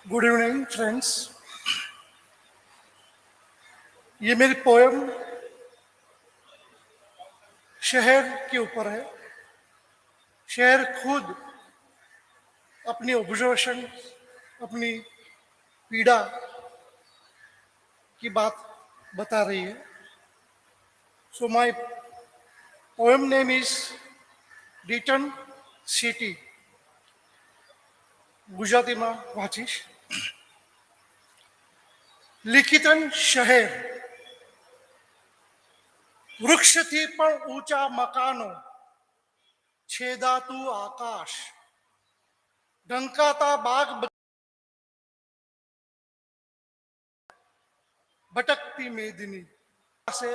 Good evening friends. ये मेरी poem शहर के ऊपर है। शहर खुद अपनी ऑब्जर्वेशन, अपनी पीड़ा की बात बता रही है। So my poem name is return city. ગુજરાતીમાં વાંચીશ। લિખિતન શહેર, વૃક્ષથી પણ ઊંચા મકાનો, છેદાતું આકાશ, ઢંકાતા બાગ, ભટકતી મેદની से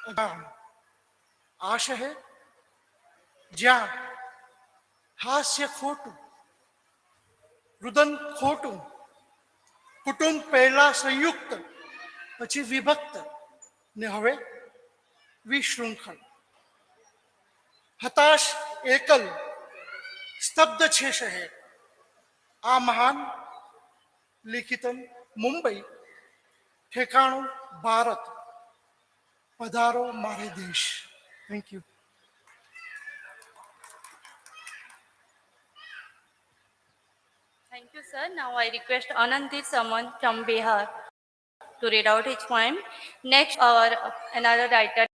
अजान। आ शहर જ્યાં હાસ્ય ખોટું, રુદન ખોટું, કુટુંબ પહેલા સંયુક્ત પછી વિભક્ત ને હવે વિશૃંખલ, હતાશ એકલ સ્તબ્ધ છે શહેર। આ મહાન લિખિતન મુંબઈ, ઠેકાણું ભારત, પધારો મારે દેશ। Thank you. Thank you, sir. Now I request Anandit Saman from Bihar to read out his poem. Next, another writer.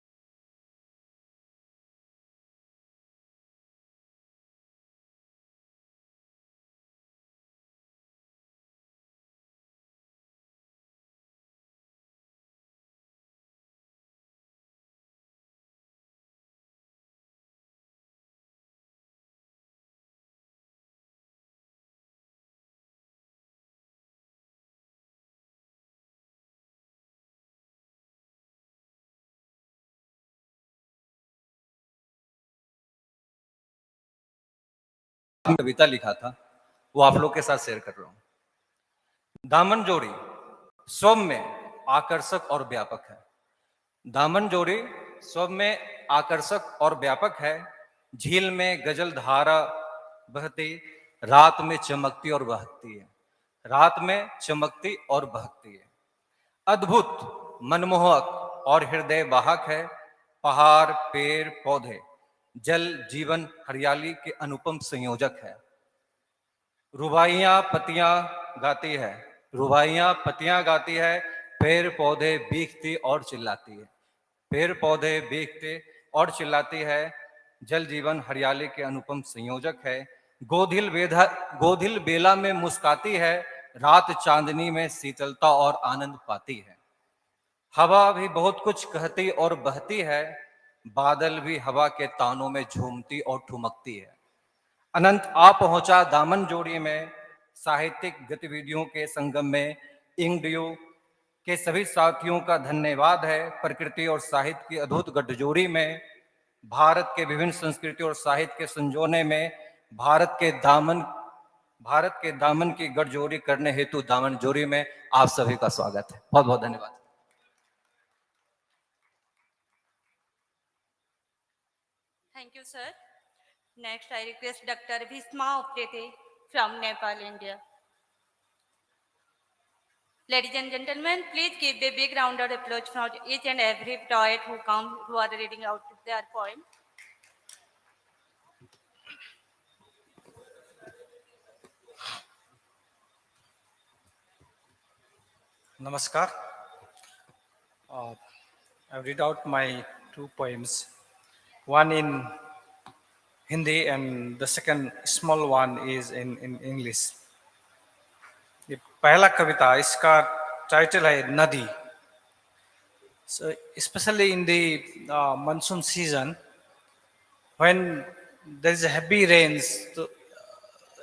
कविता लिखा था, वो आप लोग के साथ शेयर कर रहा हूं। दामन जोड़ी स्व में आकर्षक और व्यापक है। दामन जोड़ी स्व में आकर्षक और व्यापक है। झील में गजल धारा बहती, रात में चमकती और बहती है। रात में चमकती और बहती है। अद्भुत, मनमोहक और हृदय वाहक है। पहाड़, पेड़, पौधे, जल, जीवन, हरियाली के अनुपम संयोजक है। रुबाइयां पतियां गाती है, रुबाइयां पतियां गाती है। पेड़ पौधे भीगती और चिल्लाती है, पेड़ पौधे भीगते और चिल्लाती है। जल, जीवन, हरियाली के अनुपम संयोजक है। गोधिल बेला में मुस्काती है। रात चांदनी में शीतलता और आनंद पाती है। हवा भी बहुत कुछ कहती और बहती है। बादल भी हवा के तानों में झूमती और ठुमकती है। अनंत आ पहुंचा दामन जोड़ी में। साहित्यिक गतिविधियों के संगम में इंकड्यू के सभी साथियों का धन्यवाद है। प्रकृति और साहित्य की अद्भुत गठजोड़ी में, भारत के विभिन्न संस्कृति और साहित्य के संजोने में, भारत के दामन की गठजोड़ी करने हेतु दामन जोड़ी में आप सभी का स्वागत है। बहुत बहुत धन्यवाद। Thank you, sir. Next, I request Dr. Bhisma Uprete from Nepal, India. Ladies and gentlemen, please give a big round of applause for each and every poet who are reading out their poem. Namaskar. I read out my two poems, one in Hindi and the second small one is in English. ये पहला कविता, इसका title है नदी। So especially in the monsoon season, when there is heavy rains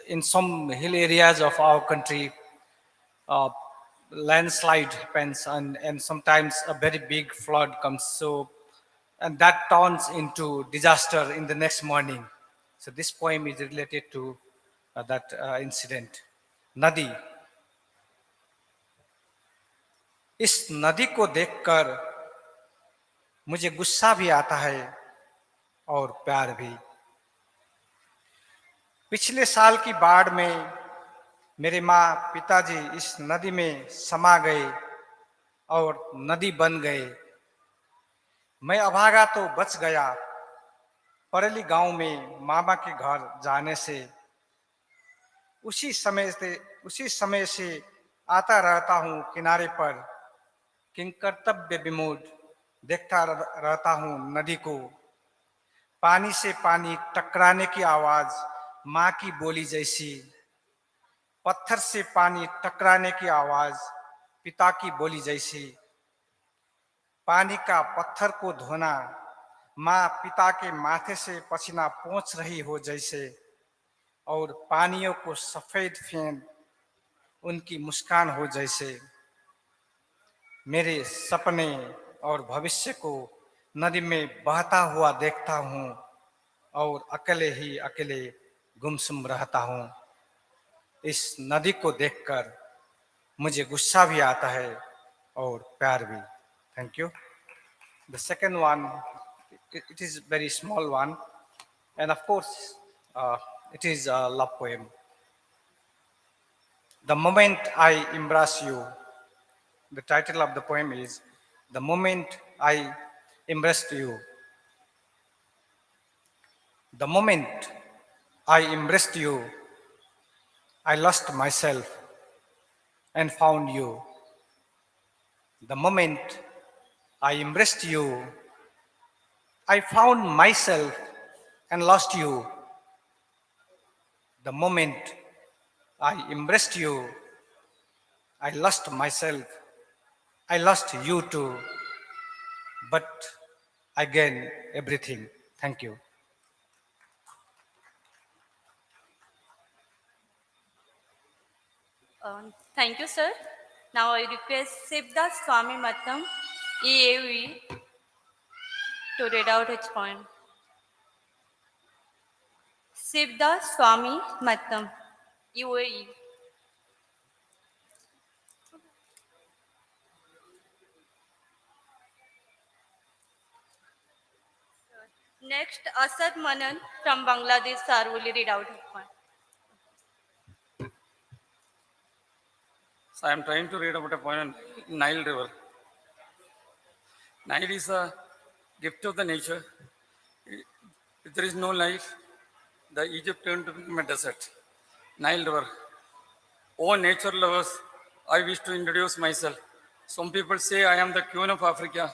in some hill areas of our country, landslide happens and sometimes a very big flood comes, so and that turns into disaster in the next morning. So this poem is related to that incident. Nadi. इस नदी को देखकर मुझे गुस्सा भी आता है और प्यार भी। पिछले साल की बाढ़ में मेरे माँ पिताजी इस नदी में समा गए और नदी बन गए। मैं अभागा तो बच गया परेली गांव में मामा के घर जाने से। उसी समय से आता रहता हूँ किनारे पर, किंकर्तव्य विमूढ़ देखता रहता हूँ नदी को। पानी से पानी टकराने की आवाज माँ की बोली जैसी, पत्थर से पानी टकराने की आवाज पिता की बोली जैसी। पानी का पत्थर को धोना माँ पिता के माथे से पसीना पोंछ रही हो जैसे, और पानियों को सफेद फेन उनकी मुस्कान हो जैसे। मेरे सपने और भविष्य को नदी में बहता हुआ देखता हूँ और अकेले ही अकेले गुमसुम रहता हूँ। इस नदी को देखकर मुझे गुस्सा भी आता है और प्यार भी। Thank you. The second one, it is very small one, and of course, it is a love poem. The moment I embrace you. The title of the poem is "The Moment I Embraced You." The moment I embraced you, I lost myself and found you. The moment I embraced you, I found myself and lost you. The moment I embraced you, I lost myself. I lost you too, but I gained everything. Thank you. Thank you, sir. Now I request Sibda Swami Mattam, EAV, to read out his poem. Sibda Swami Mattam, UAE. Next, Asad Manan from Bangladesh, sir will read out his poem. So I am trying to read about a poem on Nile River. Nile is a gift of the nature. If there is no Nile, the Egypt turned to become a desert. Nile River. Oh, nature lovers, I wish to introduce myself. Some people say I am the queen of Africa.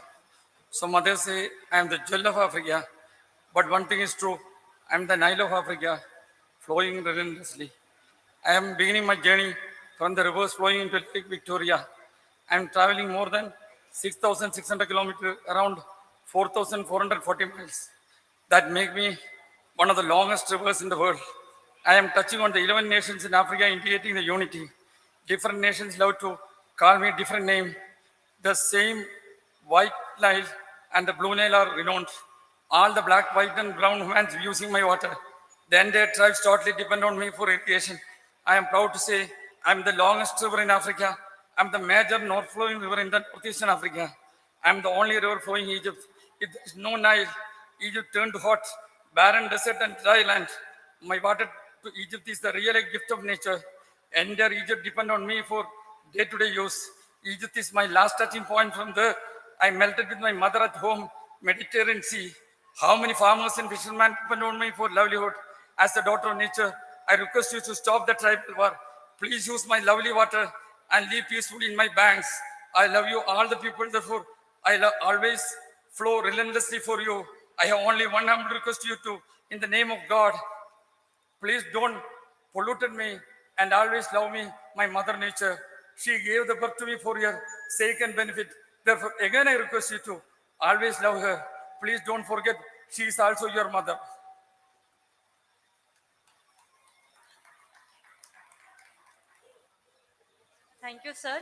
Some others say I am the jewel of Africa. But one thing is true, I am the Nile of Africa, flowing relentlessly. I am beginning my journey from the rivers flowing into Lake Victoria. I am traveling more than 6,600 kilometers, around 4,440 miles. That make me one of the longest rivers in the world. I am touching on the 11 nations in Africa, indicating the unity. Different nations love to call me different name. The same white Nile and the blue Nile are renowned. All the black, white, and brown humans using my water. The entire tribes totally depend on me for irrigation. I am proud to say I am the longest river in Africa. I am the major north flowing river in the northeastern Africa. I am the only river flowing in Egypt. If there is no Nile, Egypt turned to hot, barren desert and dry land. My water to Egypt is the real gift of nature. Entire Egypt depend on me for day-to-day use. Egypt is my last touching point. From there, I melted with my mother at home, Mediterranean Sea. How many farmers and fishermen depend on me for livelihood? As the daughter of nature, I request you to stop the tribal war. Please use my lovely water and live peacefully in my banks. I love you, all the people, therefore, always flow relentlessly for you. I have only one humble request to you to, in the name of God, please don't pollute me and always love me, my mother nature. She gave the birth to me for your sake and benefit. Therefore, again I request you to always love her. Please don't forget, she is also your mother. Thank you, sir.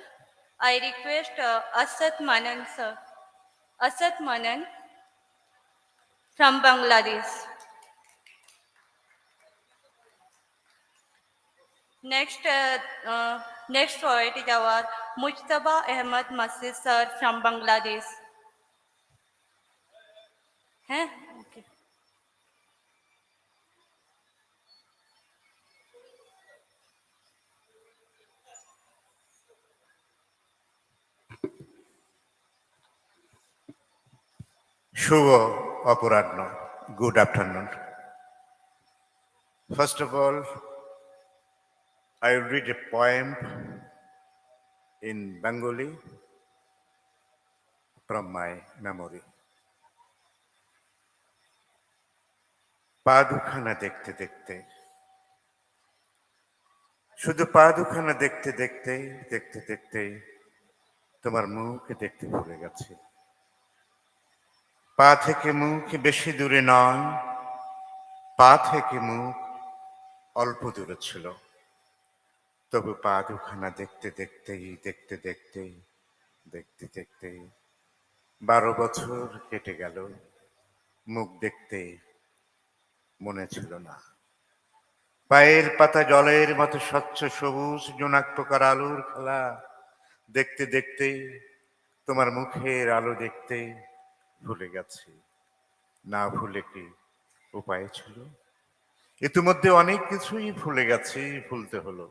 I request Asad Manan, sir. Asad Manan from Bangladesh. Next poet is our Mujtaba Ahmad Masjid, sir, from Bangladesh. Huh? Okay. শুভ অপরাহ্ন, good afternoon. First of all, I will read a poem in Bengali from my memory. পা দুখানা দেখতে দেখতে, শুধু পা দুখানা দেখতে দেখতে দেখতে দেখতে তোমার মুখ দেখতে ভুলে গেছে। পা থেকে মুখ বেশি দূরে নয়, পা থেকে মুখ অল্প দূরে ছিল, তবু পা দুখানা দেখতে দেখতেই দেখতে দেখতে দেখতে দেখতে 12 বছর কেটে গেল, মুখ দেখতে মনে ছিল না। পায়ের পাতা জলের মতো স্বচ্ছ সবুজ জোনাক পোকার আলোর খেলা দেখতে দেখতে তোমার মুখের আলো দেখতে ভুলে গেছি। না ভুলে কি উপায় ছিল? ইতিমধ্যে অনেক কিছুই ভুলে গেছি, ভুলতে হলো।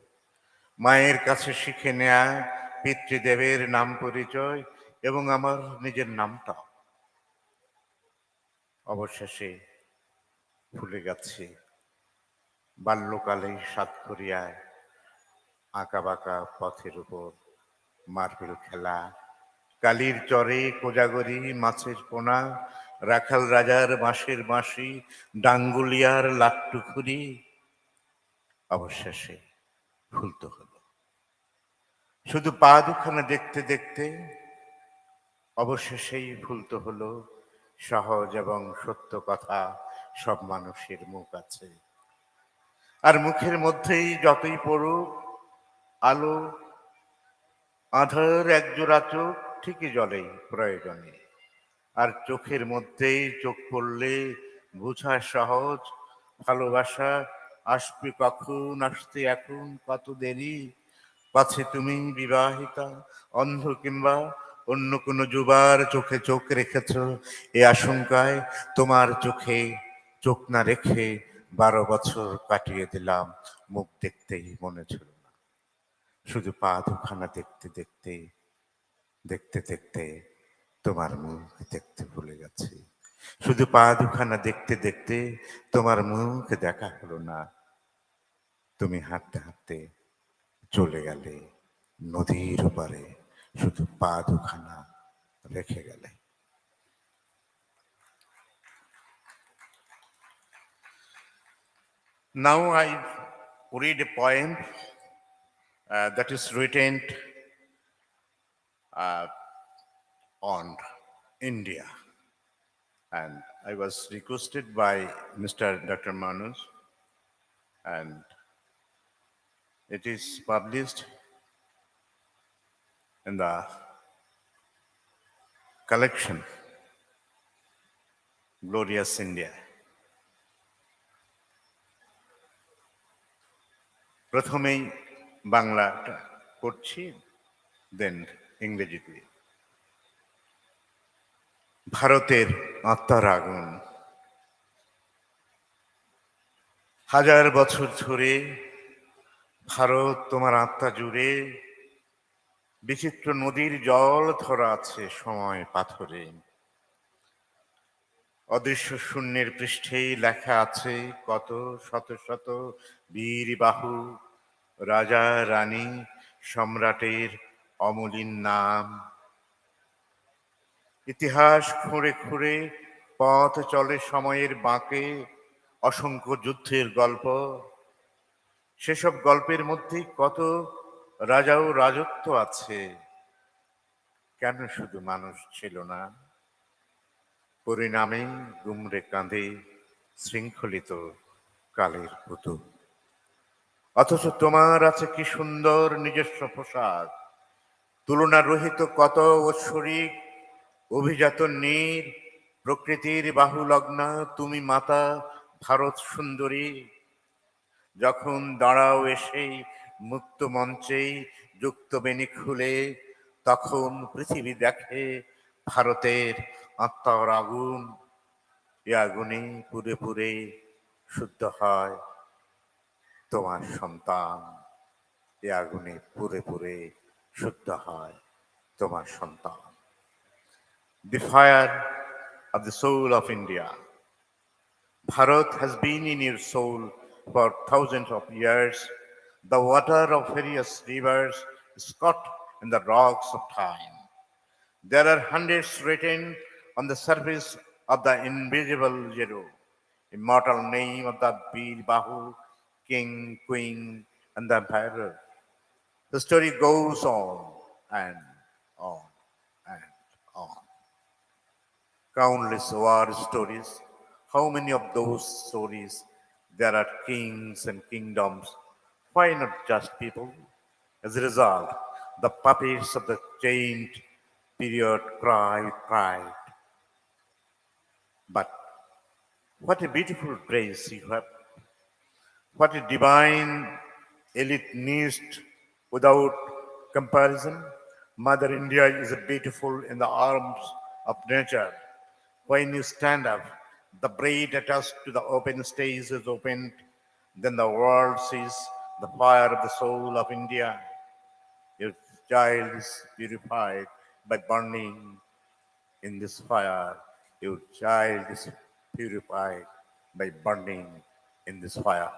মায়ের কাছে শিখে নেয়া পিতৃদেবের নাম পরিচয় এবং আমার নিজের নামটা অবশেষে ভুলে গেছি। বাল্যকালে সাতঘরিয়ায় আঁকা বাঁকা পথের উপর মার্বেল খেলা, কালির চরে কোজাগরি মাছের পোনা, রাখাল রাজার বাঁশের বাঁশি, ডাঙ্গুলিয়ার লাট্টুখুরি অবশেষে ভুলতে হলো। শুধু পা দুখানা দেখতে দেখতে অবশেষেই ভুলতে হলো সহজ এবং সত্য কথা সব মানুষের মুখ আছে, আর মুখের মধ্যেই যতই পড়ুক আলো আধার একজোড়া চোখ ঠিকই জ্বলে প্রয়োজনে, আর চোখের মধ্যেই চোখ পড়লে বোঝা সহজ ভালোবাসা আসবে কখন, আসতে এখন কত দেরি, পাছে তুমি বিবাহিতা অন্ধ কিংবা অন্য কোনো যুবার চোখে চোখ রেখেছ, এ আশঙ্কায় তোমার চোখে চোখ না রেখে 12 বছর কাটিয়ে দিলাম, মুখ দেখতেই মনে ছিল না। শুধু পা দুখানা দেখতে দেখতে দেখতে দেখতে তোমার মুখ দেখতে ভুলে গেছি। শুধু পা দুখানা দেখতে দেখতে তোমার মুখ দেখা হলো না। তুমি হাঁটতে হাঁটতে চলে গেলে নদীর ওপারে, শুধু পা দুখানা রেখে গেলে। Now I read a poem that is written on India, and I was requested by Mr. Dr. Manoj, and it is published in the collection Glorious India. প্রথমেই বাংলাটা পড়ছি, দেন ইংরেজিতে। ভারতের আত্মার আগুন, হাজার বছর ধরে ভারত তোমার আত্মা জুড়ে বিচিত্র নদীর জল ধরা আছে সময় পাথরে, অদৃশ্য শূন্যের পৃষ্ঠেই লেখা আছে কত শত শত বীর বাহু রাজা রানী সম্রাটের অমলিন নাম। ইতিহাস খুঁড়ে খুঁড়ে পথ চলে সময়ের বাঁকে, অসংখ্য যুদ্ধের গল্প, সেসব গল্পের মধ্যে কত রাজা ও রাজত্ব আছে। কেন শুধু মানুষ ছিল না? পরিণামে গুমরে কাঁদে শৃঙ্খলিত কালের পুতুল। অথচ তোমার আছে কি সুন্দর নিজস্ব পোশাক, তুলনা রহিত কত ঐশ্বরিক অভিজাত নীর, প্রকৃতির বাহুলগ্না তুমি মাতা ভারত সুন্দরী। যখন দাঁড়াও এসেই মুক্ত মঞ্চেই যুক্ত বেনি খুলে, তখন পৃথিবী দেখে ভারতের আত্মার আগুন। এ আগুনে পুরে পুরে শুদ্ধ হয় তোমার সন্তান, এ আগুনে পুরে পুরে শুদ্ধ হয় তোমার সন্তান। The fire of the soul of India. Bharat has been in your soul for thousands of years. The water of various rivers is caught in the rocks of time. There are hundreds written on the surface of the invisible zero, immortal name of the Bir Bahu, king, queen, and the emperor. The story goes on and on and on. Countless war stories. How many of those stories there are kings and kingdoms? Why not just people? As a result, the puppets of the chained period cry with pride. But what a beautiful grace you have. What a divine elitenist without comparison. Mother India is beautiful in the arms of nature. When you stand up, the braid attached to the open stage is opened. Then the world sees the fire of the soul of India. Your child is purified by burning in this fire. Your child is purified by burning in this fire.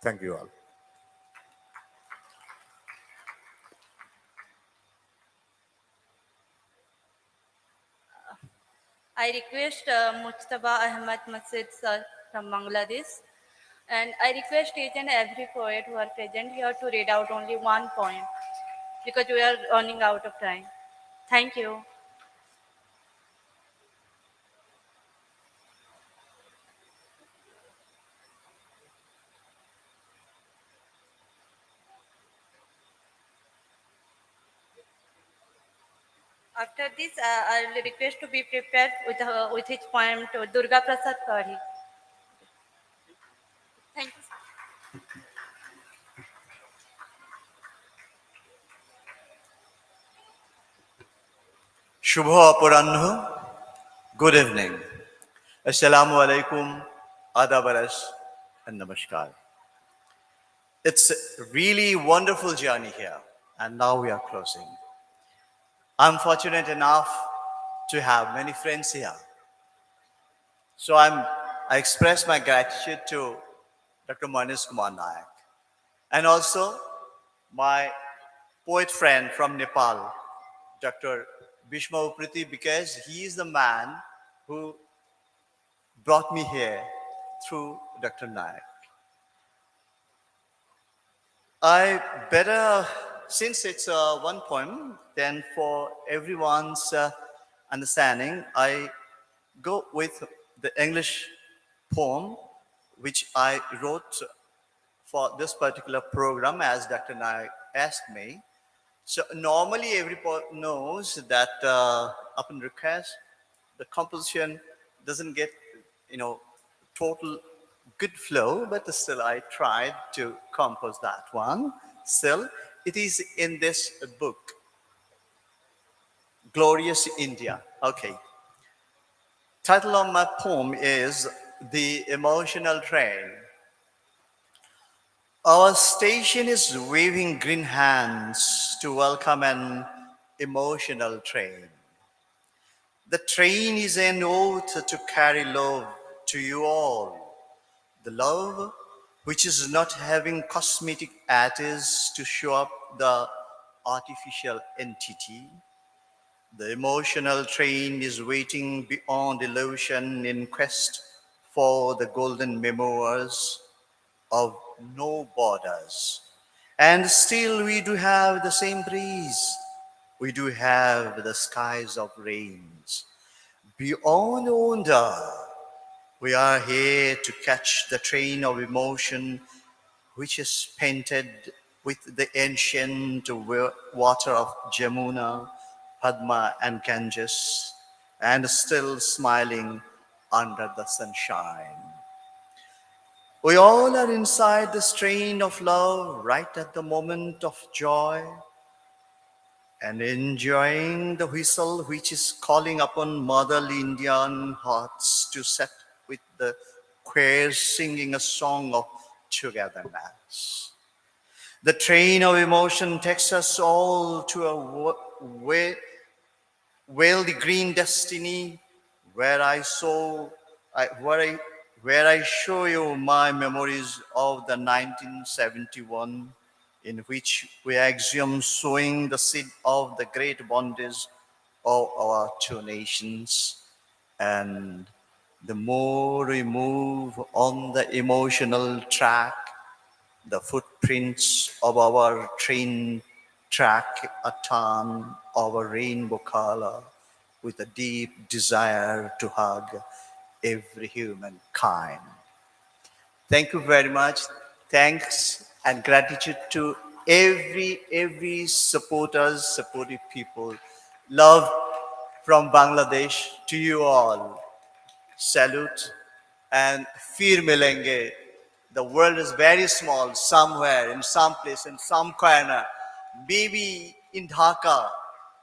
Thank you all. I request Mujtaba Ahmad Masjid sir from Bangladesh. And I request each and every poet who are present here to read out only one poem because we are running out of time. Thank you. After this, I will request to be prepared with his poem to Durga Prasad Kari. Thank you. Shubho Apuranhu, good evening. Assalamu alaikum, adabaras, and namaskar. It's a really wonderful journey here, and now we are closing. I'm fortunate enough to have many friends here. So I express my gratitude to Dr. Manish Kumar Nayak and also my poet friend from Nepal, Dr. Bhishma Upriti, because he is the man who brought me here through Dr. Nayak. I better, since it's one poem, then for everyone's understanding, I go with the English poem which I wrote for this particular program as Dr. Nayak asked me. So normally everybody knows that upon request, the composition doesn't get, total good flow, but still I tried to compose that one. Still, it is in this book, Glorious India. Okay. Title of my poem is The Emotional Train. Our station is waving green hands to welcome an emotional train. The train is an oath to carry love to you all. The love which is not having cosmetic additives to show up the artificial entity. The emotional train is waiting beyond illusion in quest for the golden memoirs of no borders. And still we do have the same breeze. We do have the skies of rains. Beyond wonder, we are here to catch the train of emotion which is painted with the ancient water of Jamuna, Padma and Ganges, and still smiling under the sunshine. We all are inside this train of love right at the moment of joy and enjoying the whistle which is calling upon motherly Indian hearts to set with the choirs singing a song of togetherness. The train of emotion takes us all to a wealthy green destiny where where I show you my memories of the 1971, in which we axiom sowing the seed of the great bondage of our two nations. And the more we move on the emotional track, the footprints of our train track a turn of a rainbow color with a deep desire to hug every humankind. Thank you very much. Thanks and gratitude to every supportive people. Love from Bangladesh to you all. Salute and Fir Milenge. The world is very small, somewhere, in some place, in some corner. Maybe in Dhaka,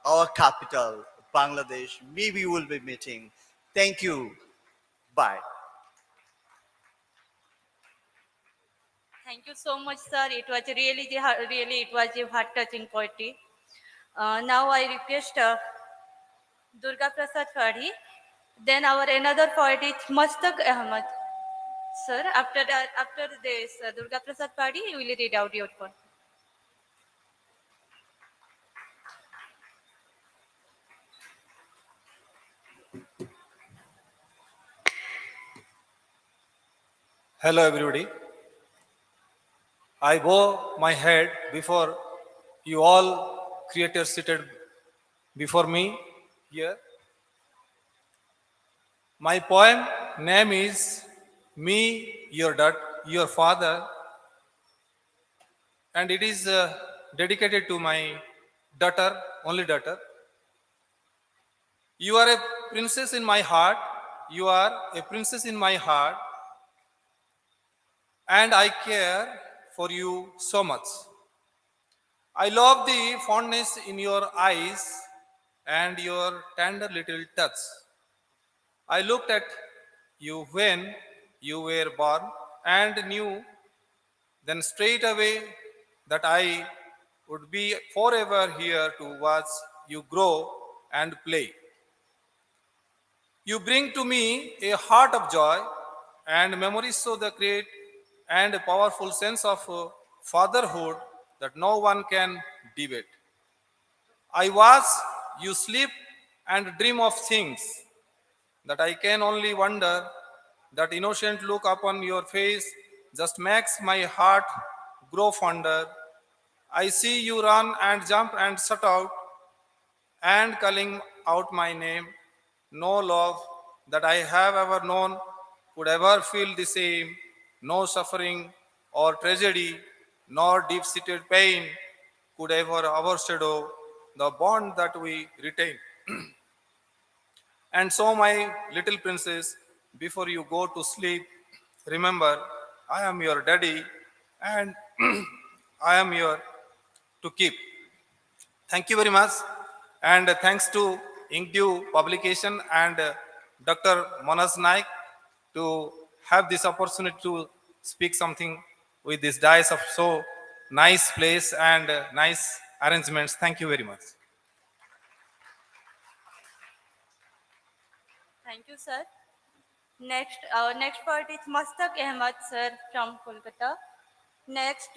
our capital, Bangladesh, maybe we'll be meeting. Thank you. Bye. Thank you so much, sir. It was really, it was a heart-touching poetry. Now I request Durga Prasad Fadi. Then our another poet is Mustak Ahmad. Sir, after this, Durga Prasad Fadi, you will read out your poem. Hello, everybody. I bow my head before you all creators seated before me here. My poem name is Me, Your Father, and it is dedicated to my daughter, only daughter. You are a princess in my heart. You are a princess in my heart, and I care for you so much. I love the fondness in your eyes and your tender little touch. I looked at you when you were born and knew then straight away that I would be forever here to watch you grow and play. You bring to me a heart of joy and memories so the great and powerful sense of fatherhood that no one can debate. I watch you sleep and dream of things that I can only wonder. That innocent look upon your face just makes my heart grow fonder. I see you run and jump and shut out and calling out my name. No love that I have ever known could ever feel the same. No suffering or tragedy nor deep-seated pain could ever overshadow the bond that we retain. And so, my little princess, before you go to sleep, remember I am your daddy and I am here to keep. Thank you very much. And thanks to Inkdew publication and Dr. Manas Naik to have this opportunity to speak something with this dice of so nice place and nice arrangements. Thank you very much. Thank you, sir. Next, our next poet is Mustak Ahmad, sir, from Kolkata. Next,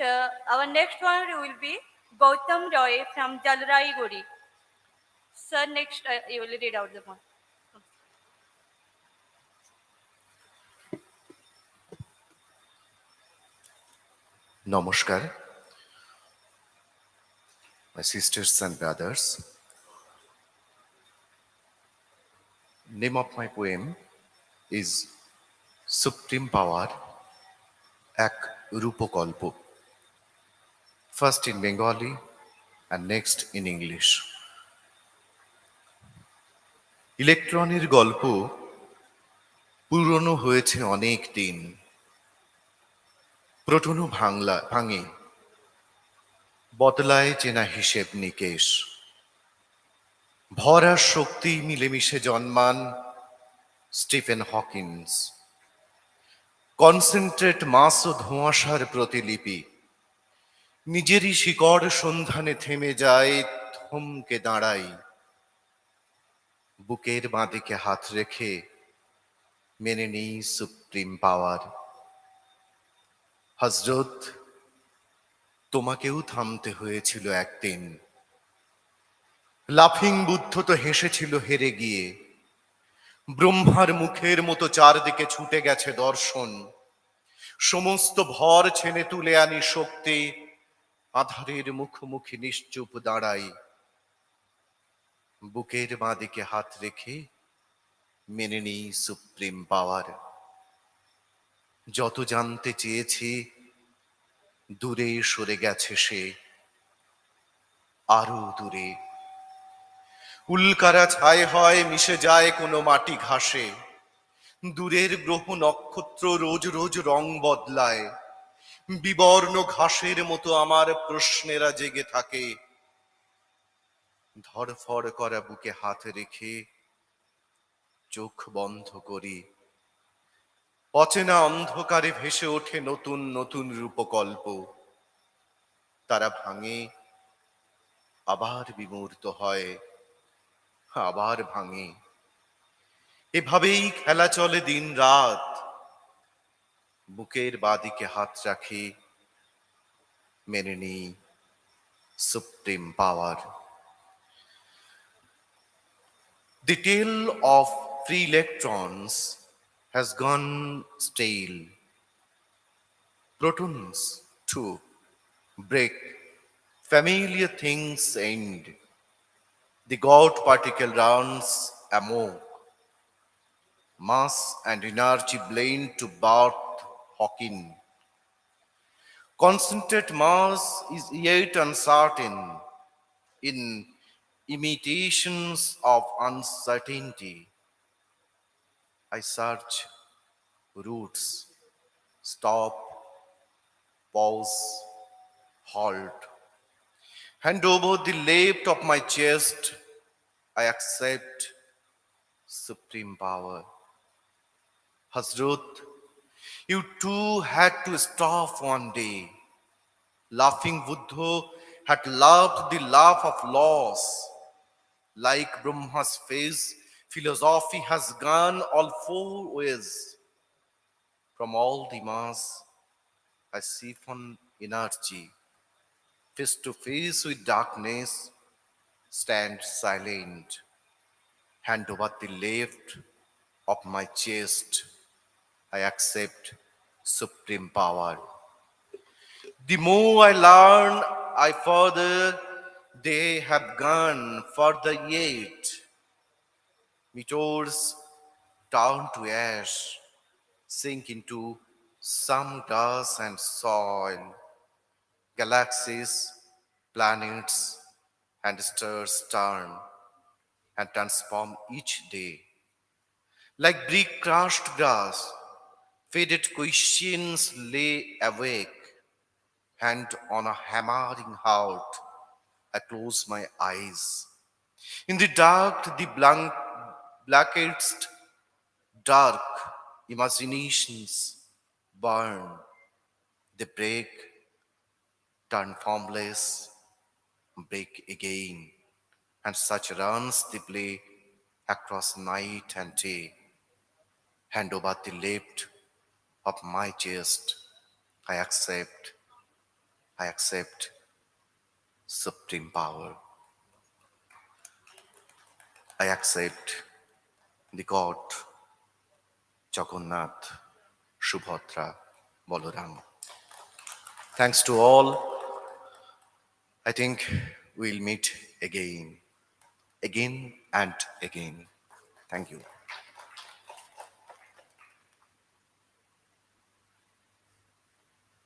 our next one will be Gautam Roy from Jalraiguri. Sir, next, you will read out the poem. Namaskar, my sisters and brothers. Name of my poem is Supreme Power, Ek Rupokalpo. First in Bengali and next in English. ইলেকট্রনের গল্প পুরনো হয়েছে অনেক দিন, প্রোটনও ভাঙে, বদলায় চেনা হিসেব নিকেশ। ভর আর শক্তি মিলেমিশে জন্মান স্টিফেন হকিন্স। কনসেন্ট্রেট মাস ও ধোঁয়াশার প্রতিলিপি, নিজেরই শিকড় সন্ধানে থেমে যায়, থমকে দাঁড়ায়। বুকের বাঁদিকে হাত রেখে মেনে নিই সুপ্রিম পাওয়ার। হযরত, তোমাকেও থামতে হয়েছিল একদিন। লাফিং বুদ্ধ তো হেসেছিল হেরে গিয়ে। ব্রহ্মার মুখের মতো চারদিকে ছুটে গেছে দর্শন। সমস্ত ভর ছেনে তুলে আনি শক্তি, আধারের মুখোমুখি নিশ্চুপ দাঁড়াই। বুকের বাঁদিকে হাত রেখে মেনে নিই সুপ্রিম পাওয়ার। যত জানতে চেয়েছি দূরে সরে গেছে সে, আরো দূরে। উল্কারা ছাই হয়, মিশে যায় কোনো মাটি ঘাসে। দূরের গ্রহ নক্ষত্র রোজ রোজ রং বদলায়। বিবর্ণ ঘাসের মতো আমার প্রশ্নেরা জেগে থাকে। ধড়ফড় করা বুকে হাত রেখে চোখ বন্ধ করি। অচেনা অন্ধকারে ভেসে ওঠে নতুন নতুন রূপকল্প। তারা ভাঙে, আবার বিমূর্ত হয়, আবার ভাঙে। এভাবেই খেলা চলে দিন রাত। বুকের বাদিকে হাত রাখি, মেনে নিই supreme power. The tale of free electrons has gone stale. Protons, too, break. Familiar things end. The God particle runs amok. Mass and energy blend to birth Hawking. Concentrate mass is yet uncertain in imitations of uncertainty. I search roots, stop, pause, halt. Hand over the left of my chest, I accept supreme power. Hazrat, you too had to stop one day. Laughing Buddha had laughed the laugh of loss. Like Brahma's face, philosophy has gone all four ways. From all the mass, I siphon energy. Face to face with darkness, stand silent. Hand over the left of my chest, I accept supreme power. The more I learn, I further they have gone further yet. Meteors turn to ash, sink into some dust and soil. Galaxies, planets, and stars turn and transform each day. Like brick crushed grass, faded questions lay awake. Hand on a hammering heart, I close my eyes. In the dark, the blackest dark imaginations burn. They break, turn formless, break again. And such runs the play across night and day. Hand over the left of my chest, I accept supreme power. I accept the God, Jagannath, Subhadra, Balaram. Thanks to all. I think we'll meet again and again. Thank you.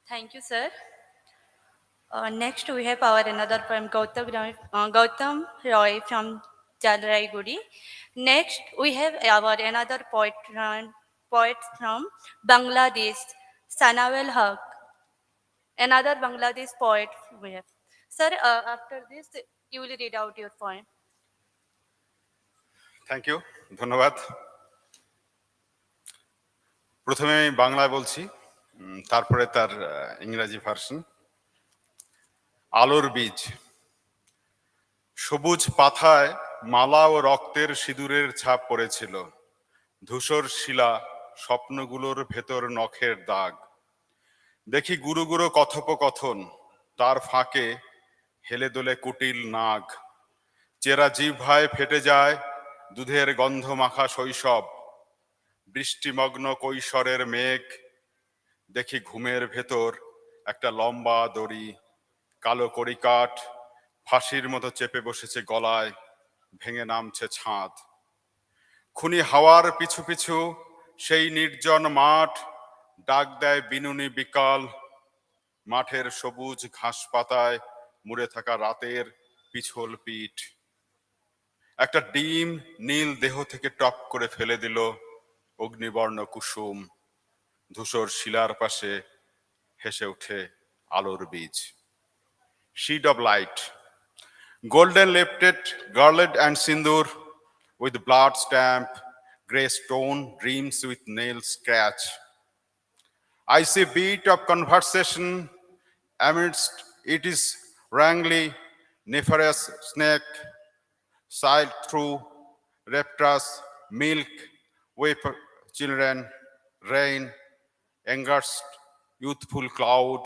Thank you, sir. Next, we have our another poem, Gautam Roy from Jalraiguri. Next, we have our another poet from Bangladesh, Sanawel Haq. Another Bangladesh poet we have. Sir, after this, you will read out your poem. Thank you, ধন্যবাদ। প্রথমে আমি বাংলায় বলছি, তারপরে তার ইংরাজি version. আলোর বীজ, সবুজ পাতায় মালা ও রক্তের সিঁদুরের ছাপ পড়েছিল। ধূসর শিলা, স্বপ্নগুলোর ভেতর নখের দাগ। দেখি গুরু গুরু কথোপকথন, তার ফাঁকে হেলে দোলে কুটিল নাগ। চেরা জিহ্বায় ফেটে যায় দুধের গন্ধ মাখা শৈশব। বৃষ্টিমগ্ন কৈশোরের মেঘ। দেখি ঘুমের ভেতর একটা লম্বা দড়ি, কালো কড়িকাঠ ফাঁসির মতো চেপে বসেছে গলায়, ভেঙে নামছে ছাদ। খুনি হাওয়ার পিছু পিছু সেই নির্জন মাঠ, ডাক দেয় বিনুনি বিকাল। মাঠের সবুজ ঘাস পাতায় মুড়ে থাকা রাতের পিছল পিঠ। একটা ডিম নীল দেহ থেকে টপ করে ফেলে দিল অগ্নিবর্ণ কুসুম। ধূসর শিলার পাশে হেসে ওঠে আলোর বীজ। Sheet of light, golden lifted, garland and sindoor, with blood stamp, grey stone dreams with nail scratch. I see beat of conversation amidst it is wrangly nefarious snake, sailed through raptors, milk, weep children, rain, angers youthful cloud.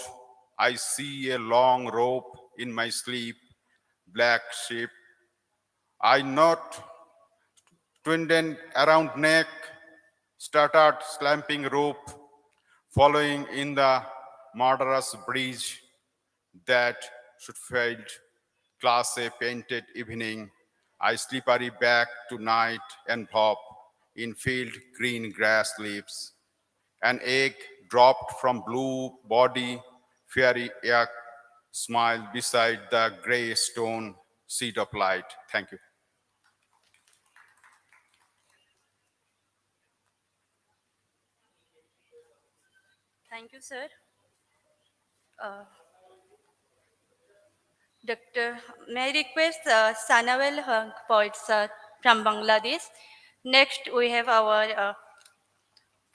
I see a long rope in my sleep, black sheep. I knot twinned around neck, started slamping rope, following in the murderous bridge that should fade. Class A painted evening, I slippery back to night envelop in field green grass leaves. An egg dropped from blue body, fairy egg smiled beside the gray stone seat of light. Thank you. Thank you, sir. Dr. May I request Sanawel Hunk, poet, sir, from Bangladesh. Next, we have our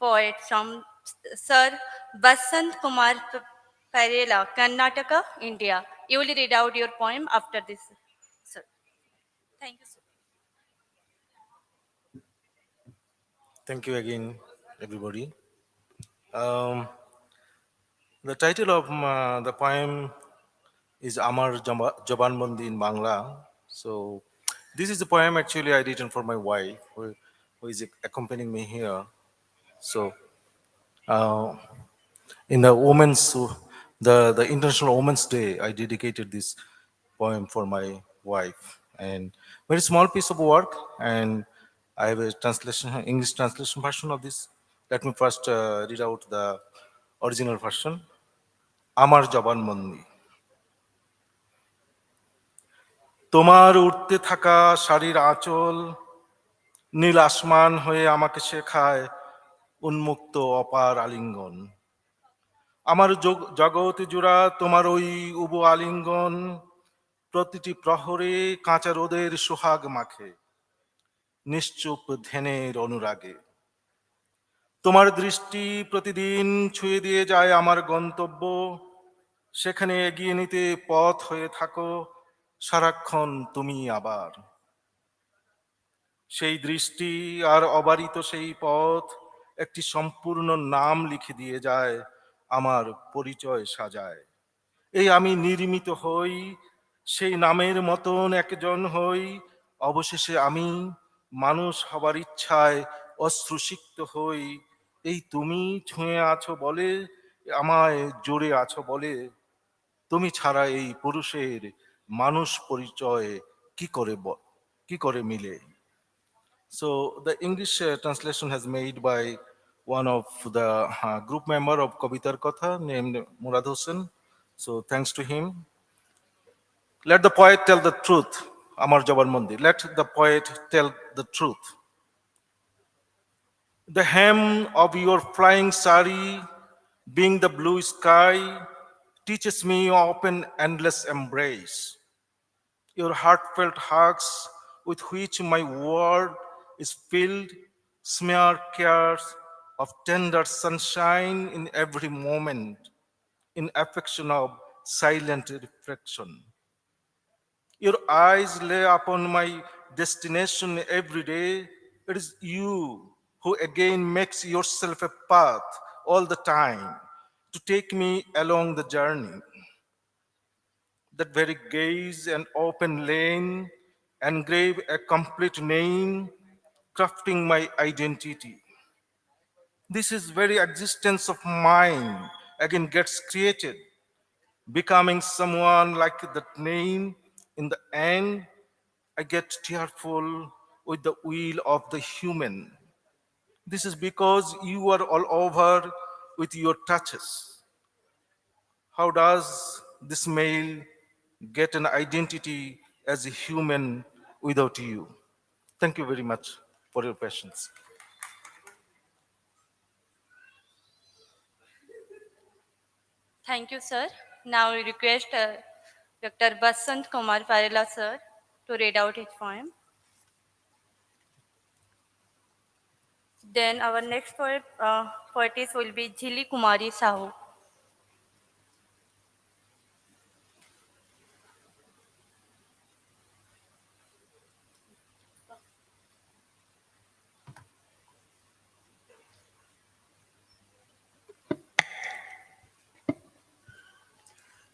poet from Sir Basant Kumar Parela, Karnataka, India. You will read out your poem after this, sir. Thank you, sir. Thank you again, everybody. Um, the title of the poem is Amar Jabanbandi in Bangla. So, this is the poem actually I written for my wife, who is accompanying me here. So, uh, in the the International Women's Day, I dedicated this poem for my wife, and very small piece of work, and I have a translation, English translation version of this. Let me first read out the original version. Amar Jabanbandi. তোমার উঠতে থাকা শাড়ির আঁচল নীল আসমান হয়ে আমাকে শেখায় উন্মুক্ত অপার আলিঙ্গন। আমার জগৎ জোড়া তোমার ওই উবু আলিঙ্গন, প্রতিটি প্রহরে কাঁচা রোদের সোহাগ মাখে নিশ্চুপ ধ্যানের অনুরাগে। তোমার দৃষ্টি প্রতিদিন ছুঁয়ে দিয়ে যায় আমার গন্তব্য, সেখানে এগিয়ে নিতে পথ হয়ে থাকো সারাক্ষণ তুমি আবার। সেই দৃষ্টি আর অবারিত সেই পথ একটি সম্পূর্ণ নাম লিখে দিয়ে যায়, আমার পরিচয় সাজায়। এই আমি নির্মিত হই, সেই নামের মতন একজন হই, অবশেষে আমি মানুষ হবার ইচ্ছায় অশ্রুসিক্ত হই। এই তুমি ছুঁয়ে আছো বলে, আমায় জোরে আছো বলে, তুমি ছাড়া এই পুরুষের মানুষ পরিচয় কি করে মিলে। So the English translation has made by one of the group member of Kavitar Katha named Murad Hossain. So thanks to him. Let the poet tell the truth, Amar Jabanbandi. Let the poet tell the truth. The hem of your flying sari, being the blue sky, teaches me open endless embrace. Your heartfelt hugs with which my world is filled smear cares of tender sunshine in every moment, in affection of silent reflection. Your eyes lay upon my destination every day, it is you who again makes yourself a path all the time to take me along the journey. That very gaze and open lane engrave a complete name, crafting my identity. This is very existence of mine again gets created, becoming someone like that name. In the end, I get tearful with the wheel of the human. This is because you are all over with your touches. How does this male get an identity as a human without you? Thank you very much for your patience. Thank you, sir. Now we request Dr. Basant Kumar Parela, sir, to read out his poem. Then our next poetess will be Jhili Kumari Sahu.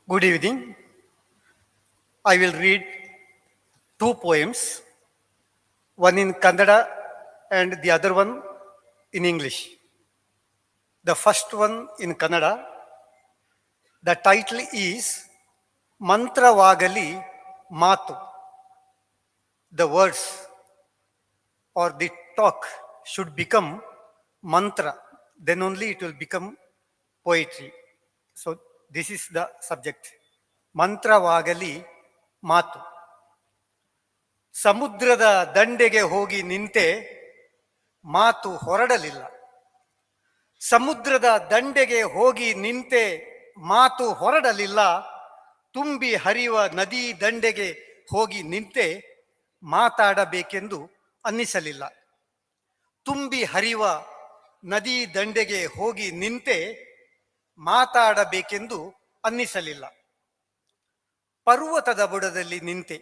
Good evening. I will read two poems, one in Kannada and the other one in English. The first one in Kannada, the title is Mantravagali Matu. The words or the talk should become mantra, then only it will become poetry. So this is the subject. Mantravagali Matu. ಸಮುದ್ರದ ದಂಡೆಗೆ ಹೋಗಿ ನಿಂತೆ ಮಾತು ಹೊರಡಲಿಲ್ಲ. ಸಮುದ್ರದ ದಂಡೆಗೆ ಹೋಗಿ ನಿಂತೆ ಮಾತು ಹೊರಡಲಿಲ್ಲ. ತುಂಬಿ ಹರಿಯುವ ನದಿ ದಂಡೆಗೆ ಹೋಗಿ ನಿಂತೆ ಮಾತಾಡಬೇಕೆಂದು ಅನ್ನಿಸಲಿಲ್ಲ. ತುಂಬಿ ಹರಿಯುವ ನದಿ ದಂಡೆಗೆ ಹೋಗಿ ನಿಂತೆ ಮಾತಾಡಬೇಕೆಂದು ಅನ್ನಿಸಲಿಲ್ಲ. ಪರ್ವತದ ಬುಡದಲ್ಲಿ ನಿಂತೆ.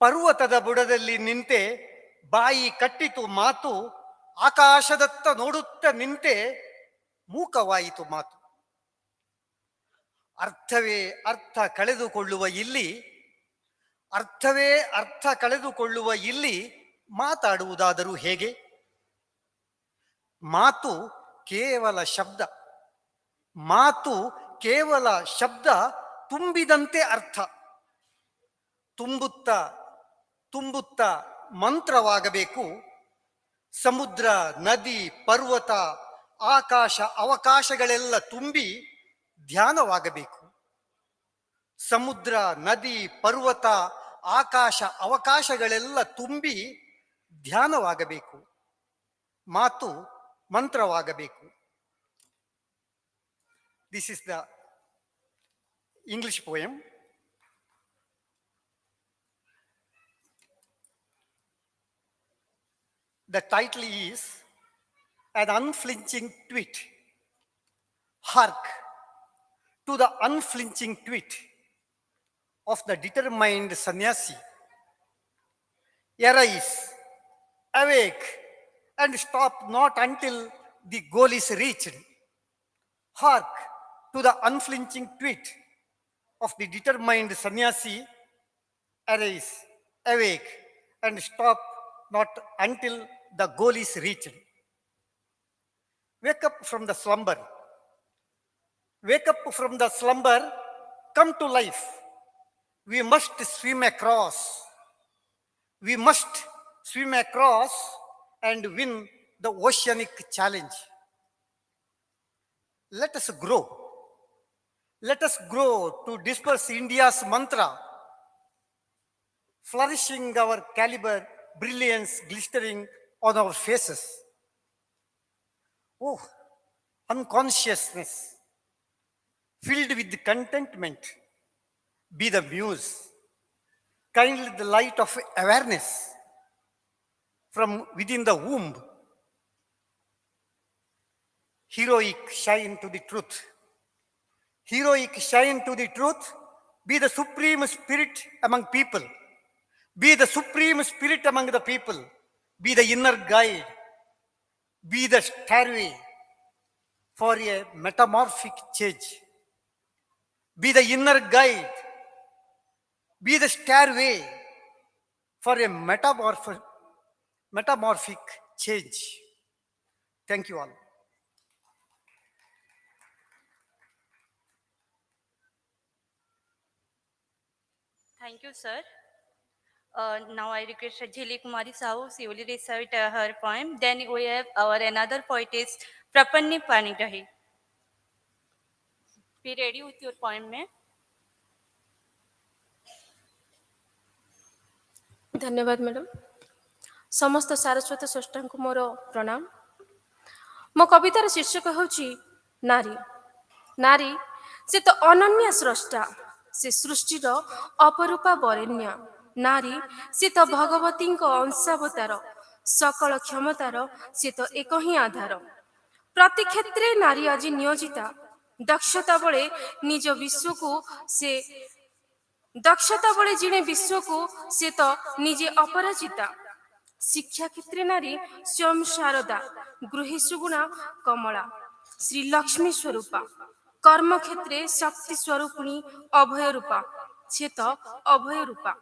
ಪರ್ವತದ ಬುಡದಲ್ಲಿ ನಿಂತೆ ಬಾಯಿ ಕಟ್ಟಿತು ಮಾತು. ಆಕಾಶದತ್ತ ನೋಡುತ್ತ ನಿಂತೆ ಮೂಕವಾಯಿತು ಮಾತು. ಅರ್ಥವೇ ಅರ್ಥ ಕಳೆದುಕೊಳ್ಳುವ ಇಲ್ಲಿ, ಅರ್ಥವೇ ಅರ್ಥ ಕಳೆದುಕೊಳ್ಳುವ ಇಲ್ಲಿ ಮಾತಾಡುವುದಾದರೂ ಹೇಗೆ? ಮಾತು ಕೇವಲ ಶಬ್ದ. ಮಾತು ಕೇವಲ ಶಬ್ದ ತುಂಬಿದಂತೆ ಅರ್ಥ. ತುಂಬುತ್ತಾ ತುಂಬುತ್ತಾ ಮಂತ್ರವಾಗಬೇಕು. ಸಮುದ್ರ, ನದಿ, ಪರ್ವತ, ಆಕಾಶ, ಅವಕಾಶಗಳೆಲ್ಲ ತುಂಬಿ ಧ್ಯಾನವಾಗಬೇಕು. ಸಮುದ್ರ, ನದಿ, ಪರ್ವತ, ಆಕಾಶ, ಅವಕಾಶಗಳೆಲ್ಲ ತುಂಬಿ ಧ್ಯಾನವಾಗಬೇಕು. ಮಾತು ಮಂತ್ರವಾಗಬೇಕು. This is the English poem. The title is An Unflinching Tweet. Hark to the unflinching tweet of the determined sannyasi. Arise, awake, and stop not until the goal is reached. Hark to the unflinching tweet of the determined sannyasi. Arise, awake, and stop not until the goal is reached. Wake up from the slumber. Wake up from the slumber. Come to life. We must swim across. We must swim across and win the oceanic challenge. Let us grow. Let us grow to disperse India's mantra, flourishing our caliber, brilliance glistering on our faces. Oh, unconsciousness, filled with contentment, be the muse, kindle the light of awareness from within the womb. Heroic shine to the truth. Heroic shine to the truth, be the supreme spirit among people. be the supreme spirit among the people, be the inner guide, be the stairway for a metamorphic change. Be the inner guide, be the stairway for a metamorphic change. Thank you all. Thank you, sir. Now I request Jhili Kumari Sahu, she will recite her poem. Then we have our another poet is Prapanni Panigrahi. Be ready with your poem, ma'am. धन्यवाद madam समस्त सारस्वत स्रष्टा को मोर प्रणाम मो कवितार शीर्षक होची नारी नारी से तो अनन्य स्रष्टा से सृष्टिर अपरूपा वरेण्य नारी से तो भगवती अंशावतार सकल क्षमतार से तो एक ही आधार प्रति क्षेत्रे नारी आज नियोजिता दक्षता बड़े निज विश्व को से दक्षता बड़े जिणे विश्व को से तो निजे अपराजिता शिक्षा क्षेत्रे नारी स्वयं शारदा गृही सुगुणा कमला श्री लक्ष्मी स्वरूपा कर्म क्षेत्रे शक्ति स्वरूपिणी अभय रूपा से तो अभय रूपा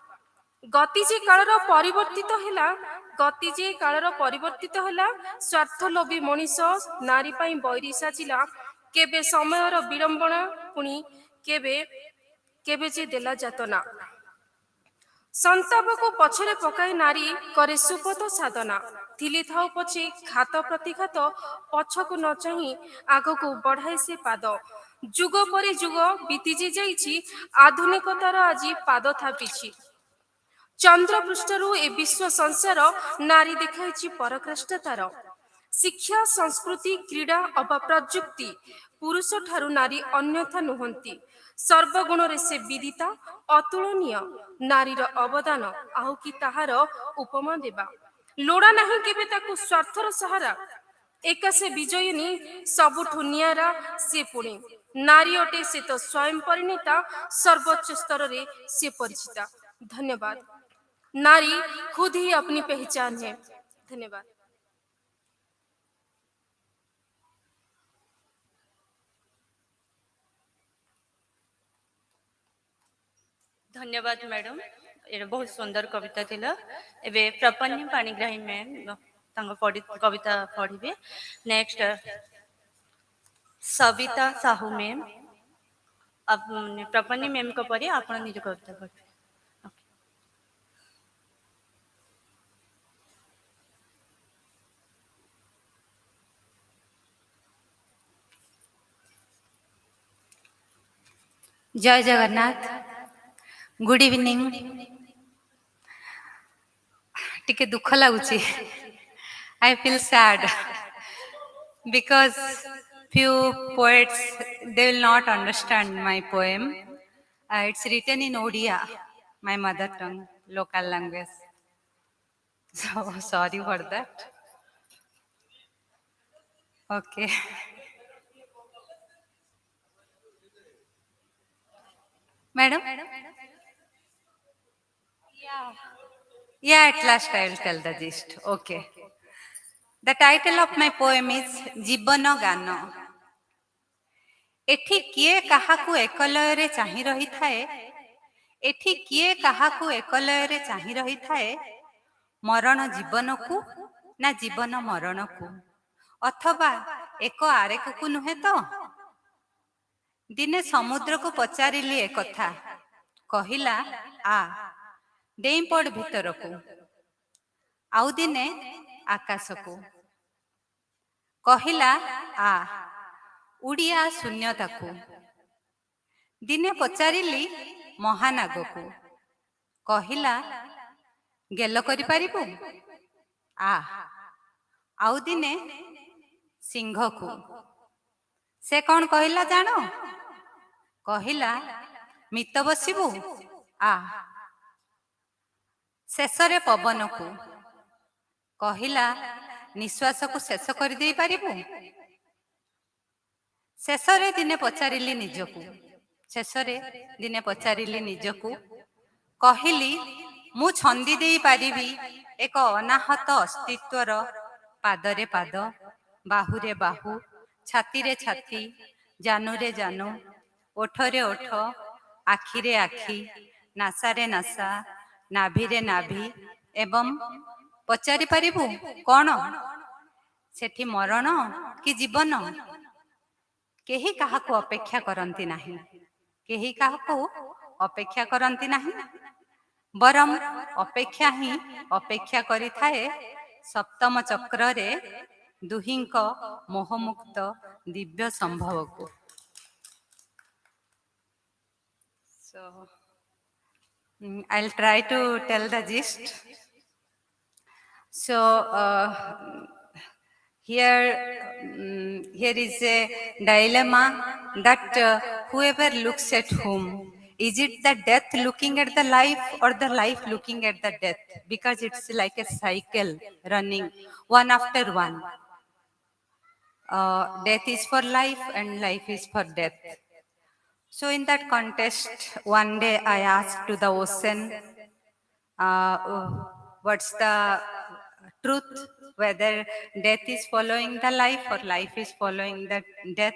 गति जे कालर परिवर्तित हैला गति जे कालर परिवर्तित हैला स्वार्थलोभी मनीष नारी पई बैरी साजिला केबे समयर विडंबना पुणी केबे केबे जे देला जातना संताप को पछरे पकाई नारी करे सुपथ साधना थिली थाउ पछे घात प्रतिघात पछकु न चाही आगकु बढ़ाए से पाद जुग परे जुग बीती जे जाइछि आधुनिकतार आज पाद थापिछि चंद्र पृष्ठरू ए विश्व संसार नारी देखाइछि पराकाष्ठतार शिक्षा संस्कृति क्रीड़ा अबा प्रजुक्ति पुरुष ठारू नारी अन्यथा नुहंती सर्वगुण रे से विदिता अतुलनीय नारीर अवदान आउ कि ताहार उपमा देबा लोड़ा नहीं केबे ताकु स्वार्थर सहारा एका से विजयिनी सबुठु नियारा से पुणे नारी अटे से तो स्वयं परिणीता सर्वोच्च स्तर रे से परिचिता धन्यवाद नारी खुद ही अपनी पहचान है धन्यवाद धन्यवाद मैडम ये बहुत सुंदर कविता थिला एबे प्रपन्नी पाणिग्राही मैम तांको कविता पढ़िबे नेक्स्ट सविता साहू मैम अब प्रपन्नी मैम को पढ़ी आपण निज कविता पढ़िबे जय जगन्नाथ गुड इवनिंग टिके दुख लगुची I feel sad because few poets they will not understand my poem it's written in Odia my mother tongue local language so sorry for that okay madam yeah at last I will tell the gist okay the title of my poem is जीवन गान एठी किए काहाकू एकलय रे चाहि रही थाए एठी किए काहाकू एकलय रे चाहि रही थाए मरण जीवन को ना जीवन मरण को अथवा एक आरेक को नुहे तो दिने समुद्र को पचारिली ए कथा कहिला आ डेई पड़ भीतर को आउ दिने आकाश को कहिला आ उड़िया शून्यता को दिने पचारिली महानाग को कहिला गेल करि पारिबु आ आउ दिने सिंह को से कौन कहिला जानो कहिला मित बसिबु आ शेषरे पवन को कहिला निश्वास को शेष कर दे पारिबु शेषरे दिने पचारिली निजकू शेषरे दिने पचारिली निजकू कहिली ମୁଁ ଛନ୍ଦି ଦେଇ ପାରିବି ଏକ ଅନାହତ ଅସ୍ତିତ୍ୱର ପାଦରେ ପାଦ, ବାହୁରେ ବାହୁ, ଛାତିରେ ଛାତି, ଜାନୁରେ ଜାନୁ, ଓଠରେ ଓଠ, ଆଖିରେ ଆଖି, ନାସାରେ ନାସା, ନାଭିରେ ନାଭି ଏବଂ ପଚାରି ପାରିବୁ କଣ ସେଠି ମରଣ କି ଜୀବନ? କେହି କାହାକୁ ଅପେକ୍ଷା କରନ୍ତି ନାହିଁ, କେହି କାହାକୁ ଅପେକ୍ଷା କରନ୍ତି ନାହିଁ, ବରଂ ଅପେକ୍ଷା ହିଁ ଅପେକ୍ଷା କରିଥାଏ ସପ୍ତମ ଚକ୍ରରେ ଦୁହିଁଙ୍କ ମୋହମୁକ୍ତ ଦିବ୍ୟ ସମ୍ଭବକୁ। So, I'll try to tell the gist. So, here is a dilemma that whoever looks at whom, is it the death looking at the life or the life looking at the death? Because it's like a cycle running one after one. Death is for life and life is for death. So in that context, one day I asked to the ocean, what's the truth, whether death is following the life or life is following the death.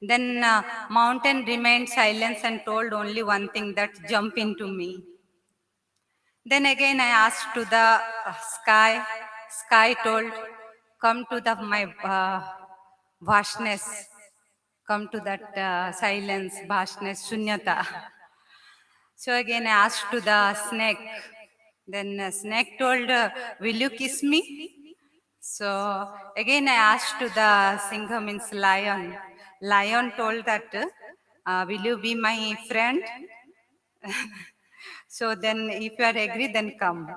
Then mountain remained silent and told only one thing, that jump into me. Then again I asked to the sky. Sky told, come to my vastness, come to that silence, vastness, shunyata. So again I asked to the snake. Then snake told, will you kiss me? So again I asked to the Singha, means lion. Lion told that, will you be my friend? So then if you are agree, then come.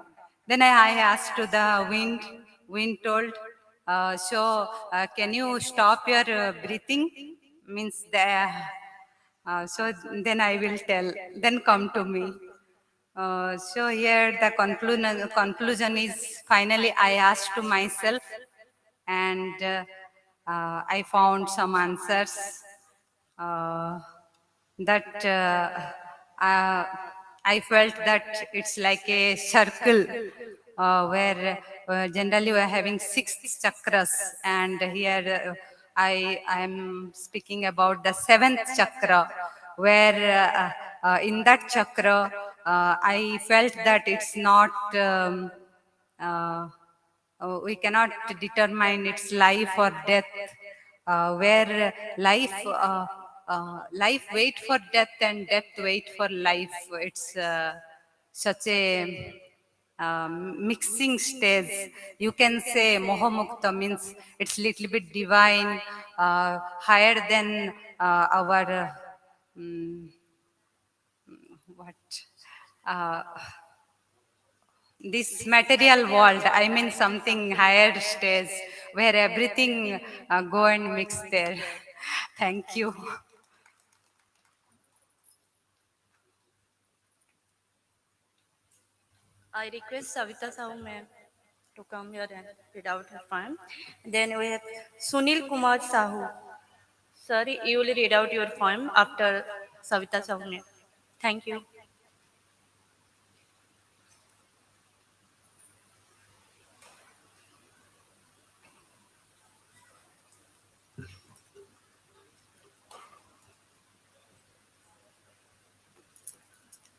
Then I asked to the wind. Wind told, can you stop your breathing? Means the, so then I will tell, then come to me. So here the conclusion is, finally I asked to myself and I found some answers that I felt that it's like a circle where generally we are having 6 chakras, and here I am speaking about the 7th chakra, where in that chakra I felt that it's not we cannot determine its life or death, where life wait for death and death wait for life. It's such a mixing stage. You can say Mohamukta means it's little bit divine, higher than our what this material world. I mean something higher stage where everything go and mix there. Thank you. I request Savita Sahu ma'am to come here and read out her poem. Then we have Sunil Kumar Sahu. Sir, you will read out your poem after Savita Sahu ma'am. Thank you.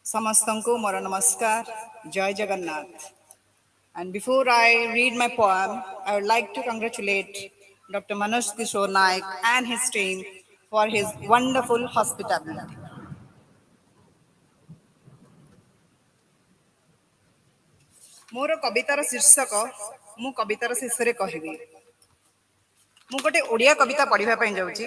Samastanko Mora Namaskar, Jai Jagannath. And before I read my poem, I would like to congratulate Dr. Manoj Kishore Naik and his team for his wonderful hospitality. ମୋର କବିତାର ଶୀର୍ଷକ ମୁଁ କବିତାର ଶେଷରେ କହିବି। ମୁଁ ଗୋଟେ ଓଡ଼ିଆ କବିତା ପଢ଼ିବା ପାଇଁ ଯାଉଛି।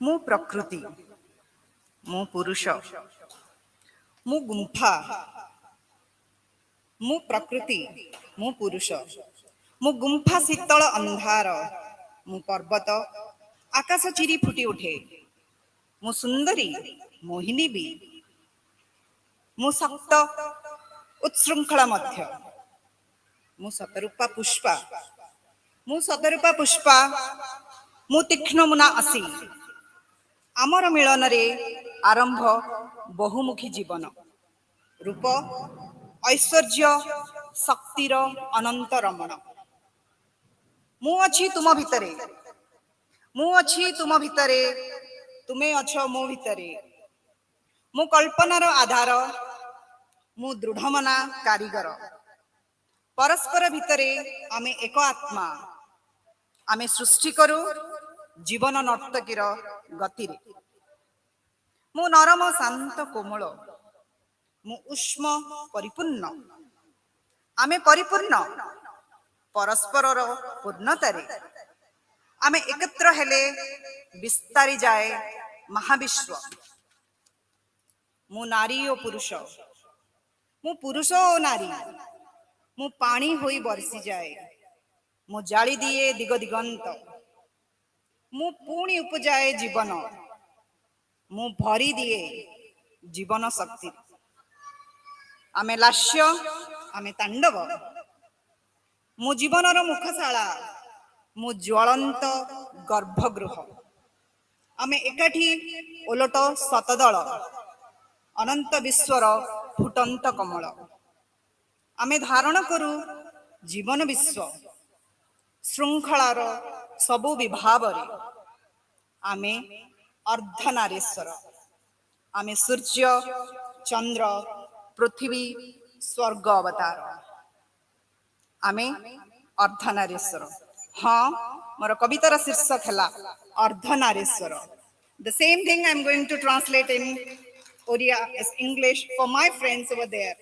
ମୁଁ ପ୍ରକୃତି, ମୁଁ ପୁରୁଷ, ମୁଁ ଗୁମ୍ଫା, ମୁଁ ପ୍ରକୃତି, ମୁଁ ପୁରୁଷ, ମୁଁ ଗୁମ୍ଫା ଶୀତଳ ଅନ୍ଧାର, ମୁଁ ପର୍ବତ, ଆକାଶ ଚିରି ଫୁଟି ଉଠେ, ମୁଁ ସୁନ୍ଦରୀ, ମୋହିନୀ ବି, ମୁଁ ଶକ୍ତ, ଉତ୍ଶୃଙ୍ଖଳା ମଧ୍ୟ, ମୁଁ ଶତରୂପା ପୁଷ୍ପା, ମୁଁ ଶତରୂପା ପୁଷ୍ପା, ମୁଁ ତୀକ୍ଷ୍ଣ ମୁନା ଅସି, ଆମର ମିଳନରେ ଆରମ୍ଭ ବହୁମୁଖୀ ଜୀବନ। ରୂପ, ଐଶ୍ୱର୍ଯ୍ୟ, ଶକ୍ତିର ଅନନ୍ତ ରମଣ। ମୁଁ ଅଛି ତୁମ ଭିତରେ, ମୁଁ ଅଛି ତୁମ ଭିତରେ, ତୁମେ ଅଛ ମୋ ଭିତରେ। ମୁଁ କଳ୍ପନାର ଆଧାର, ମୁଁ ଦୃଢ଼ମନା କାରିଗର। ପରସ୍ପର ଭିତରେ ଆମେ ଏକ ଆତ୍ମା। ଆମେ ସୃଷ୍ଟି କରୁ ଜୀବନ ନର୍ତ୍ତକୀର ଗତିରେ। ମୁଁ ନରମ, ଶାନ୍ତ, କୋମଳ। ମୁଁ ଉଷ୍ମ, ପରିପୂର୍ଣ୍ଣ। ଆମେ ପରିପୂର୍ଣ୍ଣ ପରସ୍ପରର ପୂର୍ଣ୍ଣତାରେ। ଆମେ ଏକତ୍ର ହେଲେ ବିସ୍ତାରି ଯାଏ ମହାବିଶ୍ୱ। ମୁଁ ନାରୀ ଓ ପୁରୁଷ, ମୁଁ ପୁରୁଷ ଓ ନାରୀ। ମୁଁ ପାଣି ହୋଇ ବର୍ଷିଯାଏ, ମୁଁ ଜାଳି ଦିଏ ଦିଗ ଦିଗନ୍ତ। ମୁଁ ପୁଣି ଉପଜାଏ ଜୀବନ, ମୁଁ ଭରି ଦିଏ ଜୀବନ ଶକ୍ତି। ଆମେ ଲାସ୍ୟ, ଆମେ ତାଣ୍ଡବ। ମୁଁ ଜୀବନର ମୁଖଶାଳା, ମୁଁ ଜ୍ୱଳନ୍ତ ଗର୍ଭଗୃହ। ଆମେ ଏକାଠି ଓଲଟ ଶତଦଳ, ଅନନ୍ତ ବିଶ୍ୱର ଫୁଟନ୍ତ କମଳ। ଆମେ ଧାରଣ କରୁ ଜୀବନ ବିଶ୍ୱ, ଶୃଙ୍ଖଳାର ସବୁ ବିଭାବରେ। ଆମେ ଅର୍ଦ୍ଧନାରୀଶ୍ୱର। ଆମେ ସୂର୍ଯ୍ୟ, ଚନ୍ଦ୍ର, ପୃଥିବୀ, ସ୍ୱର୍ଗ ଅବତାର। ଆମେ ଅର୍ଦ୍ଧନାରୀଶ୍ୱର। ହଁ, ମୋର କବିତାର ଶୀର୍ଷକ ହେଲା Ardhanarishvara. The same thing I'm going to translate in Odia as English for my friends over there.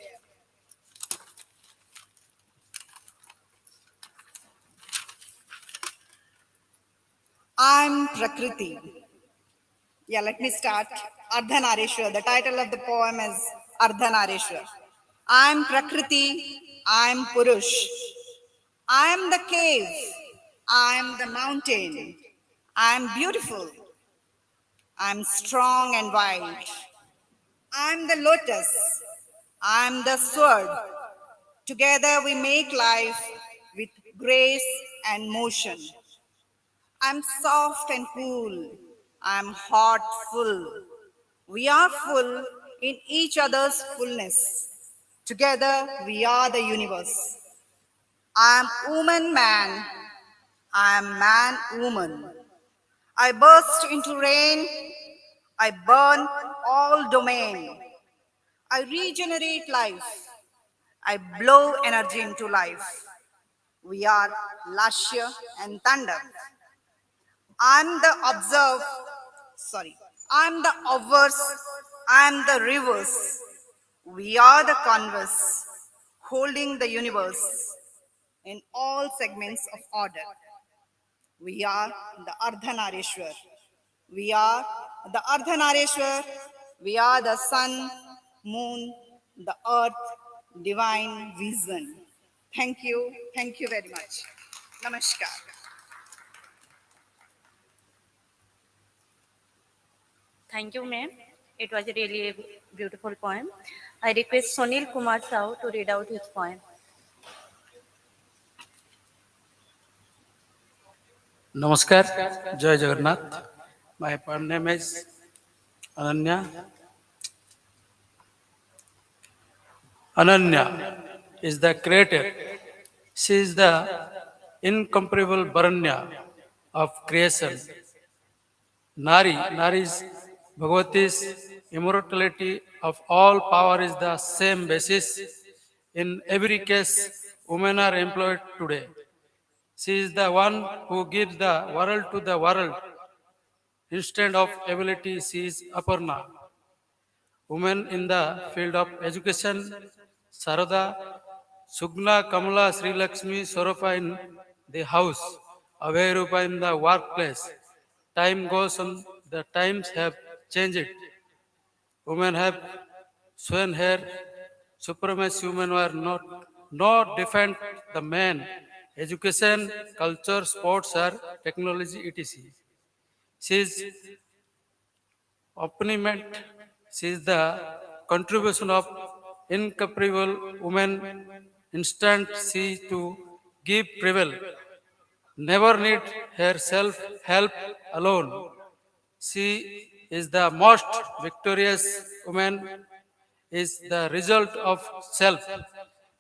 I'm Prakriti. Yeah, let me start. Ardhanarishwar. The title of the poem is Ardhanarishwar. I'm Prakriti. I'm Purush. I'm the cave. I'm the mountain. I'm beautiful. I'm strong and wide. I'm the lotus. I'm the sword. Together we make life with grace and motion. I'm soft and cool. I'm hot, full. We are full in each other's fullness. Together we are the universe. I'm woman, man. I'm man, woman. I burst into rain. I burn all domain. I regenerate life. I blow energy into life. We are Lashya and Thunder. I'm the I'm the obverse, I'm the reverse. We are the converse, holding the universe in all segments of order. We are the Ardhanarishwar. We are the Ardhanarishwar. We are the sun, moon, the earth, divine vision. Thank you very much. Namaskar. Thank you, ma'am. It was really a beautiful poem. I request Sunil Kumar Sahu to read out his poem. Namaskar, Jai Jagannath. My poem name is Ananya. Ananya is the creator. She is the incomparable Baranya of creation. Nari is Bhagavati's immortality of all power is the same basis. In every case, women are employed today. She is the one who gives the world to the world. Instead of ability, she is Aparna. Women in the field of education, Sarada, Sugna, Kamala, Sri Lakshmi, Soropa in the house, Abhayrupa in the workplace. Time goes on, the times have changed. Women have swan hair, supremacy women were not defend the men. Education, culture, sports are technology, etc. She is accompaniment. She is the contribution of incomparable woman. Instant she to give prevail. Never need herself help alone. She is the most victorious woman, is the result of self,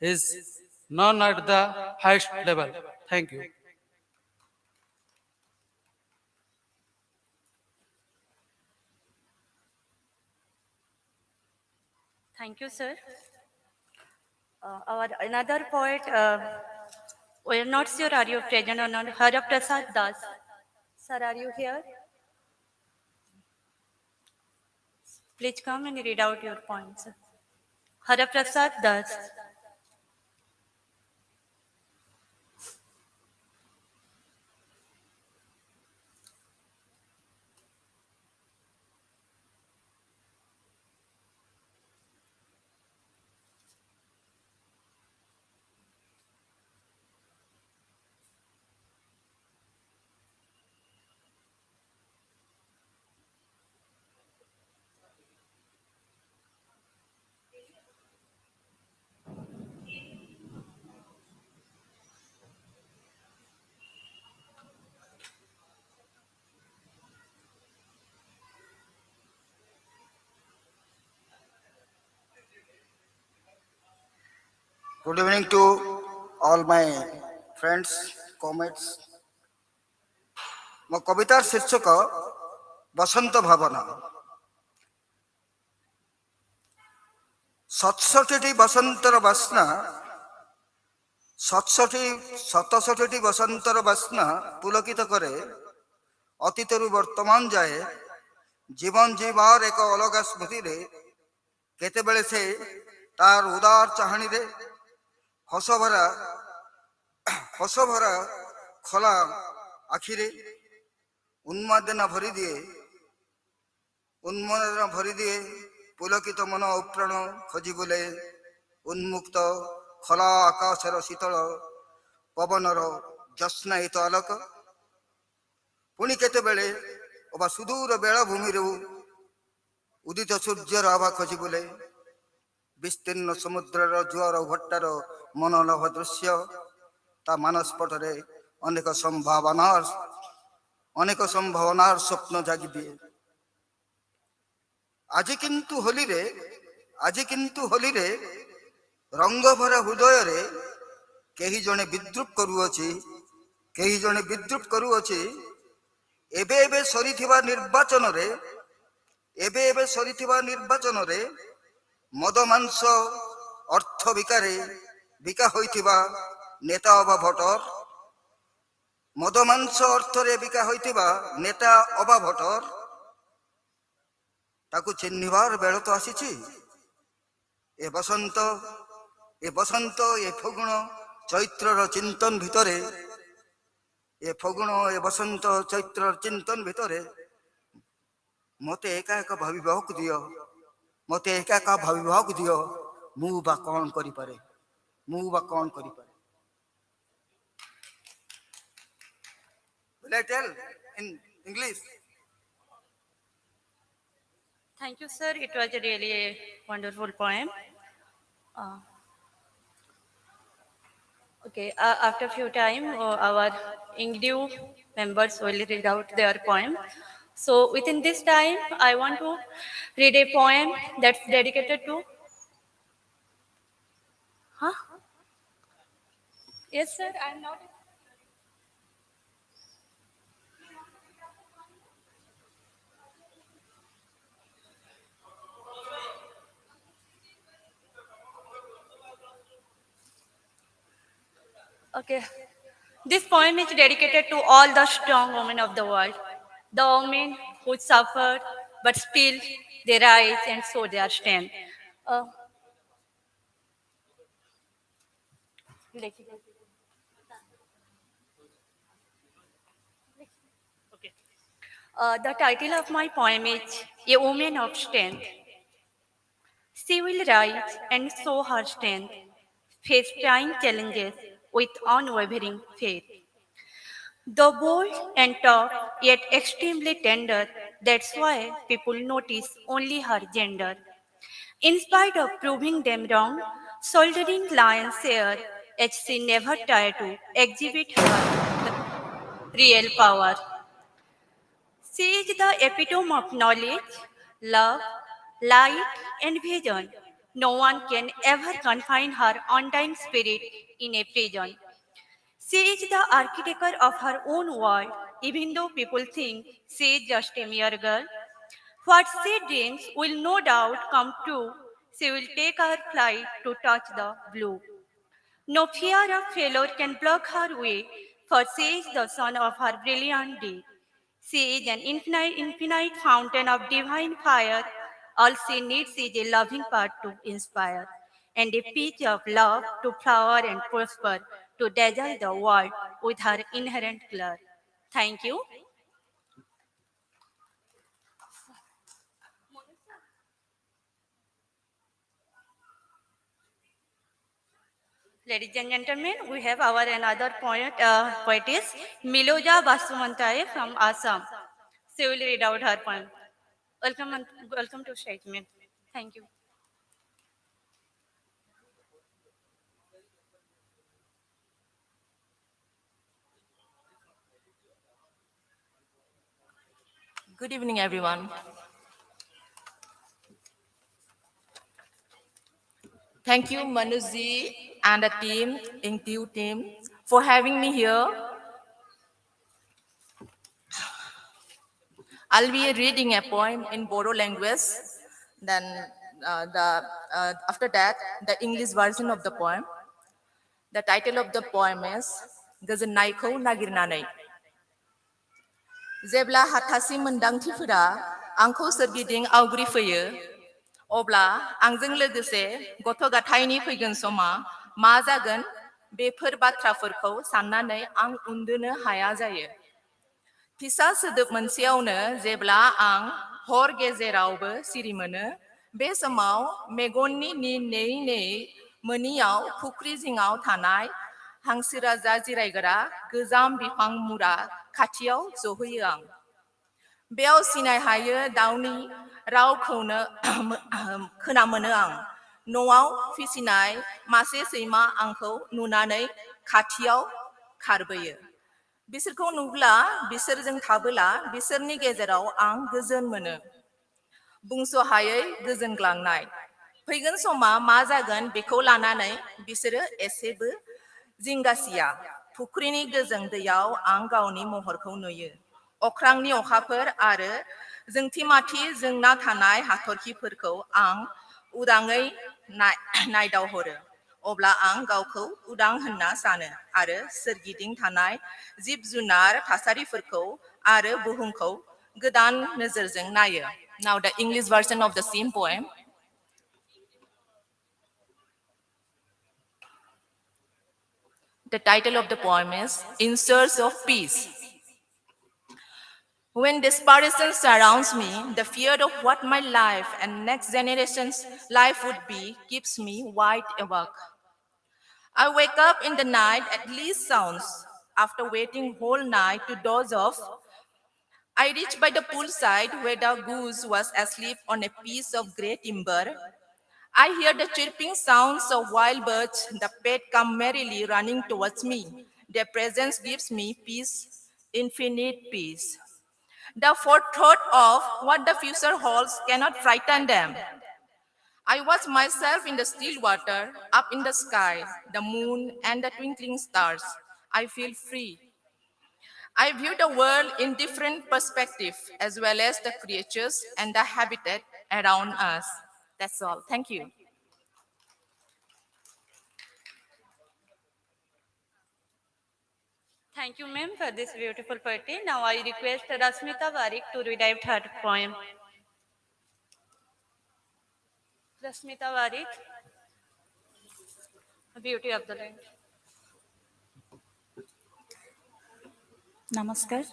is none at the highest level. Thank you. Thank you, sir. Our another poet, we are not sure are you present or not, Hara Prasad Das. Sir, are you here? Please come and read out your points. Hara Prasad Das. Good evening to all my friends, comrades. ମୋ କବିତାର ଶୀର୍ଷକ ବସନ୍ତ ଭାବନା। 67ଟି ବସନ୍ତର ବାସ୍ନା, 67ଟି ବସନ୍ତର ବାସ୍ନା ପୁଲକିତ କରେ ଅତୀତରୁ ବର୍ତ୍ତମାନ ଯାଏ ଜୀବନ ଜୀବାର ଏକ ଅଲଗା ସ୍ମୃତିରେ। କେତେବେଳେ ସେ ତାର ଉଦାର ଚାହାଣୀରେ ହସଭରା ଖୋଲା ଆଖିରେ ଉନ୍ମାଦନା ଭରିଦିଏ ପୁଲକିତ ମନ ପ୍ରାଣ ଖୋଜି ବୁଲେ ଉନ୍ମୁକ୍ତ ଖୋଲା ଆକାଶର ଶୀତଳ ପବନର ଜ୍ୟୋତ୍ସ୍ନାୟିତ ଆଲୋକ। ପୁଣି କେତେବେଳେ ଅବା ସୁଦୂର ବେଳାଭୂମିରୁ ଉଦିତ ସୂର୍ଯ୍ୟର ଆଭା ଖୋଜି ବୁଲେ ବିସ୍ତୀର୍ଣ୍ଣ ସମୁଦ୍ରର ଜୁଆର ଭଟ୍ଟାର ମନୋଲୋଭ ଦୃଶ୍ୟ। ତା ମାନସପଟରେ ଅନେକ ସମ୍ଭାବନାର ସ୍ୱପ୍ନ ଜାଗି ଦିଏ। ଆଜି କିନ୍ତୁ ହୋଲିରେ ରଙ୍ଗ ଭରା ହୃଦୟରେ କେହି ଜଣେ ବିଦ୍ରୁପ କରୁଅଛି। ଏବେ ସରିଥିବା ନିର୍ବାଚନରେ ମଦ ମାଂସ ଅର୍ଥ ବିକା ହୋଇଥିବା ନେତା ଅବା ଭୋଟର ତାକୁ ଚିହ୍ନିବାର ବେଳ ତ ଆସିଛି। ଏ ବସନ୍ତ ଏ ଫଗୁଣ ଚୈତ୍ରର ଚିନ୍ତନ ଭିତରେ ମତେ ଏକା ଏକା ଭାବିବାକୁ ଦିଅ। ମୁଁ ବା କଣ କରିପାରେ। Will I tell in English? Thank you, sir. It was really a wonderful poem. Okay, after few time, our Inkdew members will read out their poem. So within this time, I want to read a poem that's dedicated to... Huh? Yes, sir, I'm not... Okay. This poem is dedicated to all the strong women of the world, the women who suffered, but still they rise and show their strength. The title of my poem is A Woman of Strength. She will rise and show her strength, face trying challenges with unwavering faith. Though bold and tough, yet extremely tender, that's why people notice only her gender. In spite of proving them wrong, shouldering lion's share, as she never tried to exhibit her real power. She is the epitome of knowledge, love, light, and vision. No one can ever confine her undying spirit in a prison. She is the architect of her own world, even though people think she is just a mere girl. What she dreams will no doubt come true. She will take her flight to touch the blue. No fear of failure can block her way, for she is the sun of her brilliant day. She is an infinite fountain of divine fire. All she needs is a loving part to inspire, and a pitch of love to flower and prosper, to dazzle the world with her inherent color. Thank you. Ladies and gentlemen, we have our another poetess, Miloja Basumantae from Assam. She will read out her poem. Welcome to stage, ma'am. Thank you. Good evening, everyone. Thank you, Manuji and the team, Inkdew team, for having me here. I'll be reading a poem in Bodo language. Then, after that, the English version of the poem. The title of the poem is "Goजोननायखौ नागिरनानै." जेब्ला हाथासि मोनदांथिफोरा आंखौ सोरगिदिं आवग्रिफैयो, अब्ला आंजों लोगोसे गथ' गथायनि फैगोन समा मा जागोन बेफोर बाथ्राफोरखौ साननानै आं उन्दुनो हाया जायो। फिसा सोदोब मोनसेयावनो जेब्ला आं हर गेजेरावबो सिरि मोनो, बे समाव मेगननि नेयै नेयै मोनियाव फुख्रि जिङाव थानाय हांसोराजा जिरायग्रा गोजाम बिफां मुरा खाथियाव जहैयो आं। बेयाव सिनाय हायो दाउनि रावखौनो खोनामोनो आं। न'आव फिसिनाय मासे सैमा आंखौ नुनानै खाथियाव खारबोयो। बिसोरखौ नुब्ला, बिसोरजों थाबोला, बिसोरनि गेजेराव आं गोजोन मोनो। बुंस'हायै गोजोनग्लांनाय। फैगोन समा मा जागोन बेखौ लानानै बिसोरो एसेबो जिंगासिया। फुख्रिनि गोजों दैयाव आं गावनि महरखौ नुयो। अख्रांनि अखाफोर आरो जोंथि-माथि जोंना थानाय हाथरखिफोरखौ आं उदाङै नायदावहरो। अब्ला आं गावखौ उदां होनना सानो आरो सोरगिदिं थानाय जिब-जुनार, थासारिफोरखौ आरो बुहुमखौ गोदान नोजोरजों नायो। Now the English version of the same poem. The title of the poem is In Search of Peace. When desperation surrounds me, the fear of what my life and next generation's life would be keeps me wide awake. I wake up in the night at least sounds. After waiting whole night to doze off, I reach by the poolside where the goose was asleep on a piece of grey timber. I hear the chirping sounds of wild birds. The pet come merrily running towards me. Their presence gives me peace, infinite peace. The forethought of what the future holds cannot frighten them. I watch myself in the still water, up in the sky, the moon and the twinkling stars. I feel free. I view the world in different perspectives, as well as the creatures and the habitat around us. That's all. Thank you. Thank you, ma'am, for this beautiful poetry. Now I request Rasmita Varik to read out her poem. Rasmita Varik, Beauty of the Land. नमस्कार।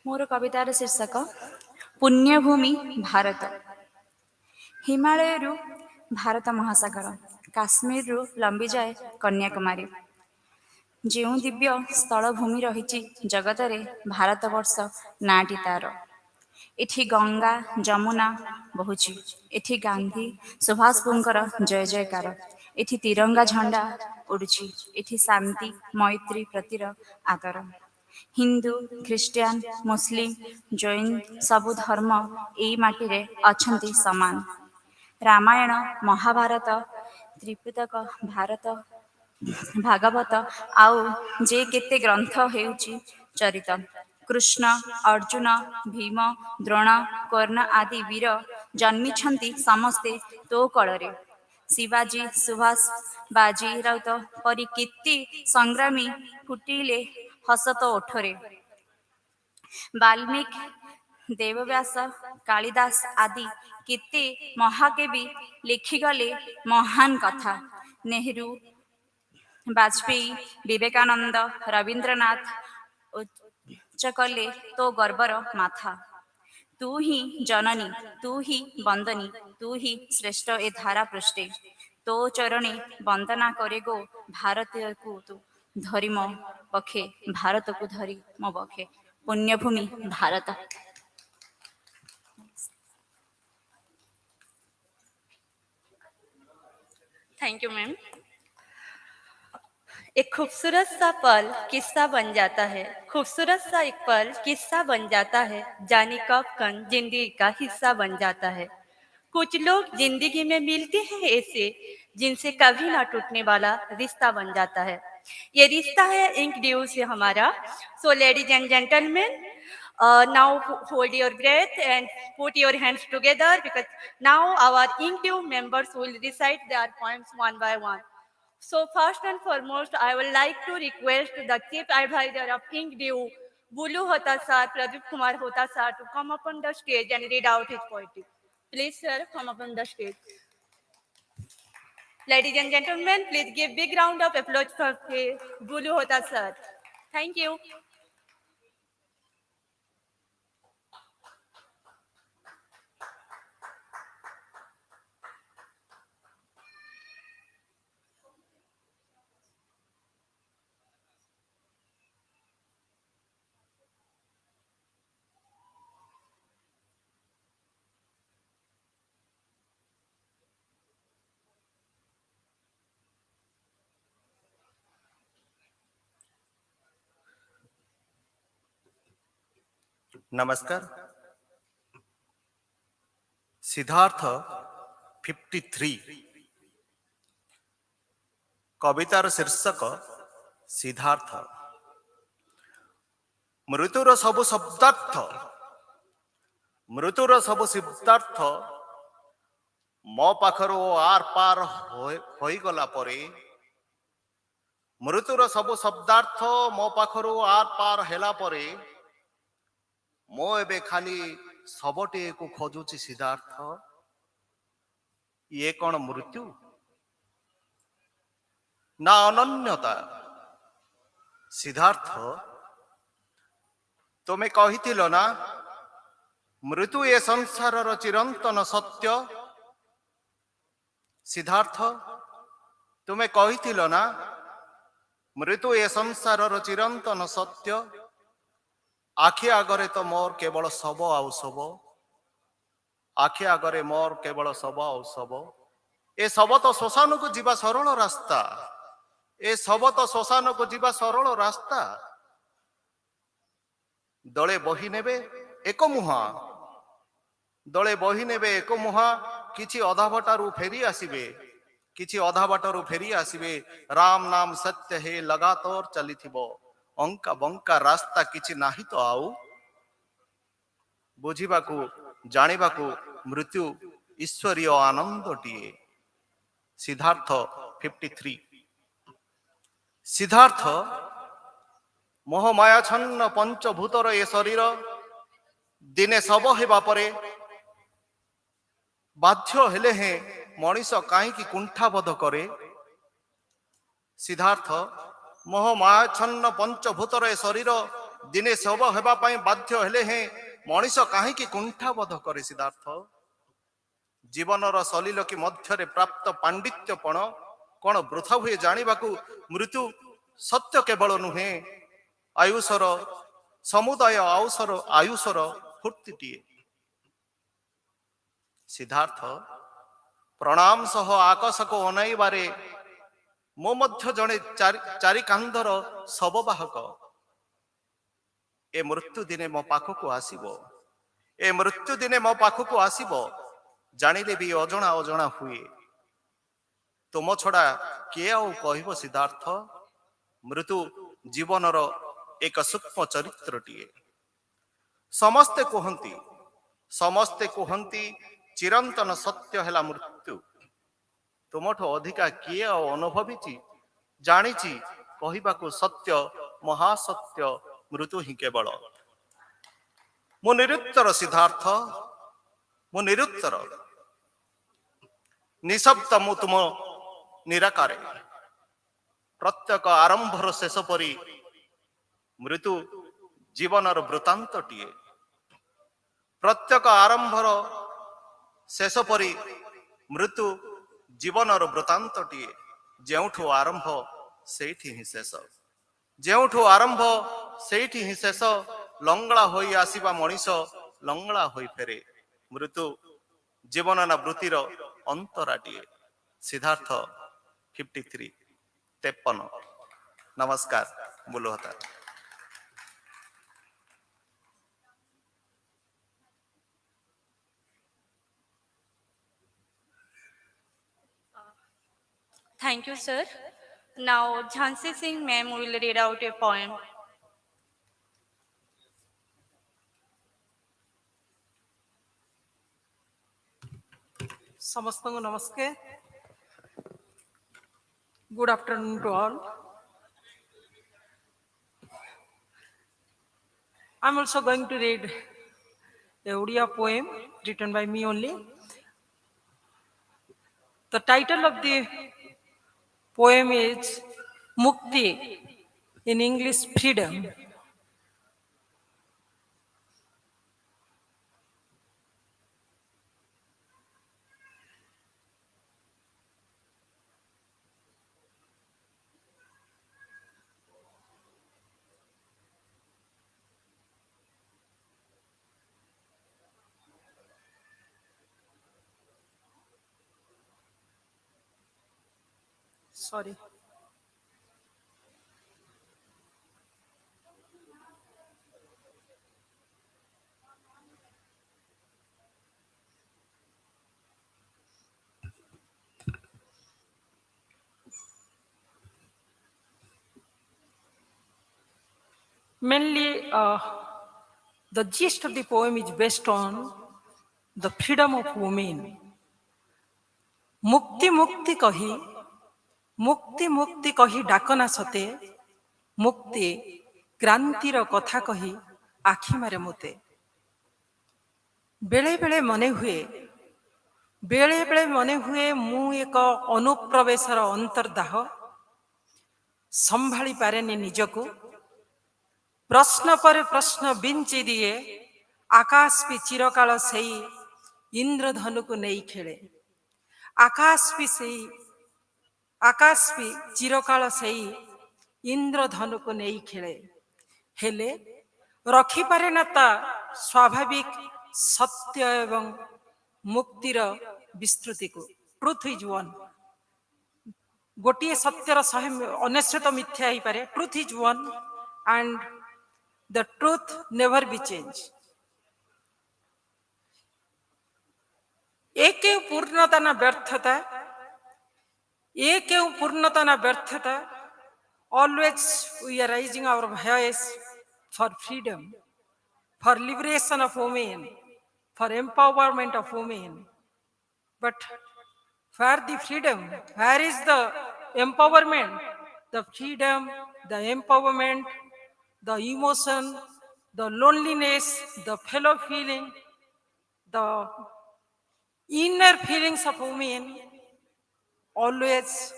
मोर कवितार शीर्षक पुण्यभूमि भारत। हिमालयरू भारत महासागर, काश्मीररू लंबी जाए कन्याकुमारी। ଯେଉଁ ଦିବ୍ୟ ସ୍ଥଳଭୂମି ରହିଛି ଜଗତରେ, ଭାରତବର୍ଷ ନାଁଟି ତାର। ଏଠି ଗଙ୍ଗା ଯମୁନା ବହୁଛି, ଏଠି ଗାନ୍ଧୀ ସୁଭାଷ ବୋଷଙ୍କର ଜୟ ଜୟକାର, ଏଠି ତିରଙ୍ଗା ଝଣ୍ଡା ଉଡୁଛି, ଏଠି ଶାନ୍ତି ମୈତ୍ରୀ ପ୍ରତିର ଆଦର। ହିନ୍ଦୁ ଖ୍ରୀଷ୍ଟିଆନ ମୁସଲିମ ଜୈନ ସବୁ ଧର୍ମ ଏଇ ମାଟିରେ ଅଛନ୍ତି ସମାନ। ରାମାୟଣ ମହାଭାରତ ତ୍ରିପିଟକ ଭାରତ ଭାଗବତ ଆଉ ଯେ କେତେ ଗ୍ରନ୍ଥ ହେଉଛି ଚରିତ। କୃଷ୍ଣ ଅର୍ଜୁନ ଭୀମ ଦ୍ରୋଣ କର୍ଣ୍ଣ ଆଦି ବୀର ଜନ୍ମିଛନ୍ତି ସମସ୍ତେ ତୋ କଳରେ। ଶିବାଜୀ ସୁଭାଷ ବାଜି ରାଉତ ପରି କେତେ ସଂଗ୍ରାମୀ ଫୁଟିଲେ ହସ ତୋ ଓଠରେ। ବାଲ୍ମୀକି ଦେବବ୍ୟାସ କାଳିଦାସ ଆଦି କେତେ ମହାକବି ଲେଖିଗଲେ ମହାନ କଥା। ନେହେରୁ ବାଜପେୟୀ ବିବେକାନନ୍ଦ ରବୀନ୍ଦ୍ରନାଥ ଉଚ୍ଚ କଲେ ତୋ ଗର୍ବର ମାଥା। ତୁ ହିଁ ଜନନୀ ତୁ ହିଁ ବନ୍ଦନୀ ତୁ ହିଁ ଶ୍ରେଷ୍ଠ ଏ ଧାରା ପୃଷ୍ଠେ। ତୋ ଚରଣେ ବନ୍ଦନା କରେ ଗୋ ଭାରତୀୟକୁ ତୁ ଧରି ମୋ ବକ୍ଷେ, ଭାରତକୁ ଧରି ମୋ ବକ୍ଷେ। ପୁଣ୍ୟଭୂମି ଭାରତ। Thank you ma'am. एक खूबसूरत सा पल किस्सा बन जाता है, खूबसूरत सा एक पल किस्सा बन जाता है, जाने कब कन जिंदगी का हिस्सा बन जाता है। कुछ लोग जिंदगी में मिलते हैं ऐसे जिनसे कभी ना टूटने वाला रिश्ता बन जाता है। ये रिश्ता है इंकड्यू से हमारा। So ladies and gentleman, now hold your breath and put your hands together because now our Inkdew members will recite their poems one by one. So first and foremost, I would like to request the Chief Advisor of Inkdew, Bulu Hota sir, Pradeep Kumar Hota sir, to come up on the stage and read out his poetry. Please, sir, come up on the stage. Ladies and gentlemen, please give big round of applause for Bulu Hota sir. Thank you. नमस्कार। सिद्धार्थ 53 कवितार शीर्षक सिद्धार्थ। मृत्युर सबु शब्दार्थ, मृत्युर सबु शब्दार्थ मो पाखरु are पार होई गला परे, मृत्युर सबु शब्दार्थ मो पाखरु आर पार हेला परे, मो एबे खाली सबटे को खोजुची सिद्धार्थ। ये कौन मृत्यु ना अनन्यता? सिद्धार्थ तुम्हें कहिथिलो ना मृत्यु ए संसारर चिरंतन सत्य। सिद्धार्थ तुम्हें कहिथिलो ना मृत्यु ए संसारर चिरंतन सत्य। आखि आगरे तो मोर केवल शव आउ शव, आखि आगरे मोर केवल शव आउ शव। ए शव तो श्मशान को जीवा सरल रास्ता, ए शव तो श्मशान को जीवा सरल रास्ता। दले बही नेबे एक मुहा, दले बही नेबे एक मुहा, किछि अधा बाटारू फेरी आसीबे, किछि अधा बाटारू फेरी आसीबे। राम नाम सत्य हे लगातार चलिथिबो, अंका बंका रास्ता किछि नाही तो आउ। बुझिबाकू जानिबाकू मृत्यु ईश्वरीय आनंदटिए। सिद्धार्थ 53। सिद्धार्थ मोहमाया छन्न पंचभूतर ए शरीर दिने सब हेबा परे बाध्य हेले हे मनीष काहींकी कुंठाबोध करे। सिद्धार्थ मोहमाया छन्न पंचभूतर ए शरीर दिने सब हेबा पई बाध्य हेले हे मनीष काहींकी कुंठाबोध करे। सिद्धार्थ जीवनर सलीलकी मध्यरे प्राप्त पांडित्यपण कौन वृथा हुए जानिबाकू मृत्यु सत्य केवल नुहे, आयुषर समुदाय आयुषर फूर्तिटिए। ସିଦ୍ଧାର୍ଥ ପ୍ରଣାମ ସହ ଆକାଶକୁ ଅନାଇବାରେ ମୁଁ ମଧ୍ୟ ଜଣେ ଚାରି କାନ୍ଧର ଶବବାହକ। ଏ ମୃତ୍ୟୁ ଦିନେ ମୋ ପାଖକୁ ଆସିବ, ଏ ମୃତ୍ୟୁ ଦିନେ ମୋ ପାଖକୁ ଆସିବ, ଜାଣିଲେ ବି ଅଜଣା ଅଜଣା ହୁଏ। ତୁମ ଛଡ଼ା କିଏ ଆଉ କହିବ ସିଦ୍ଧାର୍ଥ? ମୃତ୍ୟୁ ଜୀବନର ଏକ ସୂକ୍ଷ୍ମ ଚରିତ୍ରଟିଏ। ସମସ୍ତେ କୁହନ୍ତି ଚିରନ୍ତନ ସତ୍ୟ ହେଲା ମୃତ୍ୟୁ। ତୁମଠୁ ଅଧିକା କିଏ ଆଉ ଅନୁଭବିଛି, ଜାଣିଛି କହିବାକୁ ସତ୍ୟ, ମହାସତ୍ୟ ମୃତ୍ୟୁ ହିଁ କେବଳ। ମୁଁ ନିରୁତ୍ତର ସିଦ୍ଧାର୍ଥ, ମୁଁ ନିରୁତ୍ତର, ନିଶବ୍ଦ ମୁଁ ତୁମ ନିରାକାରେ। ପ୍ରତ୍ୟେକ ଆରମ୍ଭର ଶେଷ ପରି ମୃତ୍ୟୁ ଜୀବନର ବୃତ୍ତାନ୍ତଟିଏ। ପ୍ରତ୍ୟେକ ଆରମ୍ଭର ଶେଷ ପରି ମୃତ୍ୟୁ ଜୀବନର ବୃତ୍ତାନ୍ତଟିଏ। ଯେଉଁଠୁ ଆରମ୍ଭ ସେଇଠି ହିଁ ଶେଷ, ଯେଉଁଠୁ ଆରମ୍ଭ ସେଇଠି ହିଁ ଶେଷ। ଲଙ୍ଗଳା ହୋଇ ଆସିବା ମଣିଷ ଲଙ୍ଗଳା ହୋଇ ଫେରେ। ମୃତ୍ୟୁ ଜୀବନ ନା ବୃତ୍ତିର ଅନ୍ତରାଟିଏ। ସିଦ୍ଧାର୍ଥ 53-53। ନମସ୍କାର, ବୁଲହତା। Thank you, sir. Now, Jhansi Singh ma'am will read out a poem. ସମସ୍ତଙ୍କୁ ନମସ୍କାର. Good afternoon to all. I'm also going to read a Odia poem written by me only. The title of the poem is Mukti, in English, freedom. Sorry. Mainly, the gist of the poem is based on the freedom of women. Mukti mukti kahi, mukti kahi ଡାକନା ସତେ, ମୁକ୍ତି କ୍ରାନ୍ତିର କଥା କହି ଆଖି ମାରେ ମୋତେ। ବେଳେ ବେଳେ ମନେ ହୁଏ ମୁଁ ଏକ ଅନୁପ୍ରବେଶର ଅନ୍ତର୍ଦାହ। ସମ୍ଭାଳି ପାରେନି ନିଜକୁ, ପ୍ରଶ୍ନ ପରେ ପ୍ରଶ୍ନ ବିଞ୍ଚି ଦିଏ। ଆକାଶ ବି ଚିରକାଳ ସେଇ ଇନ୍ଦ୍ରଧନୁକୁ ନେଇ ଖେଳେ। ଆକାଶ ବି ଚିରକାଳ ସେଇ ଇନ୍ଦ୍ରଧନୁକୁ ନେଇ ଖେଳେ। ହେଲେ ରଖିପାରେ ନା ତା ସ୍ୱାଭାବିକ ସତ୍ୟ ଏବଂ ମୁକ୍ତିର ବିସ୍ତୃତିକୁ। Truth is one. ଗୋଟିଏ ସତ୍ୟର 199 ମିଥ୍ୟା ହେଇପାରେ। Truth is one and the truth never be changed. एक पूर्णता ना व्यर्थता, एक पूर्णता ना व्यर्थता. Always we are raising our voice for freedom, for liberation of women, for empowerment of women. But where the freedom? Where is the empowerment? The freedom, the empowerment, the emotion, the loneliness, the fellow feeling, the inner feelings of women always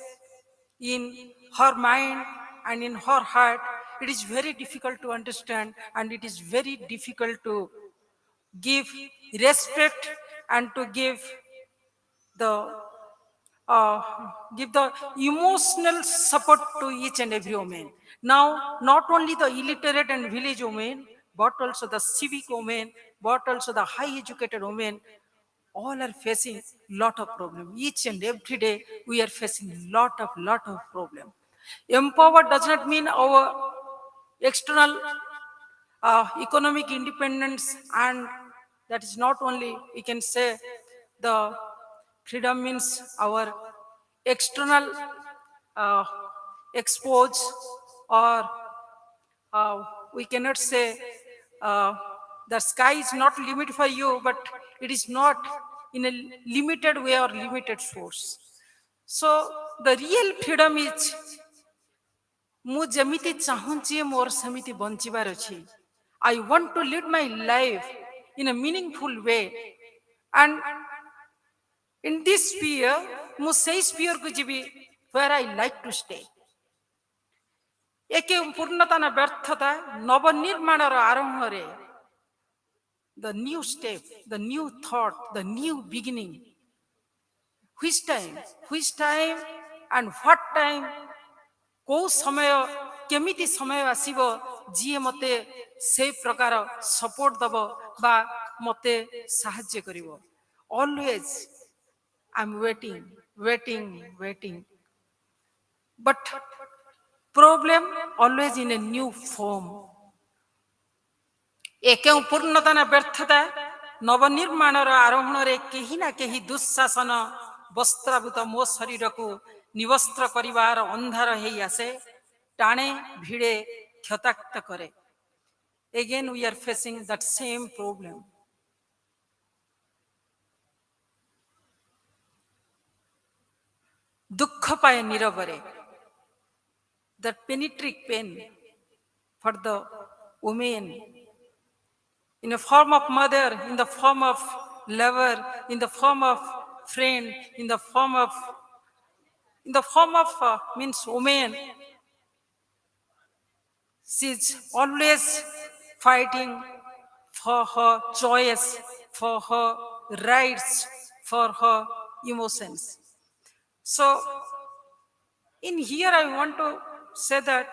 in her mind and in her heart. It is very difficult to understand and it is very difficult to give respect and to give the emotional support to each and every woman. Now, not only the illiterate and village women, but also the civic women, but also the high educated women, all are facing lot of problem. Each and every day we are facing lot of problem. Empowered does not mean our external economic independence, and that is not only, we can say, the freedom means our external uh, exports, or we cannot say the sky is not limit for you, but it is not in a limited way or limited source. So the real freedom is ମୁଁ ଯେମିତି ଚାହୁଁଛି ମୋର ସେମିତି ବଞ୍ଚିବାର ଅଛି. I want to lead my life in a meaningful way, and in this sphere ମୁଁ ସେଇ sphere କୁ ଯିବି where I like to stay. ଏକେ ପୂର୍ଣ୍ଣତା ନା ବ୍ୟର୍ଥତା ନବନିର୍ମାଣର ଆରମ୍ଭରେ, the new step, the new thought, the new beginning. which time and what time, କୋଉ ସମୟ କେମିତି ସମୟ ଆସିବ ଯିଏ ମତେ ସେ ପ୍ରକାର ସପୋର୍ଟ ଦବ ବା ମତେ ସାହାଯ୍ୟ କରିବ. Always I'm waiting, but problem always in a new form. ଏ କେଉଁ ପୂର୍ଣ୍ଣତା ନା ବ୍ୟର୍ଥତା ନବନିର୍ମାଣର ଆରୋହଣରେ କେହି ନା କେହି ଦୁଃଶାସନ ବସ୍ତ୍ରାବୃତ ମୋ ଶରୀରକୁ ନିବସ୍ତ୍ର କରିବାର ଅନ୍ଧାର ହେଇ ଆସେ, ଟାଣେ ଭିଡ଼େ କ୍ଷତାକ୍ତ କରେ. Again we are facing that same problem. ଦୁଃଖ ପାଏ ନୀରବରେ, that penetrating pain for the women, in the form of mother, in the form of lover, in the form of friend, in the form of means woman. She's always fighting for her choice, for her rights, for her emotions. So in here I want to say that,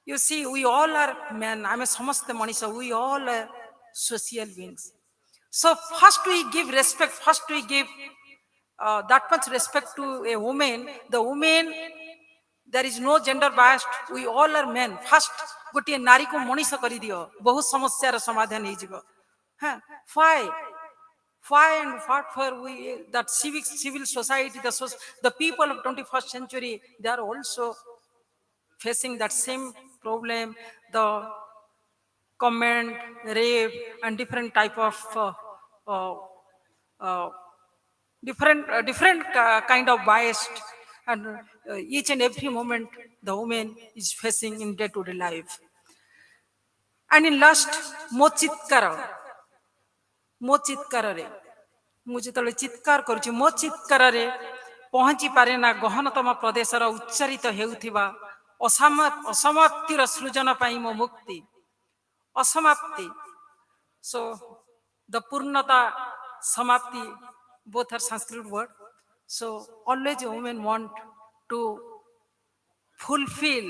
you see, we all are men. I mean, samaste manisha, we all are social beings. So first we give respect, first we give that much respect to a woman. The woman, there is no gender bias, we all are men. First gotiye nari ko manisha kari diyo, bahut samasya ra samadhan hei jibo. Why and what for we, that civil society, the people of 21st century, they are also facing that same problem, the comment, rape, and different type of different kind of bias, and each and every moment the woman is facing in day-to-day life. And in last, ମୋ ଚିତ୍କାରରେ ମୁଁ ଯେତେବେଳେ ଚିତ୍କାର କରୁଛି, ମୋ ଚିତ୍କାରରେ ପହଞ୍ଚି ପାରେ ନା ଗହନତମ ପ୍ରଦେଶର ଉଚ୍ଚାରିତ ହେଉଥିବା ଅସମାପ୍ତିର ସୃଜନ ପାଇଁ ମୋ ମୁକ୍ତି. ଅସମାପ୍ତି, so the purnata, samapti, both are Sanskrit word. So always a woman want to fulfill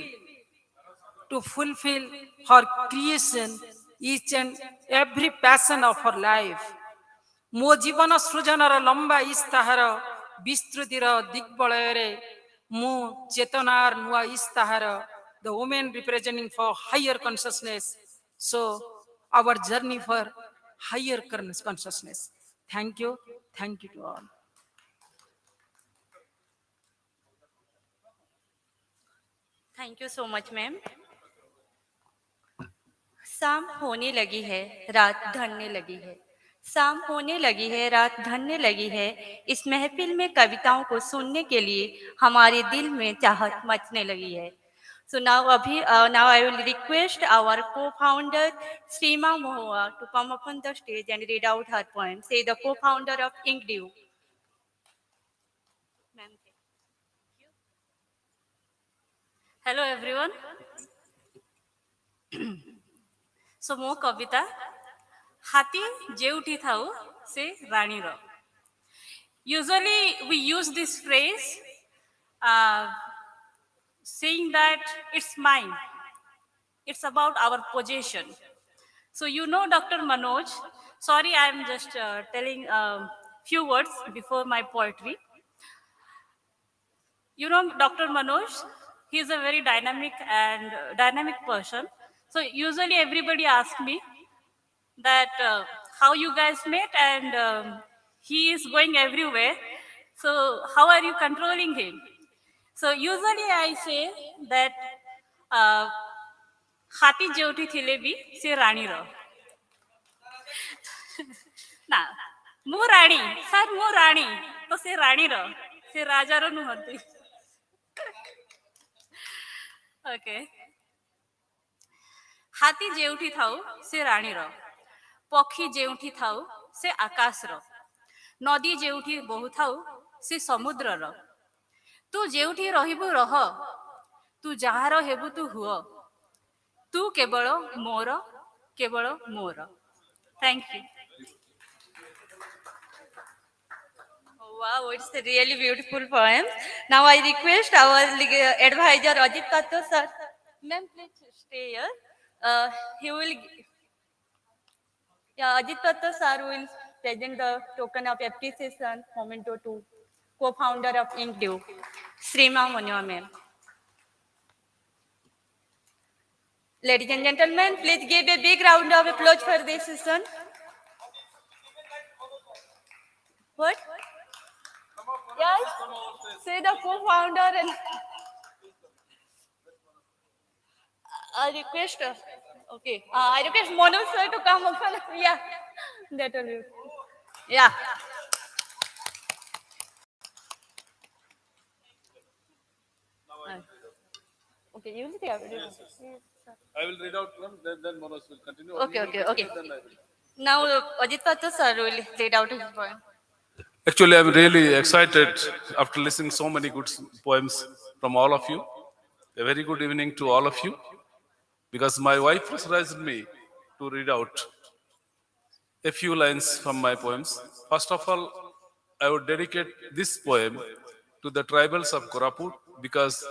her creation, each and every passion of her life. ମୋ ଜୀବନ ସୃଜନର ଲମ୍ବା ଇସ୍ତାହାର ବିସ୍ତୃତିର ଦିଗ୍ବଳୟରେ ମୁଁ ଚେତନାର ନୂଆ ଇସ୍ତାହାର, the women representing for higher consciousness. So our journey for higher consciousness. Thank you to all. Thank you so much, ma'am. शाम होने लगी है, रात ढलने लगी है. शाम होने लगी है, रात ढलने लगी है. इस महफिल में कविताओं को सुनने के लिए हमारे दिल में चाहत मचने लगी है. So now I will request our co-founder Seema Mohua to come up on the stage and read out her poem. Say the co-founder of Inkdew. Hello everyone. So ମୋ କବିତା, ହାତୀ ଯେଉଁଠି ଥାଉ ସେ ରାଣୀର. Usually we use this phrase saying that it's mine, it's about our possession. So you know Dr. Manoj, Sorry, I'm just telling few words before my poetry. You know, Dr. Manoj, he is a very dynamic person. So usually everybody asks me that how you guys met, and he is going everywhere. So how are you controlling him? So usually I say that ହାତୀ ଯେଉଁଠି ଥିଲେ ବି ସେ ରାଣୀର ନା ମୁଁ ରାଣୀ sir ମୁଁ ରାଣୀ ତ ସେ ରାଣୀର ସେ ରାଜାର ନୁହନ୍ତି ଓକେ ହାତୀ ଯେଉଁଠି ଥାଉ ସେ ରାଣୀର ପକ୍ଷୀ ଯେଉଁଠି ଥାଉ ସେ ଆକାଶର ନଦୀ ଯେଉଁଠି ବହୁଥାଉ ସେ ସମୁଦ୍ରର ତୁ ଯେଉଁଠି ରହିବୁ ରହ ତୁ ଯାହାର ହେବୁ ତୁ ହୁଅ ତୁ କେବଳ ମୋର କେବଳ ମୋର Thank you. Oh, wow, it's a really beautiful poem. Now I request our advisor Ajit Katto sir. Ma'am, please stay here. He will. Yeah, Ajit Katto sir will present the token of appreciation memento to co-founder of Inkdew, Srima Monyo ma'am. Ladies and gentlemen, please give a big round of applause for this session. What? Yes, say the co-founder and I request. Okay, I request Monu sir to come up. Yeah, that will be. Yeah. Okay, you will take it. I will read out one, then Manoj will continue. Okay. Now Ajit Patto sir will read out his poem. Actually, I'm really excited after listening so many good poems from all of you. A very good evening to all of you, because my wife pressurized me to read out a few lines from my poems. First of all, I would dedicate this poem to the tribals of Koraput, because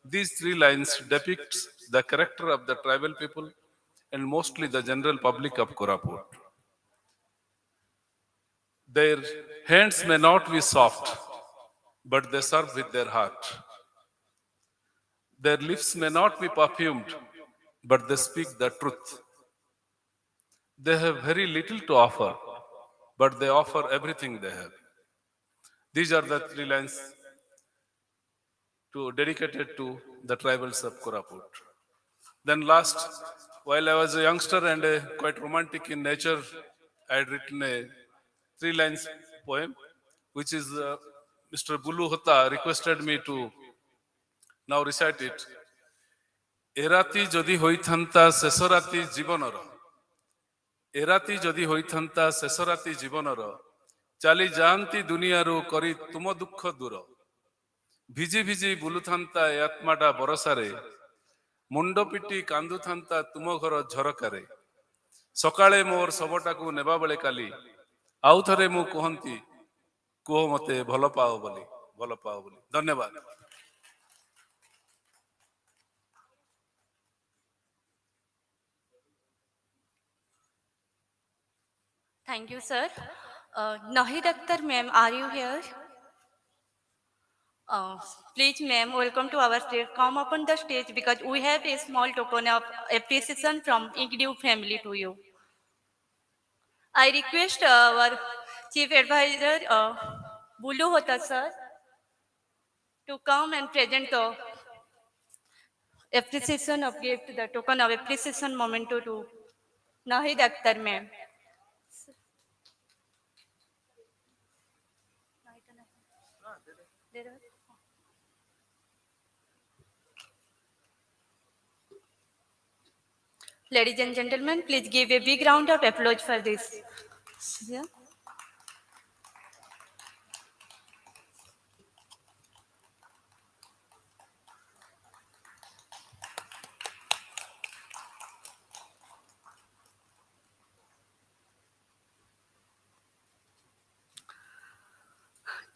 these 3 lines depict the character of the tribal people and mostly the general public of Koraput. Their hands may not be soft, but they serve with their heart. Their lips may not be perfumed, but they speak the truth. They have very little to offer, but they offer everything they have. These are the 3 lines dedicated to the tribals of Koraput. Then last, while I was a youngster and quite romantic in nature, I had written a 3 lines poem, which is Mr. Bulu Hota requested me to now recite it. Erati jodi hoithanta sesarati jibanara. Erati jodi hoithanta sesarati jibanara. Chali jaanti duniyaru kari tumo dukkha dura. ଭିଜି ଭିଜି ବୁଲୁଥାନ୍ତା ଏ ଆତ୍ମାଟା ବରସାରେ ମୁଣ୍ଡ ପିଟି କାନ୍ଦୁଥାନ୍ତା ତୁମ ଘର ଝରକାରେ ସକାଳେ ମୋର ଶବଟାକୁ ନେବା ବେଳେ କାଲି ଆଉ ଥରେ ମୁଁ କୁହନ୍ତି କୁହ ମତେ ଭଲ ପାଅ ବୋଲି ଧନ୍ୟବାଦ Thank you, sir. Nahid Akhtar ma'am, are you here? Please, ma'am, welcome to our stage. Come up on the stage because we have a small token of appreciation from Inkdew family to you. I request our chief advisor, Bulu Hota sir, to come and present the appreciation of gift, the token of appreciation memento to Nahid Akhtar ma'am. Ladies and gentlemen, please give a big round of applause for this. Yeah.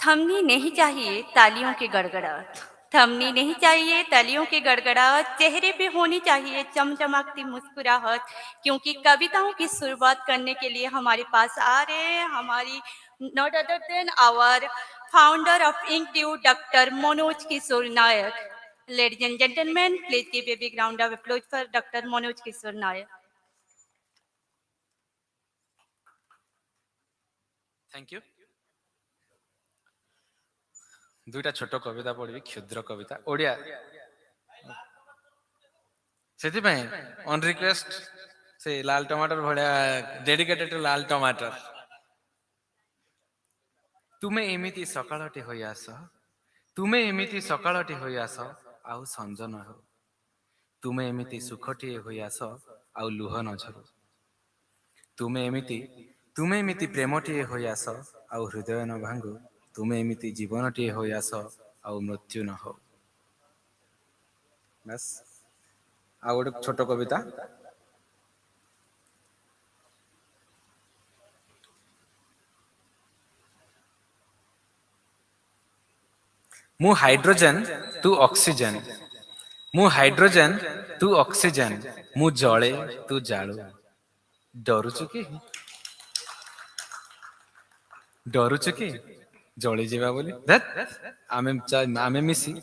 थमनी नहीं चाहिए तालियों की गड़गड़ाहट थमनी नहीं चाहिए तालियों की गड़गड़ाहट, चेहरे पे होनी चाहिए चमचमाती मुस्कुराहट, क्योंकि कविताओं की शुरुआत करने के लिए हमारे पास आ रहे हैं हमारी not other than our founder of Inkdue doctor Manoj Kishore Nayak. Ladies and gentlemen, please give a big round of applause for Dr. Manoj Kishore Nayak. Thank you दुईटा छोट कविता पढ़ी क्षुद्र कविता ओडिया से ऑन रिक्वेस्ट से लाल टमाटर भाया डेडिकेटेड टू लाल टमाटर तुमे एमिति सकाळटी होई आस तुमे एमिति सकाळटी होई आस आउ संज न हो तुमे एमिति सुखटी होई आस आउ लुह न झरो तुमे एमिति प्रेमटी होई आस आउ हृदय न भांगु तुमे एमिति जीवनटी होई आस आउ मृत्यु न हो बस आ गोटे छोट कविता मु हाइड्रोजन तू ऑक्सीजन मु हाइड्रोजन तू ऑक्सीजन मु जळे तू जाळू डरुचु कि जळी जीवा बोली धत आमे मिसी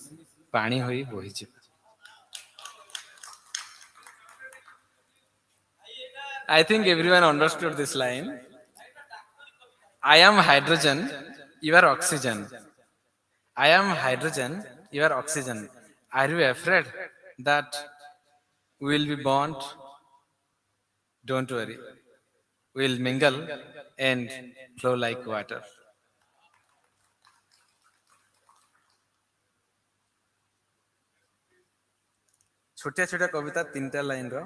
पानी होई बोही जीवा I think everyone understood this line. I am hydrogen, you are oxygen. I am hydrogen, you are oxygen. Are you afraid that we will be burnt? Don't worry. We will mingle and flow like water. छोटिया छोटिया कविता 3टा line रो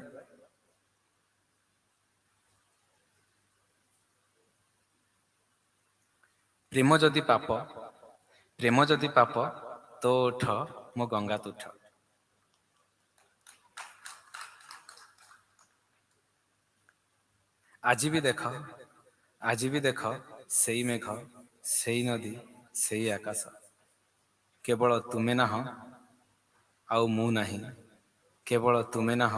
प्रेम जदि पाप तो उठ मो गंगा तुठ आज भी देख सेई मेघ सेई नदी सेई आकाश केवल तुमे ना आउ मु नाही केवल तुमे ना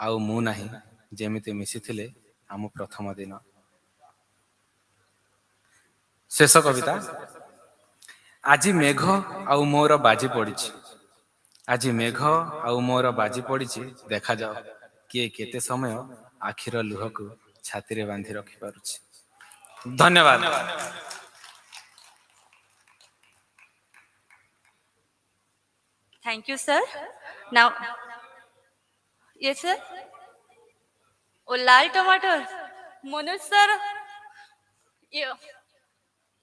आउ मु नाही जेमिति मिसिथिले आम प्रथम दिन शेष कविता आज मेघ आउ मोर बाजी पड़िछि आज मेघ आउ मोर बाजी पड़िछि देखा जाओ किए केते समय आखिर लुह को छाती रे बांधी रखि पारुछि धन्यवाद Thank you, sir. Now, yes, sir. Oh, lal tomato. Manoj, sir.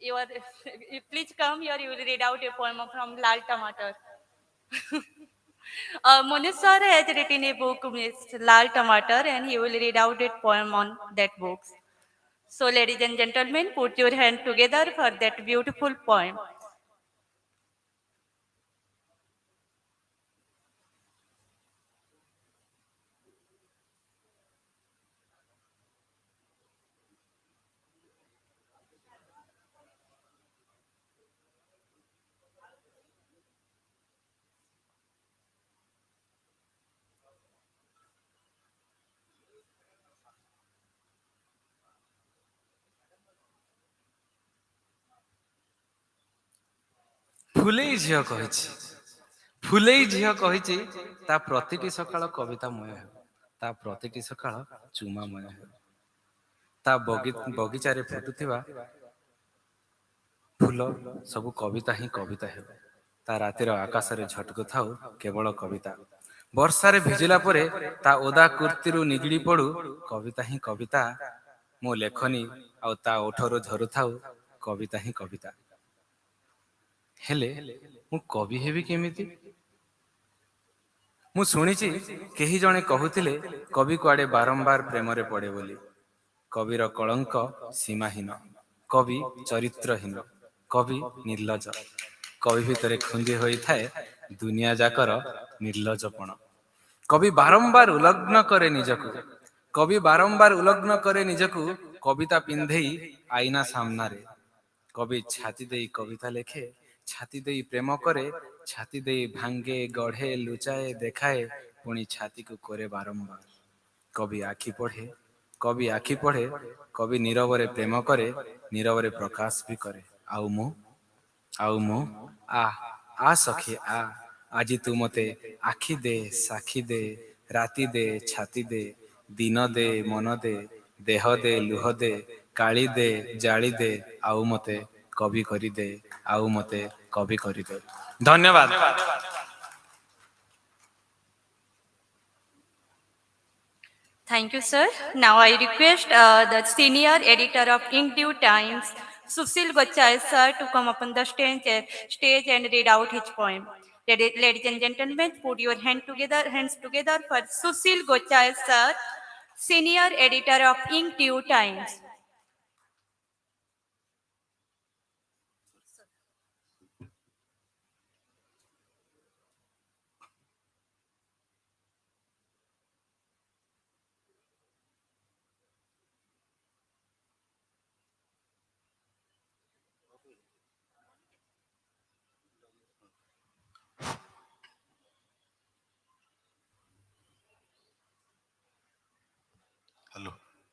You are, please come here. You will read out a poem from Lal Tomato. Manoj sir has written a book with Lal Tomato, and he will read out a poem on that book. So, ladies and gentlemen, put your hand together for that beautiful poem. फुलेई झियो कहिछि ता प्रतिटी सकाळ कवितामय हो ता प्रतिटी सकाळ चुमामय हो ता बगीचारे फुटुथिबा फूल सब कविता ही कविता हो ता रातिर आकाश रे झटकु थाउ केवल कविता वर्षारे भिजिला परे ता ओदा कुर्तीरु निगिडी पडु कविता ही कविता मो लेखनी आ ता ओठरो झरु थाउ कविता ही कविता हेले मु कवि हेबी केमिति मु सुनिछि केही जणे कहुथिले कवि कुआडे बारंबार प्रेम रे पड़े बोली कविर कलंक सीमाहीन कवि चरित्रहीन कवि निर्लज कवि भितरे खुंदी होई थाए दुनिया जाकर निर्लजपण कवि बारंबार उलग्न करे निजकु कवि बारंबार उलग्न करे निजकु कविता पिंधेई आईना सामना रे कवि छाती देई कविता लेखे ଛାତି ଦେଇ ପ୍ରେମ କରେ, ଛାତି ଦେଇ ଭାଙ୍ଗେ, ଗଢ଼େ, ଲୁଚାଏ, ଦେଖାଏ, ପୁଣି ଛାତିକୁ କରେ ବାରମ୍ବାର। କବି ଆଖି ପଢ଼େ, କବି ଆଖି ପଢ଼େ, କବି ନୀରବରେ ପ୍ରେମ କରେ, ନୀରବରେ ପ୍ରକାଶ ବି କରେ। ଆଉ ମୁଁ ଆ ଆ ସଖୀ ଆ, ଆଜି ତୁ ମତେ ଆଖି ଦେ, ସାକ୍ଷୀ ଦେ, ରାତି ଦେ, ଛାତି ଦେ, ଦିନ ଦେ, ମନ ଦେ, ଦେହ ଦେ, ଲୁହ ଦେ, କାଳି ଦେ, ଜାଳି ଦେ, ଆଉ ମତେ କବି କରିଦେ, ଆଉ ମତେ କବି କରିଦେ। ଧନ୍ୟବାଦ। Thank you, sir. Now I request the senior editor of Inkdew Times, Susil Gachai, sir, to come up on the stage and read out his poem. Ladies and gentlemen, put your hands together for Susil Gachai, sir, senior editor of Inkdew Times.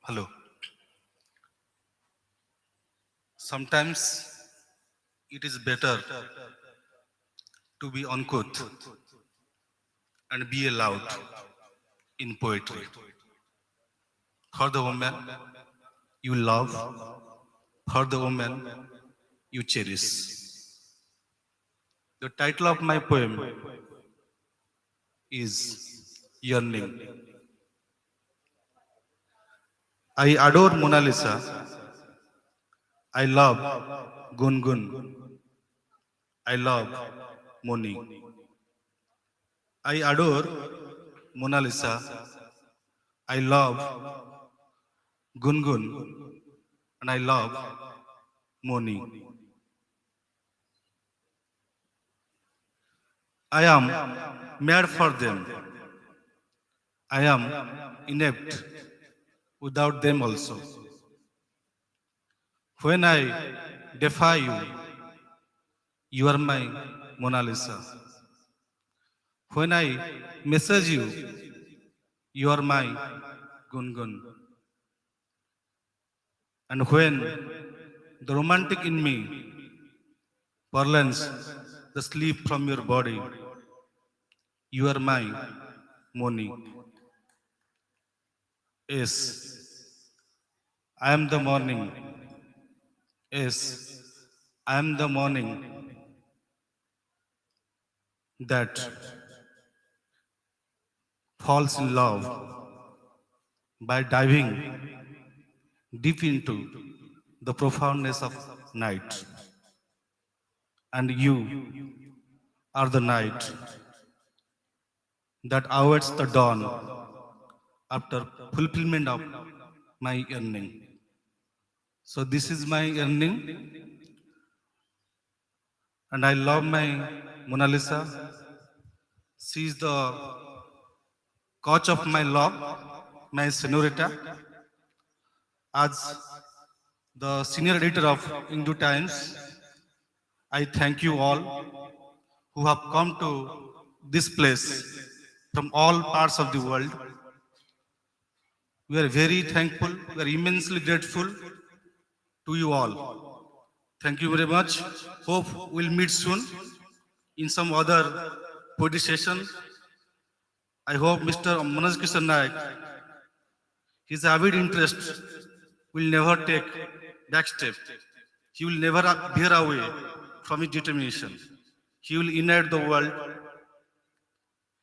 Hello. Sometimes it is better to be uncouth and be loud in poetry. For the woman you love, for the woman you cherish. The title of my poem is Yearning. I adore Mona Lisa. I love Gungun. I love Moni. I adore Mona Lisa. I love Gungun. And I love Moni. I am mad for them. I am inept without them also. When I defy you, you are my Mona Lisa. When I message you, you are my Gungun. And when the romantic in me purloins the sleep from your body, you are my Moni. Yes, I am the morning. Yes, I am the morning that falls in love by diving deep into the profoundness of night. And you are the night that awaits the dawn after fulfillment of my yearning. So this is my yearning, and I love my Mona Lisa. She is the coach of my love, my senorita. As the senior editor of Inkdew Times, I thank you all who have come to this place from all parts of the world. We are very thankful, we are immensely grateful to you all. Thank you very much. Hope we'll meet soon in some other poetry session. I hope Mr. Manoj Kishan Naik, his avid interest will never take back step. He will never veer away from his determination. He will unite the world.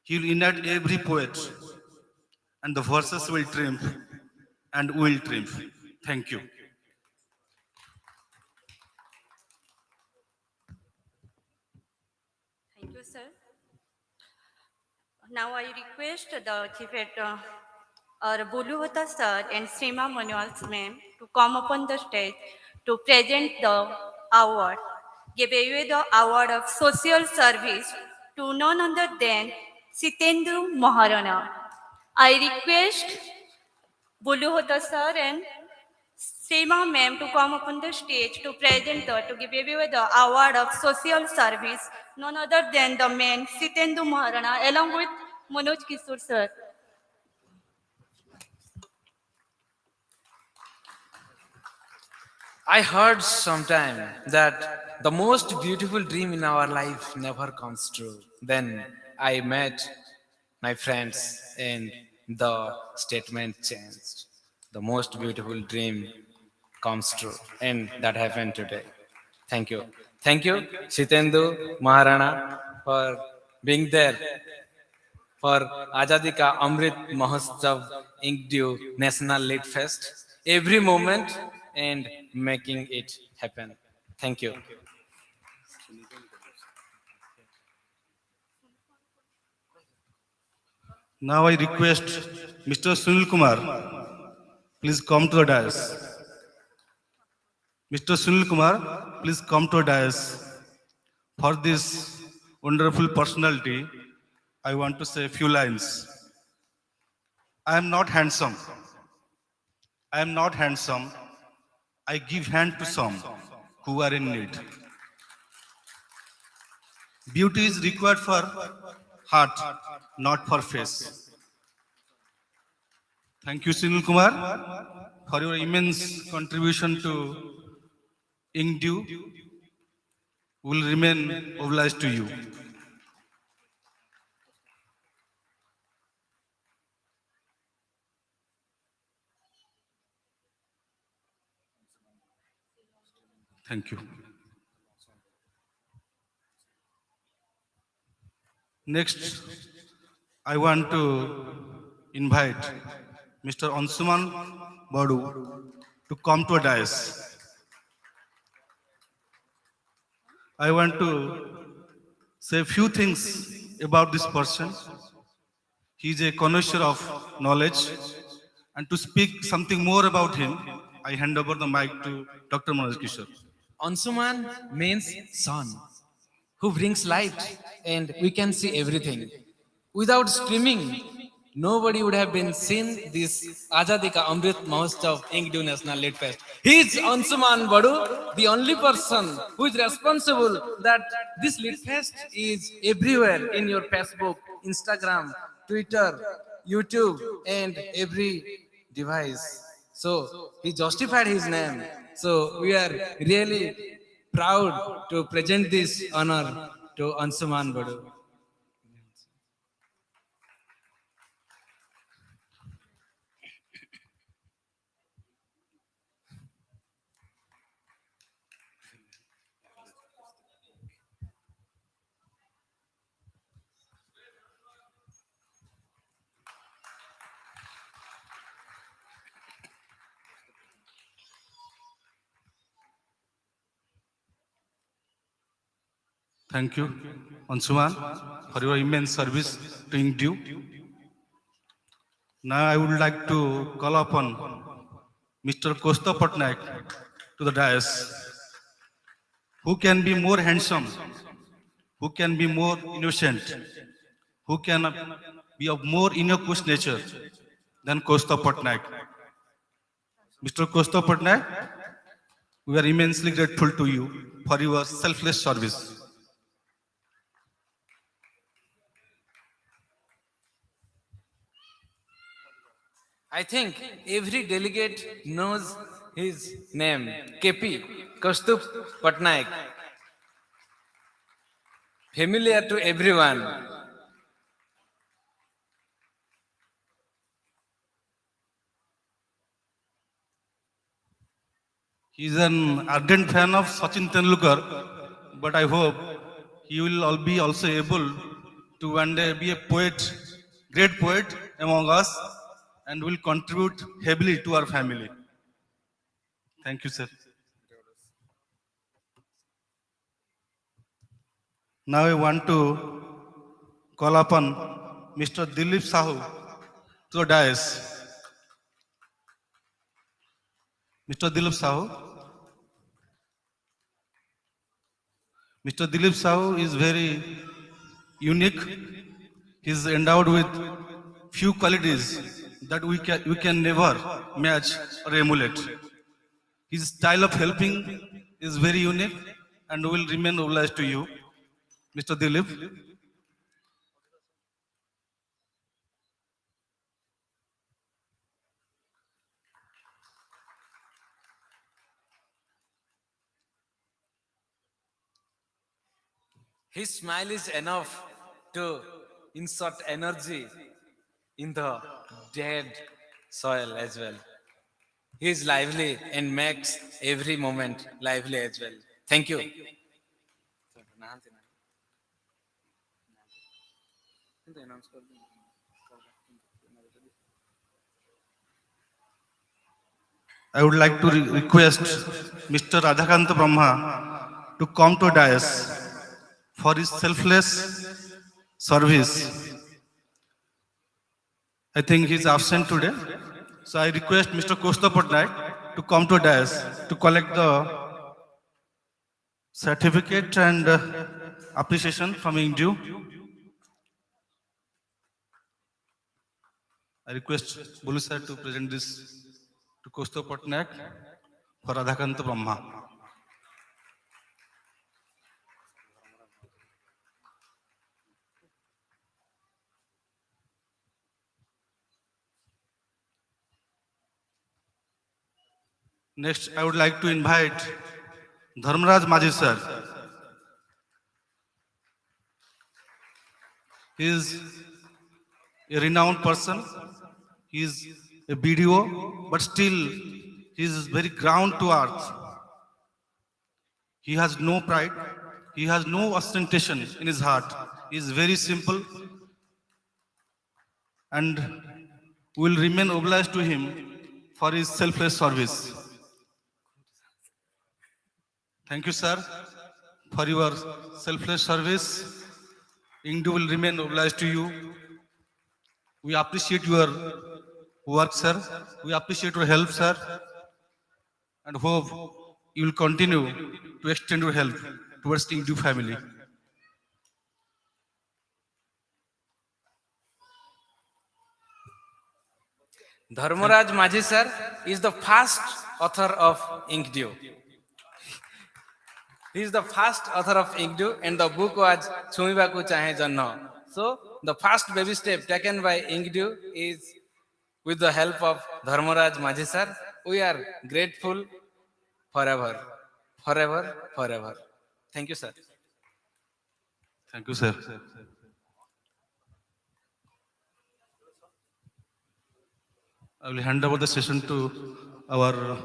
He will unite every poet, and the verses will triumph and will triumph. Thank you. Thank you, sir. Now I request the chief editor, our Buluhota sir and Srima Manuals ma'am to come upon the stage to present the award. Give away the award of social service to none other than Sitendu Maharana. I request Buluhota sir and Seema ma'am to come upon the stage to present to give away the award of social service, none other than the man Sitendu Maharana along with Manoj Kishore sir. I heard sometime that the most beautiful dream in our life never comes true. Then I met my friends and the statement changed. The most beautiful dream comes true. And that happened today. Thank you. Thank you, Shitendu Maharana, for being there for Azadi Ka Amrit Mahotsav Inkdew National Litfest. Every moment and making it happen. Thank you. Now I request Mr. Sunil Kumar, please come to the dais. Mr. Sunil Kumar, please come to the dais. For this wonderful personality, I want to say a few lines. I am not handsome. I am not handsome. I give hand to some who are in need. Beauty is required for heart, not for face. Thank you, Sunil Kumar, for your immense contribution to Inkdew. Will remain obliged to you. Thank you. Next, I want to invite Mr. Ansuman Badu to come to a dais. I want to say a few things about this person. He is a connoisseur of knowledge. And to speak something more about him, I hand over the mic to Dr. Manoj Kishore. Ansuman means sun, who brings light, and we can see everything. Without streaming, nobody would have been seen this Azadi Ka Amrit Mahotsav Inkdew National Litfest. He is Ansuman Badu, the only person who is responsible that this Litfest is everywhere in your Facebook, Instagram, Twitter, YouTube, and every device. So he justified his name. So we are really proud to present this honor to Ansuman Badu. Thank you, Ansuman, for your immense service to Inkdew. Now I would like to call upon Mr. Kosta Patnaik to the dais. Who can be more handsome? Who can be more innocent? Who can be of more innocuous nature than Kosta Patnaik? Mr. Kosta Patnaik, we are immensely grateful to you for your selfless service. I think every delegate knows his name, KP, Kaustup Patnaik. Familiar to everyone. He is an ardent fan of Sachin Tendulkar, but I hope he will all be also able to one day be a poet, great poet among us, and will contribute heavily to our family. Thank you, sir. Now I want to call upon Mr. Dilip Sahu to the dais. Mr. Dilip Sahu. Mr. Dilip Sahu is very unique. He is endowed with few qualities that we can never match or emulate. His style of helping is very unique and will remain obliged to you, Mr. Dilip. His smile is enough to insert energy in the dead soil as well. He is lively and makes every moment lively as well. Thank you. I would like to request Mr. Radhakanta Brahma to come to dais for his selfless service. I think he is absent today. So I request Mr. Kosta Patnaik to come to dais to collect the certificate and appreciation from Inkdew. I request Bulu sir to present this to Kosta Patnaik for Radhakanta Brahma. Next, I would like to invite Dharmaraj Maji sir. He is a renowned person. He is a BDO, but still he is very ground to earth. He has no pride. He has no ostentation in his heart. He is very simple and will remain obliged to him for his selfless service. Thank you, sir, for your selfless service. Inkdew will remain obliged to you. We appreciate your work, sir. We appreciate your help, sir, and hope you will continue to extend your help towards the Inkdew family. Dharmaraj Maji sir is the first author of Inkdew. He is the first author of Inkdew and the book was Chumibaku Chahe Janna. So the first baby step taken by Inkdew is with the help of Dharmaraj Maji sir. We are grateful forever, forever, forever. Thank you, sir. Thank you, sir. I will hand over the session to our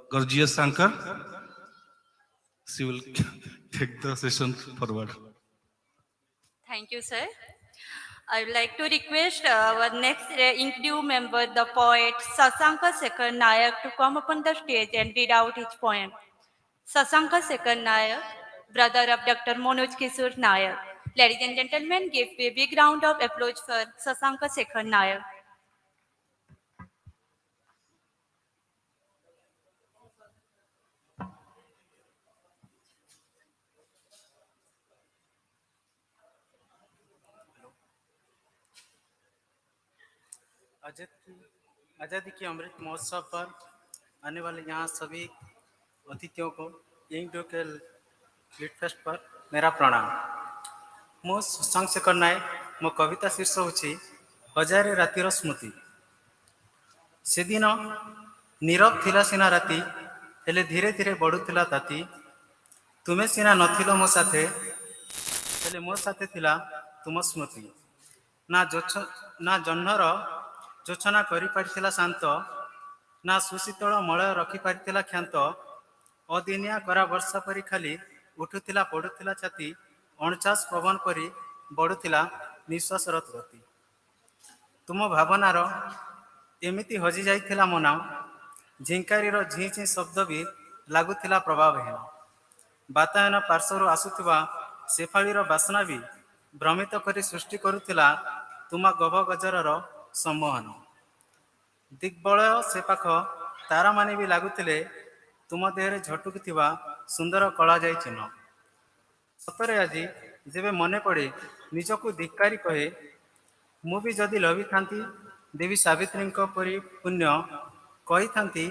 gorgeous anchor. She will take the session forward. Thank you, sir. I would like to request our next Inkdew member, the poet Sasanka Sekhar Nayak, to come upon the stage and read out his poem. Sasanka Sekhar Nayak, brother of Dr. Manoj Kishore Nayak. Ladies and gentlemen, give a big round of applause for Sasanka Sekhar Nayak. आज़ादी की अमृत महोत्सव पर आने वाले यहाँ सभी अतिथियों को इंकड्यू के लिटफेस्ट पर मेरा प्रणाम। मो शशांक शेखर नायक मो कविता शीर्ष होछि हजारे रातिर स्मृति। से दिन नीरव थिला सिना राति हेले धीरे धीरे बढ़ुथिला ताती। तुमे सिना नथिलो मो साथे हेले मो साथे थिला तुम स्मृति। ना जह्नर जोचना करि पारिथिला शांत ना सुशीतल मलय रखि पारिथिला क्षांत। अदिनिया करा वर्षा परी खाली उठुथिला पड़ुथिला छाती। अणचाश पवन परी बढ़ुथिला निश्वासर गति। तुम भावनार एमिति हजि जाइथिला मो नाम। झिंकारीर झी झी शब्द भी लागुथिला प्रभावहीन। बातायन पार्श्वरु आसुथिबा शेफाळीर बासना भी भ्रमित करी सृष्टि करुथिला तुम गभ गजरर सम्मोहन। दिग्बलय से पाख तारा माने भी लागुथिले तुम देहरे झटुकुथिबा सुंदर कला जाई चिन्ह। सतरे आजि जेबे मने पड़े निजकु धिक्कारी कहे मु भी जदि लभी थांती देवी सावित्रींक परी पुण्य कही थांती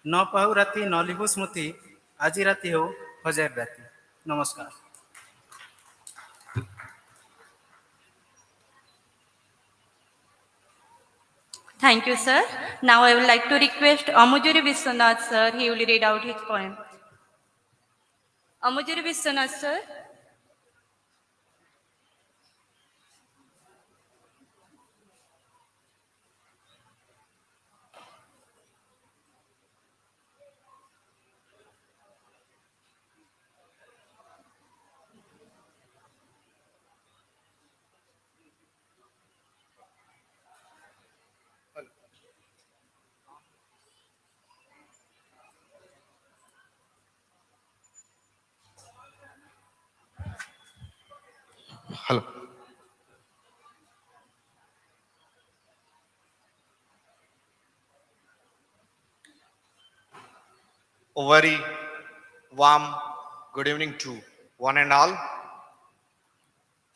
न पाहु राति न लिहु स्मृति আজি राति हो हजार राति। नमस्कार। Thank you, sir. Now I would like to request Amujuri Vishwanath, sir. He will read out his poem. Amujuri Vishwanath, sir. Hello. A very warm good evening to one and all.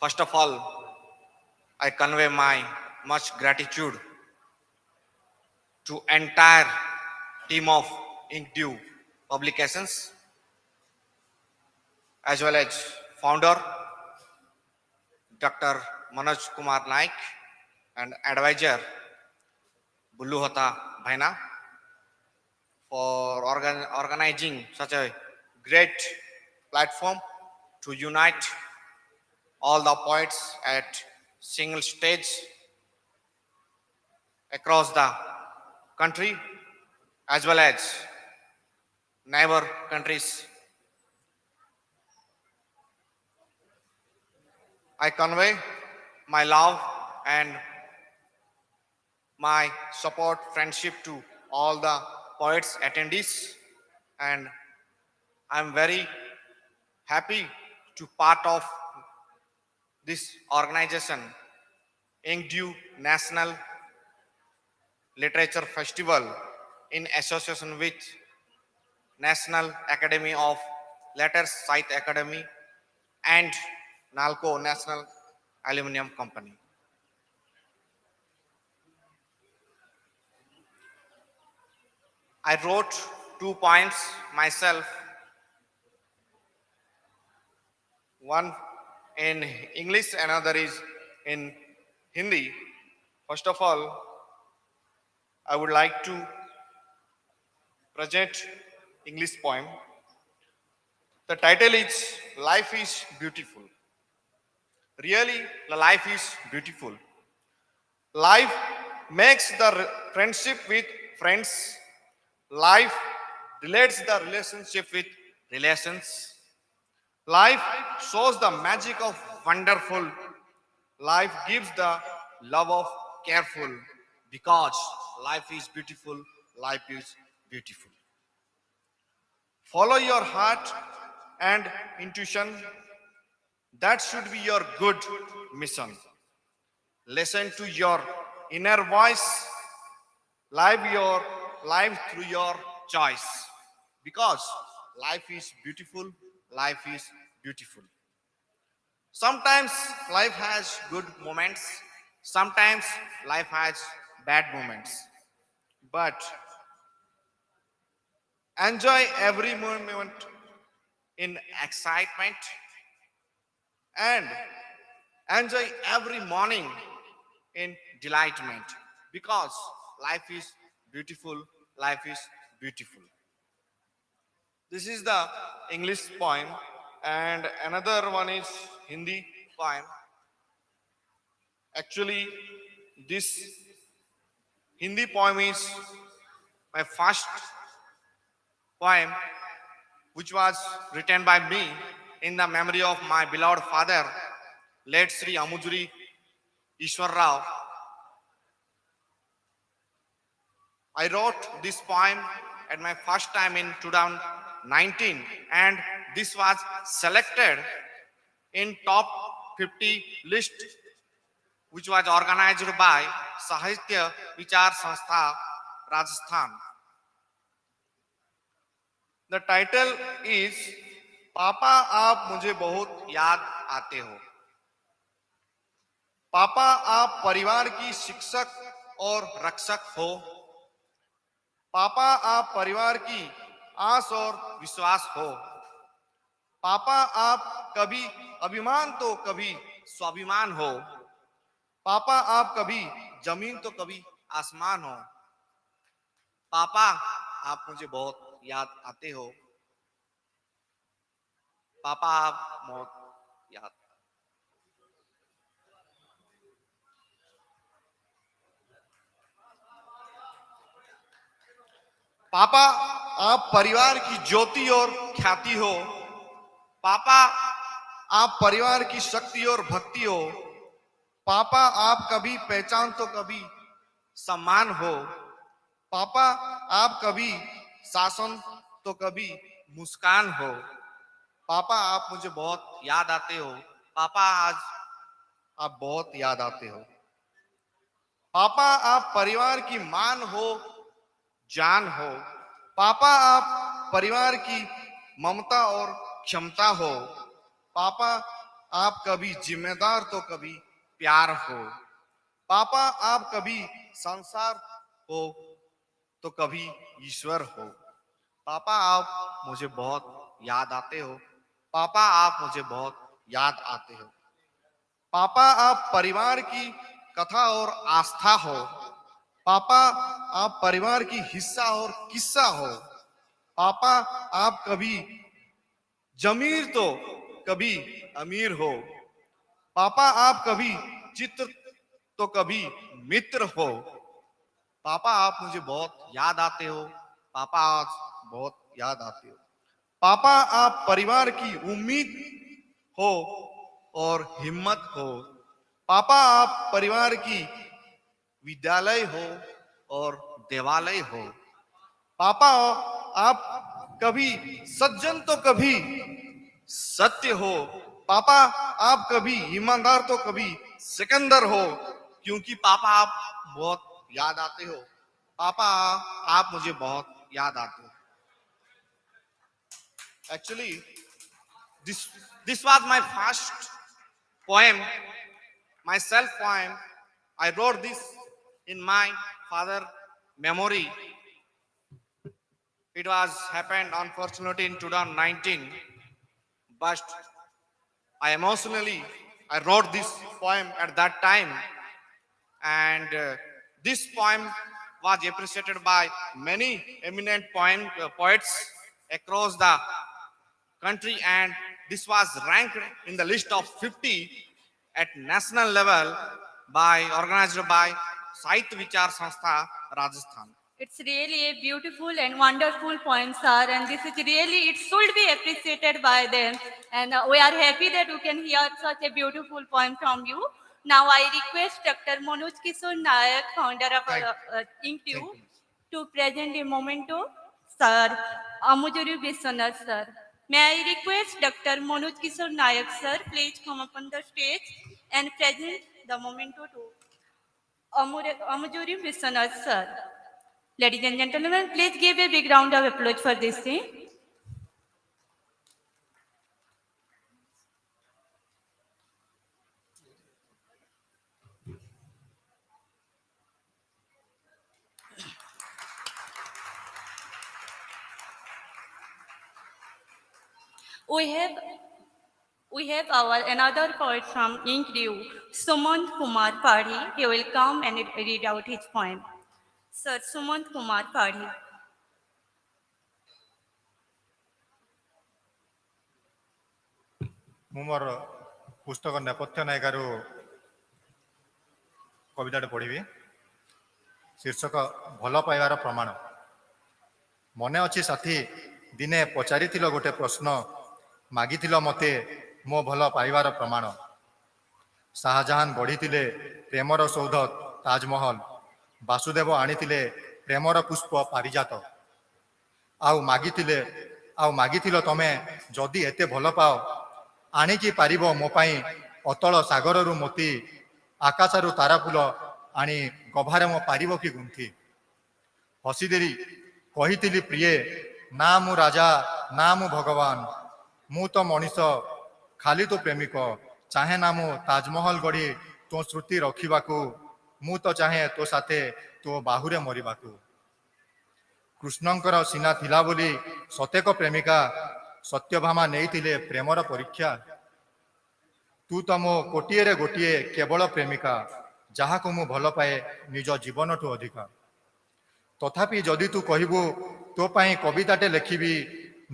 First of all, I convey my much gratitude to entire team of Inkdew publications as well as founder Dr. Manoj Kumar Naik and advisor Bulluhata Bhaina for organizing such a great platform to unite all the poets at single stage across the country as well as neighbor countries. I convey my love and my support, friendship to all the poets attendees, and I'm very happy to part of this organization, Inkdew National Literature Festival, in association with National Academy of Letters, Sahitya Academy, and NALCO, National Aluminium Company. I wrote 2 poems myself, one in English, another is in Hindi. First of all, I would like to present English poem. The title is Life is Beautiful. Really, the life is beautiful. Life makes the friendship with friends. Life relates the relationship with relations. Life shows the magic of wonderful. Life gives the love of careful. Because life is beautiful, life is beautiful. Follow your heart and intuition. That should be your good mission. Listen to your inner voice. Live your life through your choice. Because life is beautiful, life is beautiful. Sometimes life has good moments, sometimes life has bad moments. But enjoy every moment in excitement and enjoy every morning in delightment, because life is beautiful, life is beautiful. This is the English poem, and another one is Hindi poem. Actually, this Hindi poem is my first poem, which was written by me in the memory of my beloved father, late Sri Amujuri Ishwar Rao. I wrote this poem at my first time in 2019, and this was selected in top 50 list, which was organized by Sahitya Vichar Sanstha, Rajasthan. The title is पापा आप मुझे बहुत याद आते हो. पापा आप परिवार की शिक्षक और रक्षक हो. पापा आप परिवार की आस और विश्वास हो। पापा आप कभी अभिमान तो कभी स्वाभिमान हो। पापा आप कभी जमीन तो कभी आसमान हो। पापा आप मुझे बहुत याद आते हो। पापा आप बहुत याद। पापा आप परिवार की ज्योति और ख्याति हो। पापा आप परिवार की शक्ति और भक्ति हो। पापा आप कभी पहचान तो कभी सम्मान हो। पापा आप कभी शासन तो कभी मुस्कान हो। पापा आप मुझे बहुत याद आते हो। पापा आज आप बहुत याद आते हो। पापा आप परिवार की मान हो, जान हो। पापा आप परिवार की ममता और क्षमता हो। पापा आप कभी जिम्मेदार तो कभी प्यार हो। पापा आप कभी संसार हो तो कभी ईश्वर हो। पापा आप मुझे बहुत याद आते हो। पापा आप मुझे बहुत याद आते हो। पापा आप परिवार की कथा और आस्था हो। पापा आप परिवार की हिस्सा और किस्सा हो। पापा आप कभी जमीर तो कभी अमीर हो। पापा आप कभी चित्र तो कभी मित्र हो। पापा आप मुझे बहुत याद आते हो। पापा आज बहुत याद आते हो। पापा आप परिवार की उम्मीद हो और हिम्मत हो। पापा आप परिवार की विद्यालय हो और देवालय हो। पापा आप कभी सज्जन तो कभी सत्य हो। पापा आप कभी ईमानदार तो कभी सिकंदर हो। क्योंकि पापा आप बहुत याद आते हो। पापा आप मुझे बहुत याद आते हो। Actually, this was my first poem, my self poem. I wrote this in my father memory. It was happened unfortunately in 2019, but I wrote this poem at that time, and this poem was appreciated by many eminent poets across the country, and this was ranked in the list of 50 at national level organized by Sahitya Vichar Sanstha, Rajasthan. It's really a beautiful and wonderful poem, sir, and this is really, it should be appreciated by them. And we are happy that we can hear such a beautiful poem from you. Now I request Dr. Manoj Kishore Nayak, founder of Inkdew, to present a memento, sir, Amujuru Biswanath, sir. May I request Dr. Manoj Kishore Nayak, sir, please come up on the stage and present the memento to Amujuru Biswanath, sir. Ladies and gentlemen, please give a big round of applause for this scene. We have our another poet from Inkdew, Sumant Kumar Padhi. He will come and read out his poem. Sir, Sumant Kumar Padhi. ମୁଁ ମୋର ପୁସ୍ତକ ନେପଥ୍ୟ ନାୟିକାରୁ କବିତାଟେ ପଢ଼ିବି। ଶୀର୍ଷକ ଭଲ ପାଇବାର ପ୍ରମାଣ। ମନେ ଅଛି ସାଥୀ, ଦିନେ ପଚାରିଥିଲ ଗୋଟେ ପ୍ରଶ୍ନ, ମାଗିଥିଲ ମୋତେ ମୋ ଭଲ ପାଇବାର ପ୍ରମାଣ। ଶାହଜାହାନ ଗଢ଼ିଥିଲେ ପ୍ରେମର ସୌଧ ତାଜମହଲ, ବାସୁଦେବ ଆଣିଥିଲେ ପ୍ରେମର ପୁଷ୍ପ ପାରିଜାତ। ଆଉ ମାଗିଥିଲ ତମେ ଯଦି ଏତେ ଭଲ ପାଅ, ଆଣିକି ପାରିବ ମୋ ପାଇଁ ଅତଳ ସାଗରରୁ ମୋତି, ଆକାଶରୁ ତାରାଫୁଲ ଆଣି ଗଭାରେ ମୋ ପାରିବ କି ଗୁନ୍ଥି। ହସିଦେଲି କହିଥିଲି ପ୍ରିୟେ, ନା ମୁଁ ରାଜା ନା ମୁଁ ଭଗବାନ, ମୁଁ ତ ମଣିଷ ଖାଲି ତୋ ପ୍ରେମିକ। ଚାହେଁ ନା ମୁଁ ତାଜମହଲ ଗଢ଼ି ତୋ ସ୍ମୃତି ରଖିବାକୁ, ମୁଁ ତ ଚାହେଁ ତୋ ସାଥେ ତୋ ବାହୁରେ ମରିବାକୁ। କୃଷ୍ଣଙ୍କର ସିନା ଥିଲା ବୋଲି ସତେକ ପ୍ରେମିକା ସତ୍ୟଭାମା ନେଇଥିଲେ ପ୍ରେମର ପରୀକ୍ଷା। ତୁ ତ ମୋ କୋଟିଏରେ ଗୋଟିଏ କେବଳ ପ୍ରେମିକା, ଯାହାକୁ ମୁଁ ଭଲ ପାଏ ନିଜ ଜୀବନଠୁ ଅଧିକା। ତଥାପି ଯଦି ତୁ କହିବୁ ତୋ ପାଇଁ କବିତାଟେ ଲେଖିବି,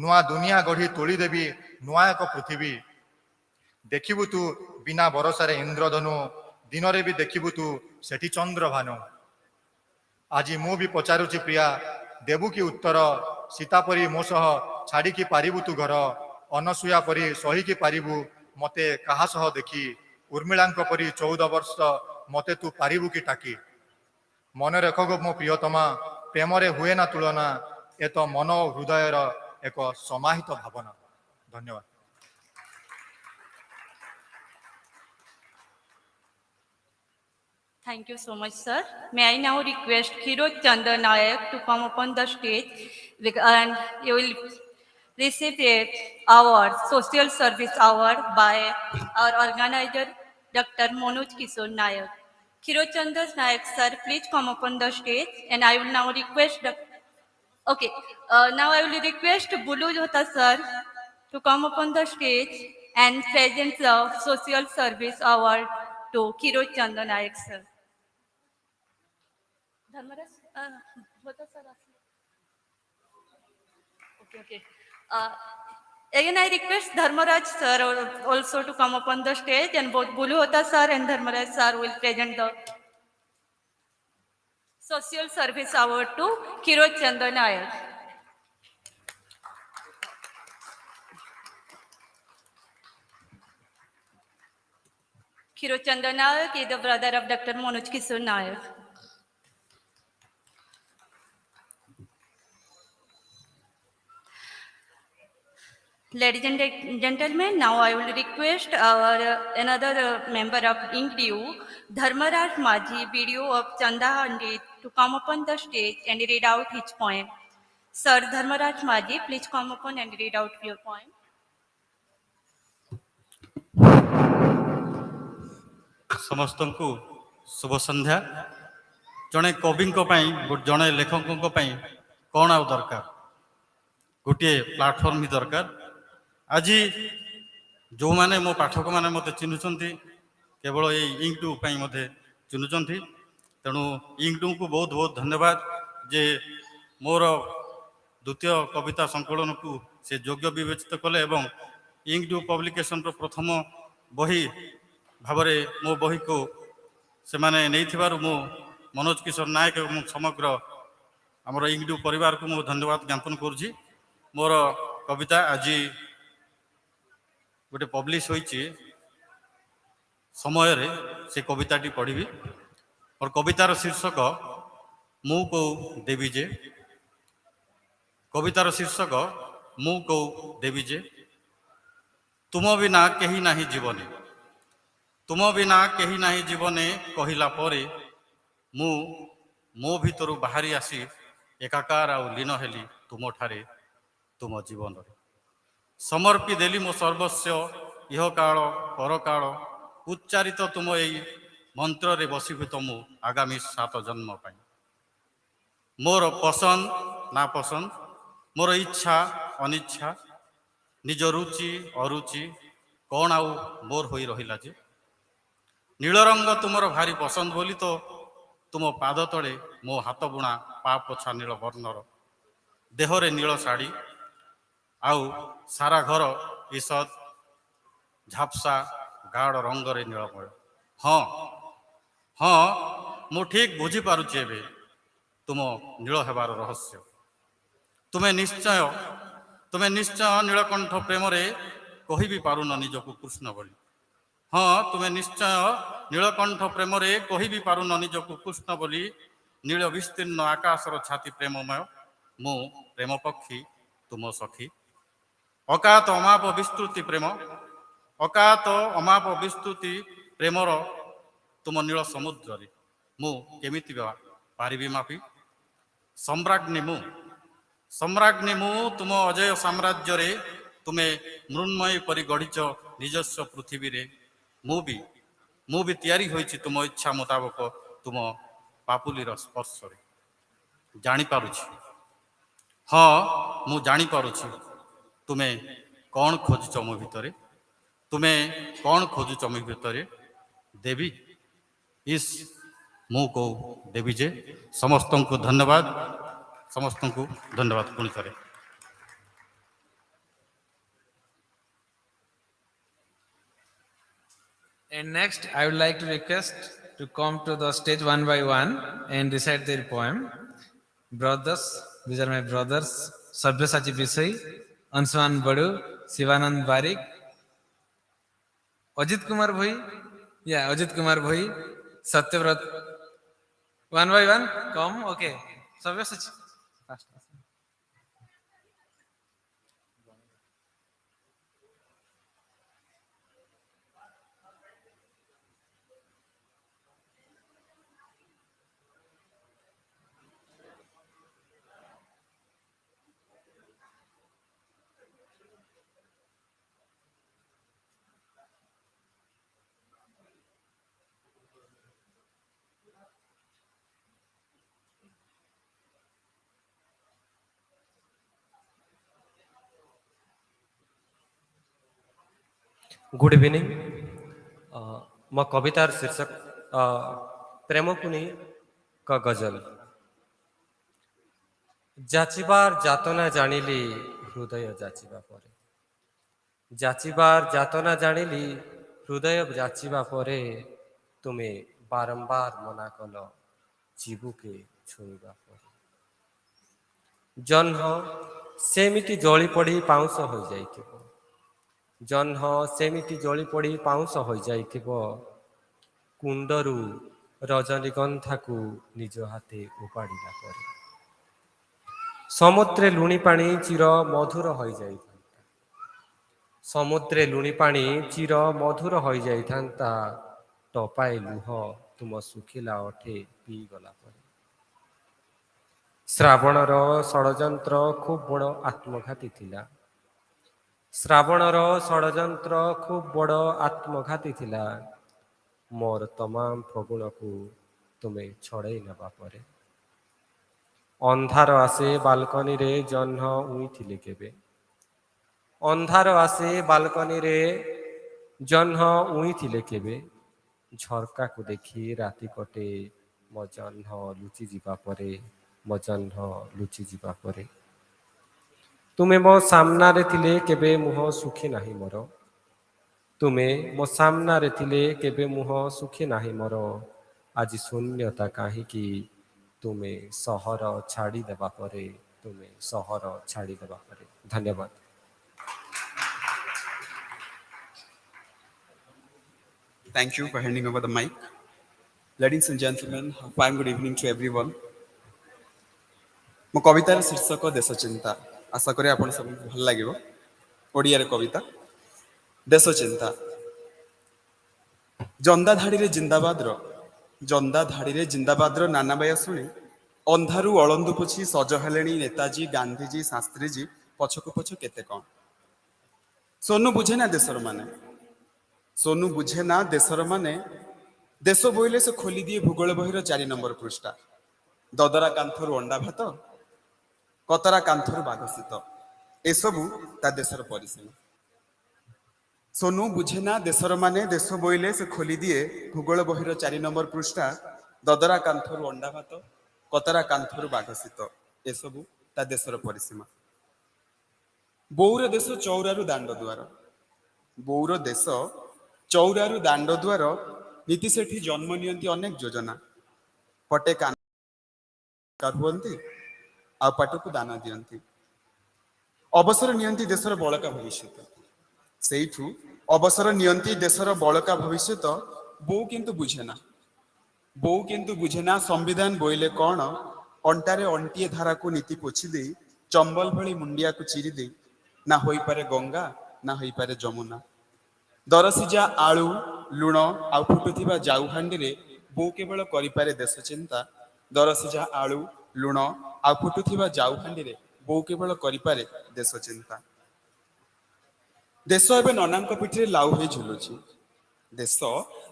ନୂଆ ଦୁନିଆ ଗଢ଼ି ତୋଳିଦେବି ନୂଆ ଏକ ପୃଥିବୀ। ଦେଖିବୁ ତୁ ବିନା ବରସାରେ ଇନ୍ଦ୍ରଧନୁ, ଦିନରେ ବି ଦେଖିବୁ ତୁ ସେଠି ଚନ୍ଦ୍ରଭାନୁ। ଆଜି ମୁଁ ବି ପଚାରୁଛି ପ୍ରିୟା, ଦେବୁ କି ଉତ୍ତର? ସୀତା ପରି ମୋ ସହ ଛାଡ଼ିକି ପାରିବୁ ତୁ ଘର? ଅନସୂୟା ପରି ସହିକି ପାରିବୁ ମତେ କାହା ସହ ଦେଖି? ଉର୍ମିଳାଙ୍କ ପରି 14 ବର୍ଷ ମତେ ତୁ ପାରିବୁ କି ଟାକି? ମନେ ରଖ ଗୋ ମୋ ପ୍ରିୟତମା, ପ୍ରେମରେ ହୁଏ ନା ତୁଳନା, ଏ ତ ମନ ଓ ହୃଦୟର ଏକ ସମାହିତ ଭାବନା। ଧନ୍ୟବାଦ। Thank you so much, sir. May I now request Kiroj Chandra Nayak to come upon the stage and you will receive a award, Social Service Award by our organizer, Dr. Manoj Kishore Nayak. Kiroj Chandra Nayak, sir, please come upon the stage and I will now request Okay, now I will request Bulu Jhota sir to come upon the stage and present the Social Service Award to Kiroj Chandra Nayak sir. Dharmaraj, Jhota sir. Okay. Again, I request Dharmaraj sir also to come upon the stage, and both Bulu Jhota sir and Dharmaraj sir will present the Social Service Award to Kiroj Chandra Nayak. Kiroj Chandra Nayak is the brother of Dr. Manoj Kishore Nayak. Ladies and gentlemen, now I will request our another member of Inkdew, Dharmaraj Maji, video of Chanda Handit, to come upon the stage and read out his poem. Sir Dharmaraj Maji, please come upon and read out your poem. ସମସ୍ତଙ୍କୁ ଶୁଭ ସନ୍ଧ୍ୟା। ଜଣେ କବିଙ୍କ ପାଇଁ, ଜଣେ ଲେଖକଙ୍କ ପାଇଁ କ'ଣ ଆଉ ଦରକାର? ଗୋଟିଏ ପ୍ଲାଟଫର୍ମ ହିଁ ଦରକାର। ଆଜି ଯେଉଁମାନେ ମୋ ପାଠକମାନେ ମୋତେ ଚିହ୍ନୁଛନ୍ତି, କେବଳ ଏଇ ଇଙ୍କଡ୍ୟୁ ପାଇଁ ମୋତେ ଚିହ୍ନୁଛନ୍ତି। ତେଣୁ ଇଙ୍କଡ୍ୟୁକୁ ବହୁତ ବହୁତ ଧନ୍ୟବାଦ ଯେ ମୋର ଦ୍ୱିତୀୟ କବିତା ସଂକଳନକୁ ସେ ଯୋଗ୍ୟ ବିବେଚିତ କଲେ ଏବଂ ଇଙ୍କଡ୍ୟୁ ପବ୍ଲିକେସନର ପ୍ରଥମ ବହି ଭାବରେ ମୋ ବହିକୁ ସେମାନେ ନେଇଥିବାରୁ ମୁଁ ମନୋଜ କିଶୋର ନାୟକ ଏବଂ ସମଗ୍ର ଆମର ଇଙ୍କଡ୍ୟୁ ପରିବାରକୁ ମୁଁ ଧନ୍ୟବାଦ ଜ୍ଞାପନ କରୁଛି। ମୋର କବିତା ଆଜି ଗୋଟେ ପବ୍ଲିଶ ହୋଇଛି ସମୟରେ, ସେ କବିତାଟି ପଢ଼ିବି। ମୋର କବିତାର ଶୀର୍ଷକ ମୁଁ କୋଉ ଦେବି ଯେ। କବିତାର ଶୀର୍ଷକ ମୁଁ କୋଉ ଦେବି ଯେ, ତୁମ ବିନା କେହି ନାହିଁ ଜୀବନେ, ତୁମ ବିନା କେହି ନାହିଁ ଜୀବନେ କହିଲା ପରେ ମୁଁ ମୋ ଭିତରୁ ବାହାରି ଆସି ଏକାକାର ଆଉ ଲୀନ ହେଲି ତୁମଠାରେ, ତୁମ ଜୀବନରେ। ସମର୍ପି ଦେଲି ମୋ ସର୍ବସ୍ୱ ଇହକାଳ ପରକାଳ, ଉଚ୍ଚାରିତ ତୁମ ଏଇ ମନ୍ତ୍ରରେ ବସିଭୂତ ମୁଁ ଆଗାମୀ 7 ଜନ୍ମ ପାଇଁ। ମୋର ପସନ୍ଦ ନା ପସନ୍ଦ, ମୋର ଇଚ୍ଛା ଅନିଚ୍ଛା, ନିଜ ରୁଚି ଅରୁଚି କ'ଣ ଆଉ ମୋର ହୋଇ ରହିଲା ଯେ। ନୀଳ ରଙ୍ଗ ତୁମର ଭାରି ପସନ୍ଦ ବୋଲି ତ ତୁମ ପାଦ ତଳେ ମୋ ହାତ ବୁଣା ପା ପୋଛା ନୀଳ ବର୍ଣ୍ଣର, ଦେହରେ ନୀଳ ଶାଢ଼ୀ ଆଉ ସାରା ଘର ଇସଦ ଝାପ୍ସା ଗାଢ଼ ରଙ୍ଗରେ ନୀଳମୟ। ହଁ ହଁ, ମୁଁ ଠିକ୍ ବୁଝିପାରୁଛି ଏବେ ତୁମ ନୀଳ ହେବାର ରହସ୍ୟ। ତୁମେ ନିଶ୍ଚୟ ନୀଳକଣ୍ଠ ପ୍ରେମରେ କହିବି ପାରୁନ ନିଜକୁ କୃଷ୍ଣ ବୋଲି। ହଁ, ତୁମେ ନିଶ୍ଚୟ ନୀଳକଣ୍ଠ ପ୍ରେମରେ କହିବି ପାରୁନ ନିଜକୁ କୃଷ୍ଣ ବୋଲି। ନୀଳ ବିସ୍ତୀର୍ଣ୍ଣ ଆକାଶର ଛାତି ପ୍ରେମମୟ, ମୁଁ ପ୍ରେମ ପକ୍ଷୀ ତୁମ ସଖୀ। ଅକାତ ଅମାପ ବିସ୍ତୃତି ପ୍ରେମ, ଅକାତ ଅମାପ ବିସ୍ତୃତି ପ୍ରେମର ତୁମ ନୀଳ ସମୁଦ୍ରରେ ମୁଁ କେମିତି ପାରିବି ମାପି। ସମ୍ରାଗ୍ନି ମୁଁ ତୁମ ଅଜୟ ସାମ୍ରାଜ୍ୟରେ, ତୁମେ ମୃଣ୍ମୟୀ ପରି ଗଢ଼ିଛ ନିଜସ୍ୱ ପୃଥିବୀରେ। ମୁଁ ବି ତିଆରି ହୋଇଛି ତୁମ ଇଚ୍ଛା ମୁତାବକ ତୁମ ପାପୁଲିର ସ୍ପର୍ଶରେ। ହଁ ମୁଁ ଜାଣିପାରୁଛି ତୁମେ କ'ଣ ଖୋଜୁଛ ମୋ ଭିତରେ। ତୁମେ କ'ଣ ଖୋଜୁଛ ମୋ ଭିତରେ? ଦେବୀ? ଇସ୍, ମୁଁ କହୁ ଦେବୀ ଯେ। ସମସ୍ତଙ୍କୁ ଧନ୍ୟବାଦ, ସମସ୍ତଙ୍କୁ ଧନ୍ୟବାଦ ପୁଣି ଥରେ। And next, I would like to request to come to the stage one by one and recite their poem. Brothers, these are my brothers, Sabyasachi Bisai, Anshuman Badu, Sivanand Barik, Ajit Kumar Bhai, Ajit Kumar Bhai, Satyavrat. One by one, come, okay. Sabyasachi. Fast. Good evening. म कवितार शीर्षक प्रेमकुनी का गजल। जाचिबार जातना जानिली हृदय जाचिबा परे, जाचिबार जातना जानिली हृदय जाचिबा परे, तुमे बारंबार मना कल जीवुके छुईबा परे। जह्न सेमिति जଳି पड़ी पाउंस हो जाइथिबो, जह्न सेमिति जଳି पड़ी पाउंस हो जाइथिबो, कुंडरू रजनीगंधा को निज हाथे उपाड़िला परे। समुद्रे लुणी पानी चिर मधुर हो जाइथांता, समुद्रे लुणी पानी चिर मधुर हो जाइथांता, टपाए लुह तुम सुखिला ओठे पी गला परे। श्रावणर षड़यंत्र खूब बड़ आत्मघाती थिला, श्रावणर षड़यंत्र खूब बड़ आत्मघाती थिला, मोर तमाम फगुण को तुमे छड़े नबा परे। अंधार आसे बालकनी रे जह्न उईथिले केबे, अंधार आसे बालकनी रे जह्न उईथिले केबे, झरका को देखी राति कटे मो जह्न लुचि जिबा परे, मो जह्न लुचि जिबा परे। तुमे मो सामना रे थिले केबे मुह सुखी नाही मोर, तुमे मो सामना रे थिले केबे मुह सुखी नाही मोर। आज शून्यता काहीकि तुमे सहर छाड़ी देबा परे, तुमे सहर छाड़ी देबा परे। धन्यवाद। Thank you for handing over the mic. Ladies and gentlemen, a fine good evening to everyone. मो कवितार शीर्षक देश चिंता। आशा करी आपण सब भल लागिबो। ओडिया कविता देश चिंता। जंदा धाड़ी रे जिंदाबाद रो, जंदा धाड़ी रे जिंदाबाद रो नाना बाया सुनी अंधारू अलंदु पुछि सज हेलेनी नेताजी, गांधीजी, शास्त्रीजी पछकु पछ केते कौन। सोनू बुझे ना देशर माने, सोनू बुझे ना देशर माने, देश बोइले से खोली दिए भूगोल बहिर 4 नंबर पृष्ठा। ददरा कांथरू अंडा भात, कतरा कांथरू बाघशीत, एसबू ता देशर परिसीमा। सोनू बुझे ना देशर माने, देश बोइले से खोली दिए भूगोल बहिर 4 नंबर पृष्ठा। ददरा कांथरू अंडा भात, कतरा कांथरू बाघशीत, एसबू ता देशर परिसीमा। बौर देश चौरारू दांड द्वार, बौर देश चौरारू दांड द्वार, नीति सेठी जन्म नियंती अनेक योजना। पटे कान हुअंती आ पाटकु दाना दियंती, अवसर नियंती देशर बळका भविष्यत। सेइठु अवसर नियंती देशर बळका भविष्यत। बो किंतु बुझेना, बो किंतु बुझेना संविधान बोइले कौन। अंटारे अंटिए धारा को नीति पोछि दे, चंबल भली मुंडिया को चिरी दे, ना होई पारे गंगा ना होई पारे जमुना। दरसिजा आलू लुण आ फुटुथिबा जाऊ हांडी रे बो केवल करि पारे देश चिंता। दरसिजा आलू लुण आ फुटुथिबा जाऊ हांडी रे बो केवल करि पारे देश चिंता। देश एबे ननांक पिठरे लाउ होई झुलुछि, ଦେଶ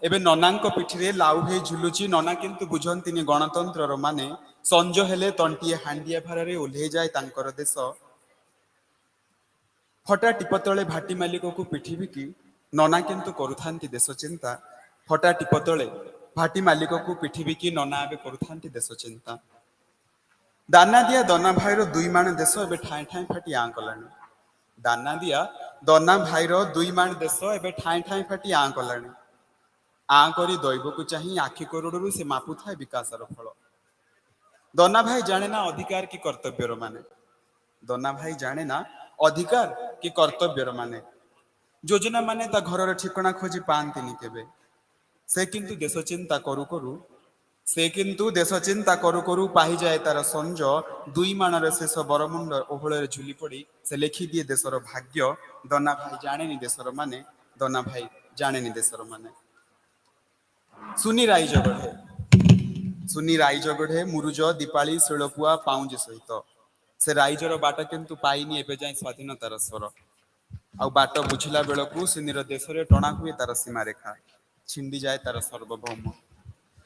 ଏବେ ନନାଙ୍କ ପିଠିରେ ଲାଉ ହେଇ ଝୁଲୁଛି। ନନା କିନ୍ତୁ ବୁଝନ୍ତିନି ଗଣତନ୍ତ୍ରର ମାନେ। ସଞ୍ଜ ହେଲେ ତଣ୍ଟିଏ ହାଣ୍ଡିଆ ଭାରରେ ଓହ୍ଲେଇ ଯାଏ ତାଙ୍କର ଦେଶ। ଫଟା ଟିପ ତଳେ ଭାଟି ମାଲିକକୁ ପିଠି ବିକି ନନା କିନ୍ତୁ କରୁଥାନ୍ତି ଦେଶ ଚିନ୍ତା। ଫଟା ଟିପ ତଳେ ଭାଟି ମାଲିକକୁ ପିଠି ବିକି ନନା ଏବେ କରୁଥାନ୍ତି ଦେଶ ଚିନ୍ତା। ଦାନା ଦିଆ ଦନା ଭାଇର ଦୁଇ ମାଣ ଦେଶ ଏବେ ଠାଇଁ ଠାଇଁ ଫାଟି ଆଁ କଲାଣି। ଦାନା ଦିଆ ଦନା ଭାଇର ଦୁଇ ମାଣ ଦେଶ ଏବେ ଠାଇଁ ଠାଇଁ ଫାଟି ଆଁ କଲାଣି। ଆଁ କରି ଦୈବକୁ ଚାହିଁ ଆଖି କୋରଡ଼ରୁ ସେ ମାପୁଥାଏ ବିକାଶର ଫଳ। ଦନା ଭାଇ ଜାଣେ ନା ଅଧିକାର କି କର୍ତ୍ତବ୍ୟର ମାନେ। ଦନା ଭାଇ ଜାଣେ ନା ଅଧିକାର କି କର୍ତ୍ତବ୍ୟର ମାନେ। ଯୋଜନା ମାନେ ତା ଘରର ଠିକଣା ଖୋଜି ପାଆନ୍ତିନି କେବେ। ସେ କିନ୍ତୁ ଦେଶ ଚିନ୍ତା କରୁ କରୁ ଦେଶ ଚିନ୍ତା କରୁ କରୁ ପାହିଯାଏ ତାର ସଞ୍ଜ। ଦୁଇ ମାଣର ଶେଷ ବରମୁଣ୍ଡ ଓହଳରେ ଝୁଲି ପଡ଼ି ସେ ଲେଖିଦିଏ ଦେଶର ଭାଗ୍ୟ। ଦନା ଭାଇ ଜାଣେନି ଦେଶର ମାନେ। ଦନା ଭାଇ ଜାଣେନି ଦେଶର ମାନେ। ସୁନି ରାଇଜ ଗଢ଼େ। ସୁନି ରାଇଜ ଗଢ଼େ ମୁରୁଜ ଦୀପାଳି ଶିଳପୁଆ ପାଉଁଜି ସହିତ। ସେ ରାଇଜର ବାଟ କିନ୍ତୁ ପାଇନି ଏବେ ଯାଏ ସ୍ଵାଧୀନତାର ସ୍ୱର। ଆଉ ବାଟ ବୁଝିଲା ବେଳକୁ ସୁନିର ଦେଶରେ ଟଣା ହୁଏ ତାର ସୀମାରେଖା। ଛିଣ୍ଡିଯାଏ ତାର ସାର୍ବଭୌମ।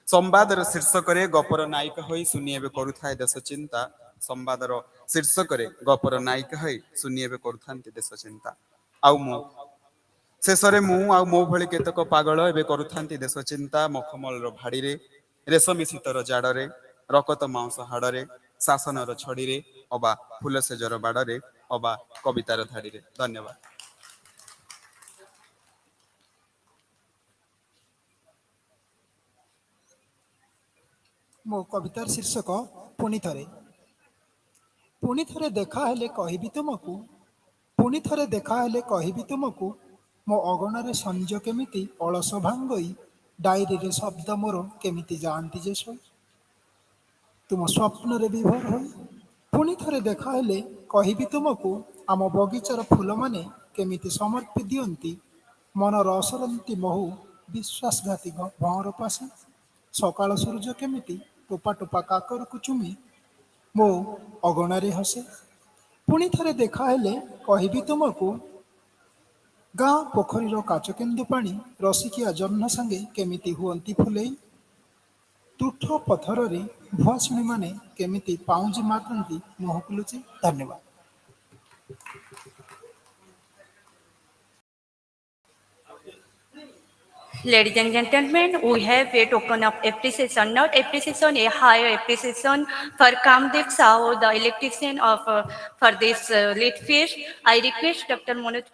ସମ୍ବାଦର ଶୀର୍ଷକରେ ଗପର ନାୟିକା ହୋଇ ସୁନି ଏବେ କରୁଥାଏ ଦେଶ ଚିନ୍ତା। ସମ୍ବାଦର ଶୀର୍ଷକରେ ଗପର ନାୟିକା ହୋଇ ସୁନି ଏବେ କରୁଥାନ୍ତି ଦେଶ ଚିନ୍ତା। ଆଉ ମୁଁ ଶେଷରେ ମୁଁ ଆଉ ମୋ ଭଳି କେତେକ ପାଗଳ ଏବେ କରୁଥାନ୍ତି ଦେଶ ଚିନ୍ତା। ମଖମଲର ଭାଡ଼ିରେ ରେଶମୀ ଶୀତର ଜାଡ଼ରେ ରକତ ମାଉଁସ ହାଡ଼ରେ ଶାସନର ଛଡ଼ିରେ ଅବା ଫୁଲସେଜର ବାଡ଼ରେ ଅବା କବିତାର ଧାଡ଼ିରେ। ଧନ୍ୟବାଦ। ମୋ କବିତାର ଶୀର୍ଷକ ପୁଣି ଥରେ। ପୁଣି ଥରେ ଦେଖା ହେଲେ କହିବି ତୁମକୁ, ପୁଣି ଥରେ ଦେଖା ହେଲେ କହିବି ତୁମକୁ, ମୋ ଅଗଣାରେ ସଞ୍ଜ କେମିତି ଅଳସ ଭାଙ୍ଗଇ, ଡାଇରୀରେ ଶବ୍ଦ ମୋର କେମିତି ଯାଆନ୍ତି ଯେ ଶୋଇ। ତୁମ ସ୍ୱପ୍ନରେ ବିଭୋର ହୋଇ। ପୁଣି ଥରେ ଦେଖା ହେଲେ କହିବି ତୁମକୁ, ଆମ ବଗିଚାର ଫୁଲମାନେ କେମିତି ସମର୍ପି ଦିଅନ୍ତି ମନର ଅସରନ୍ତି ମହୁ ବିଶ୍ୱାସଘାତୀ ଭଅଁର ପାଶେ। ସକାଳ ସୂର୍ଯ୍ୟ କେମିତି ଟୋପା ଟୋପା କାକରକୁ ଚୁମି ମୋ ଅଗଣାରେ ହସେ। ପୁଣି ଥରେ ଦେଖାହେଲେ କହିବି ତୁମକୁ, ଗାଁ ପୋଖରୀର କାଚକେନ୍ଦୁ ପାଣି ରସିକିଆ ଜହ୍ନ ସାଙ୍ଗେ କେମିତି ହୁଅନ୍ତି ଫୁଲେଇ। ତୁଠ ପଥରରେ ଭୁଆସୁଣୀମାନେ କେମିତି ପାଉଁଜି ମାଗନ୍ତି ମୁହଁକୁ ଲୁଚି। ଧନ୍ୟବାଦ। Ladies and gentlemen, we have a token of appreciation, not appreciation, a higher appreciation for Kamdev Sahu, the electrician for this Litfest. I request Dr. Manoj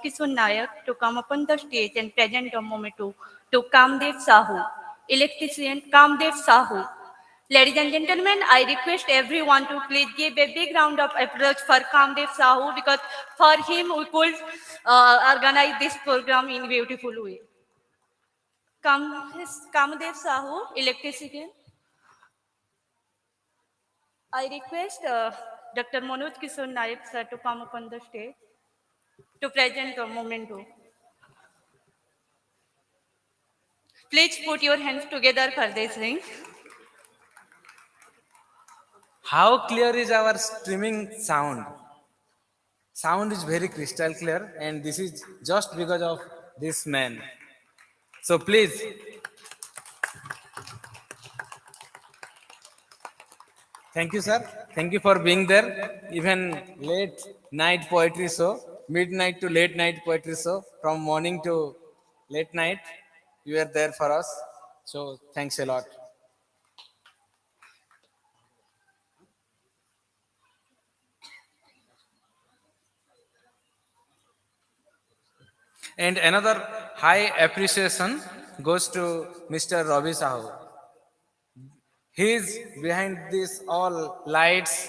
Kishore Nayak to come upon the stage and present a moment to Kamdev Sahu, electrician Kamdev Sahu. Ladies and gentlemen, I request everyone to please give a big round of applause for Kamdev Sahu, because for him we could organize this program in a beautiful way. Kamdev Sahu, electrician. I request Dr. Manoj Kishore Nayak sir to come upon the stage to present a memento. Please put your hands together for this ring. How clear is our streaming sound? Sound is very crystal clear, and this is just because of this man. So please, thank you, sir. Thank you for being there. Even late night poetry show, midnight to late night poetry show, from morning to late night, you are there for us. So thanks a lot. And another high appreciation goes to Mr. Ravi Sahu. He is behind this all lights,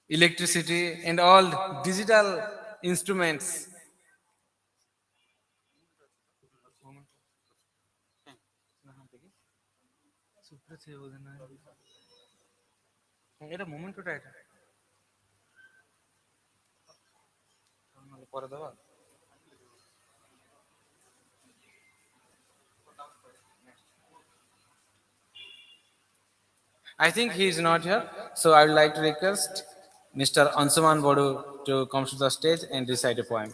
electricity, and all digital instruments. I think he is not here, so I would like to request Mr. Ansuman Bodu to come to the stage and recite a poem.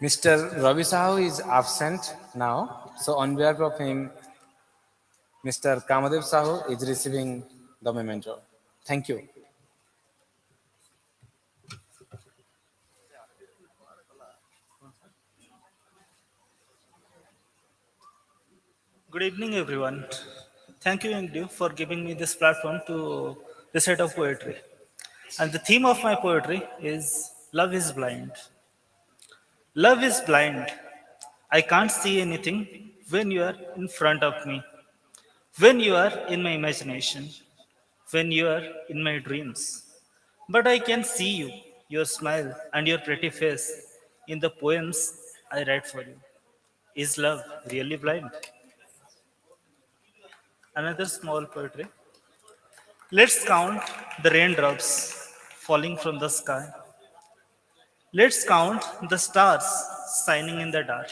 Mr. Ravi Sahu is absent now, so on behalf of him, Mr. Kamadev Sahu is receiving the memento. Thank you. Good evening, everyone. Thank you, Inkdew, for giving me this platform to recite of poetry. And the theme of my poetry is Love is Blind. Love is blind. I can't see anything when you are in front of me, when you are in my imagination, when you are in my dreams. But I can see you, your smile, and your pretty face in the poems I write for you. Is love really blind? Another small poetry. Let's count the raindrops falling from the sky. Let's count the stars shining in the dark.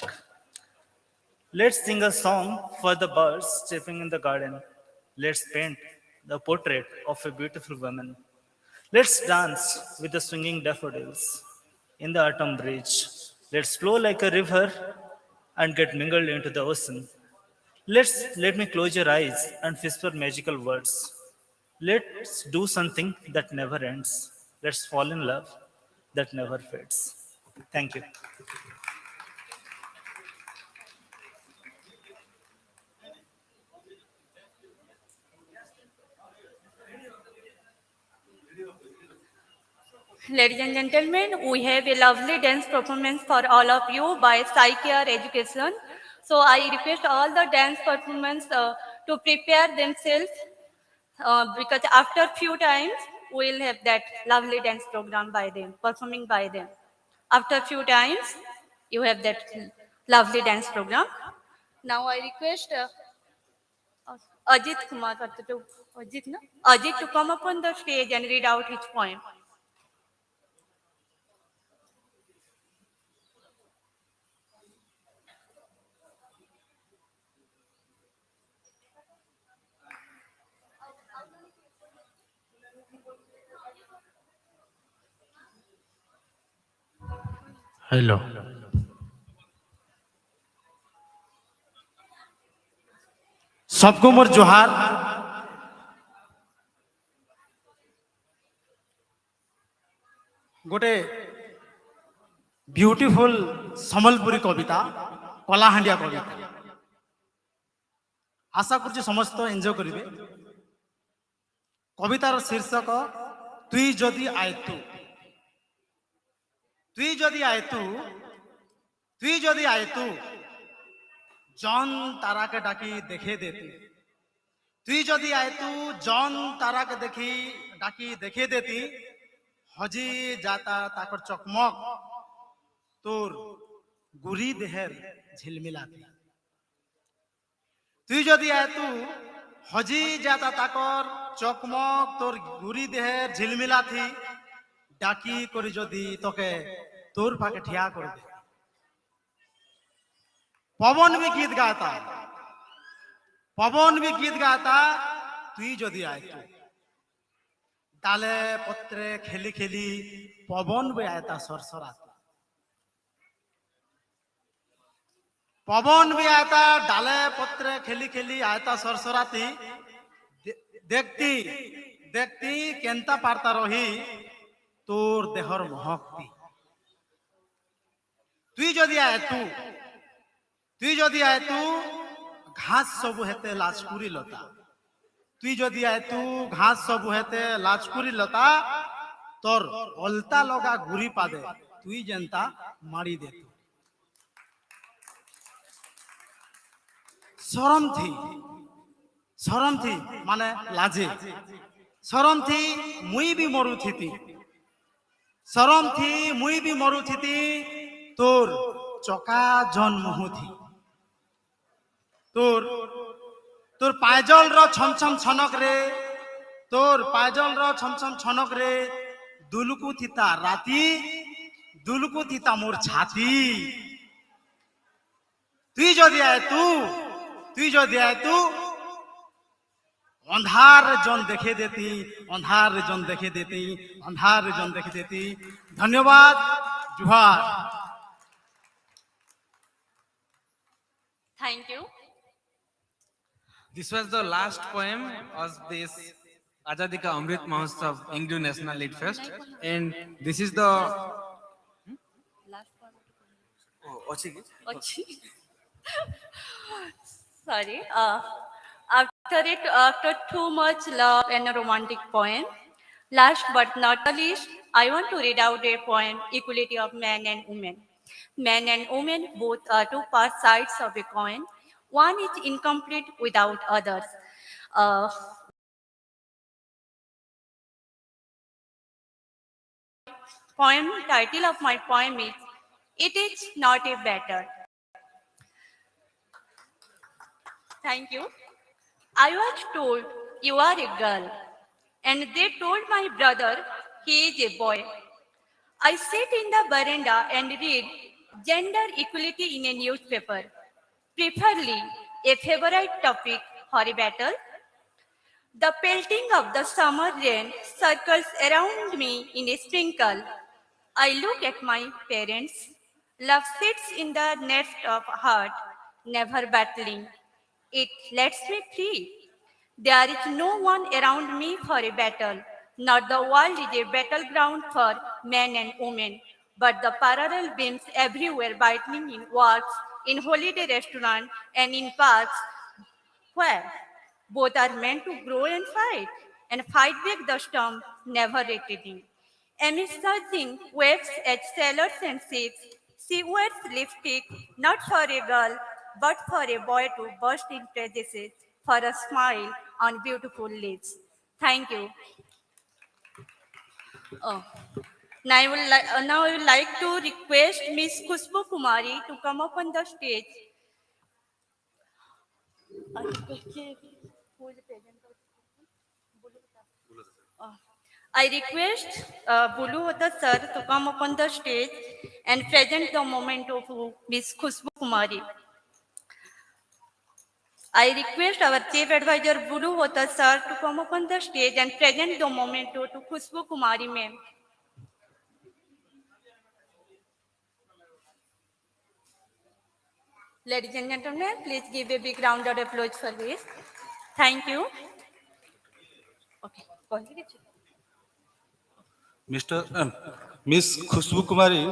Let's sing a song for the birds chirping in the garden. Let's paint the portrait of a beautiful woman. Let's dance with the swinging daffodils in the autumn breeze. Let's flow like a river and get mingled into the ocean. Let me close your eyes and whisper magical words. Let's do something that never ends. Let's fall in love that never fades. Thank you. Ladies and gentlemen, we have a lovely dance performance for all of you by Psycare Education. So I request all the dance performance to prepare themselves because after few times we'll have that lovely dance program by them, performing by them. After few times, you have that lovely dance program. Now I request Ajit Kumar, Ajit, no? Ajit to come up on the stage and read out his poem. Hello. सबको मोर जोहार। गोटे beautiful Sambalpuri कविता कलाहांडिया कविता आशा करुच्ची समस्त enjoy करिवे। कवितार शीर्षक तुई जदि आयतु। तुई जदि आयतु, तुई जदि आयतु जन तारा के डाकी देखे देती। तुई जदि आयतु जन तारा के देखी डाकी देखे देती। हजी जाता ताकर चकमक तोर गुरी देहर झिलमिलाती। तुई जदि आयतु हजी जाता ताकर चकमक तोर गुरी देहर झिलमिलाती। डाकी करी जदि तोके तोर पाके ठिया कर दे। पवन भी गीत गाता, पवन भी गीत गाता। तुई जदि आयतु डाले पत्रे खेली खेली पवन भी आयता सरसराती। पवन भी आयता डाले पत्रे खेली खेली आयता सरसराती। देखती देखती केंता पारता रही तोर देहर महकती। तुई जदि आयतु, तुई जदि आयतु घास सबु हेते लाजकुरी लता। तुई जदि आयतु घास सबु हेते लाजकुरी लता। तोर अलता लगा गुरी पादे तुई जेंता मारी दे। शरम थी माने लाजे। शरम थी मुई भी मरु थी। शरम थी मुई भी मरु थी। तोर चका जन मुहु थी। तोर तोर पायजल रो छम छम छनक रे। तोर पायजल रो छम छम छनक रे दुलुकु थिता राती। দুলকুতি তামোর ছাতি তুই যদি আয় তুই যদি আয় अंधार जन देखे देती अंधार जन देखे देती अंधार जन देखे देती धन्यवाद जुहार Thank you. This was the last poem of this Azadi ka Amrit Mahotsav Inkdew National Litfest, and this is the Last one. Ochi. Sorry. After too much love and a romantic poem, last but not the least, I want to read out a poem, Equality of Man and Woman. Men and women both are two part sides of a coin. One is incomplete without others. Uh, poem title of my poem is It Is Not a Battle. Thank you. I was told you are a girl, and they told my brother he is a boy. I sit in the veranda and read gender equality in a newspaper, preferably a favorite topic for a battle. The pelting of the summer rain circles around me in a sprinkle. I look at my parents. Love sits in the nest of heart, never battling. It lets me free. There is no one around me for a battle. Not the world is a battleground for men and women, but the parallel beams everywhere biting in walks, in holiday restaurants, and in parks where both are meant to grow and fight back the storm, never retreating. Amidst surging waves at sailors and ships, she wears lipstick not for a girl, but for a boy to burst in prejudice, for a smile on beautiful lips. Thank you. Oh. Now I would like to request Miss Khushbu Kumari to come up on the stage. Who is present? I request Bulu Hota sir to come up on the stage and present the moment of Miss Khushbu Kumari. I request our chief advisor Bulu Hota sir to come up on the stage and present the moment to Khushbu Kumari ma'am. Ladies and gentlemen, please give a big round of applause for this. Thank you. Okay. Miss Khushbu Kumari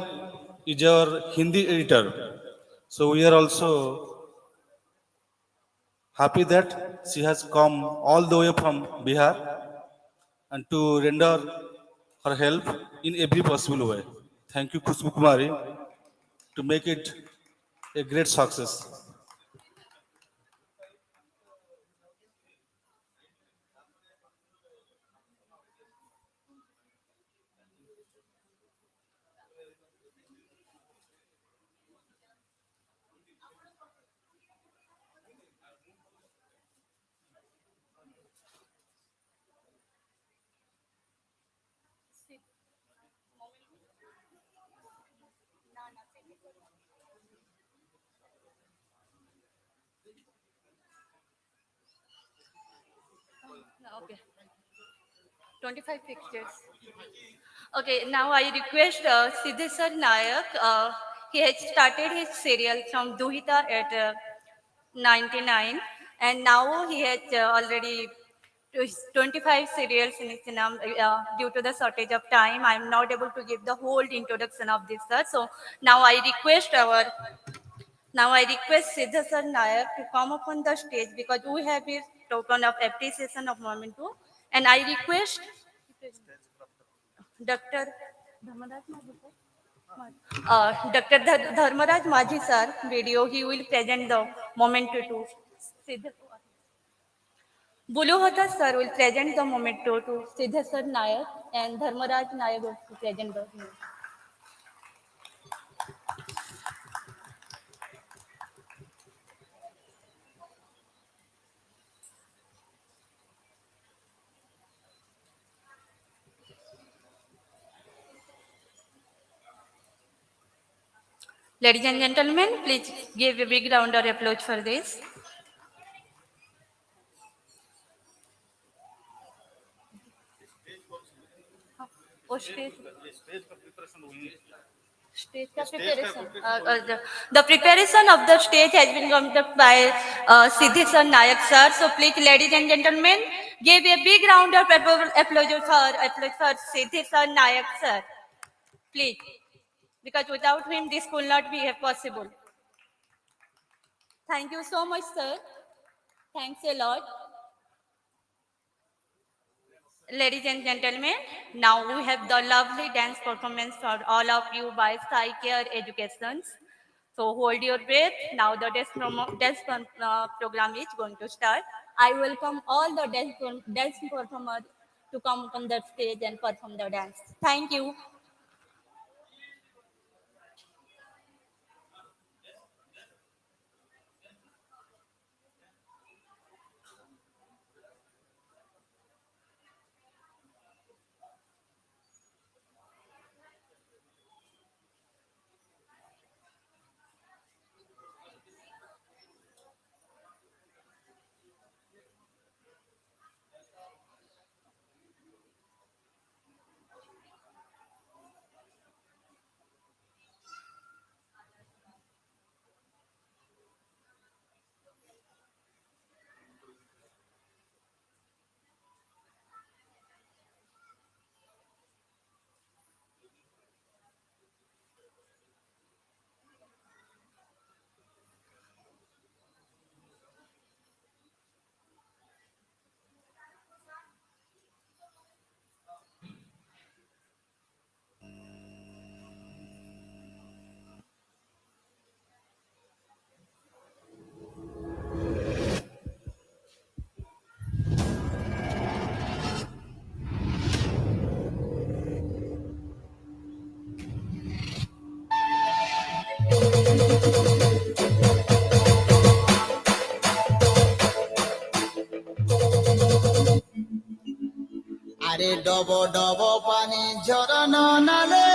is our Hindi editor. So we are also happy that she has come all the way from Bihar and to render her help in every possible way. Thank you, Khushbu Kumari, to make it a great success. Okay. 25 pictures. Okay, now I request Siddhesar Nayak. He has started his serial from Duhita at 99, and now he has already 25 serials in his name. Due to the shortage of time, I am not able to give the whole introduction of this, sir. So now I request Siddhesar Nayak to come up on the stage because we have his token of appreciation of moment too. And I request Dr. Dharmaraj Majhi, sir. Dr. Dharmaraj Majhi, sir, video, he will present the moment to Bulu Hota, sir, will present the moment to Siddhesar Nayak and Dharmaraj Nayak will present the moment. Ladies and gentlemen, please give a big round of applause for this. The preparation of the stage has been conducted by Siddhi sir, Nayak sir. So please, ladies and gentlemen, give a big round of applause for Siddhi sir, Nayak sir. Please, because without him, this could not be possible. Thank you so much, sir. Thanks a lot. Ladies and gentlemen, now we have the lovely dance performance for all of you by Sai Care Educations. So hold your breath. Now the program is going to start. I welcome all the dance performers to come on the stage and perform the dance. Thank you. আরে ডব ডব পানি ঝরন নালে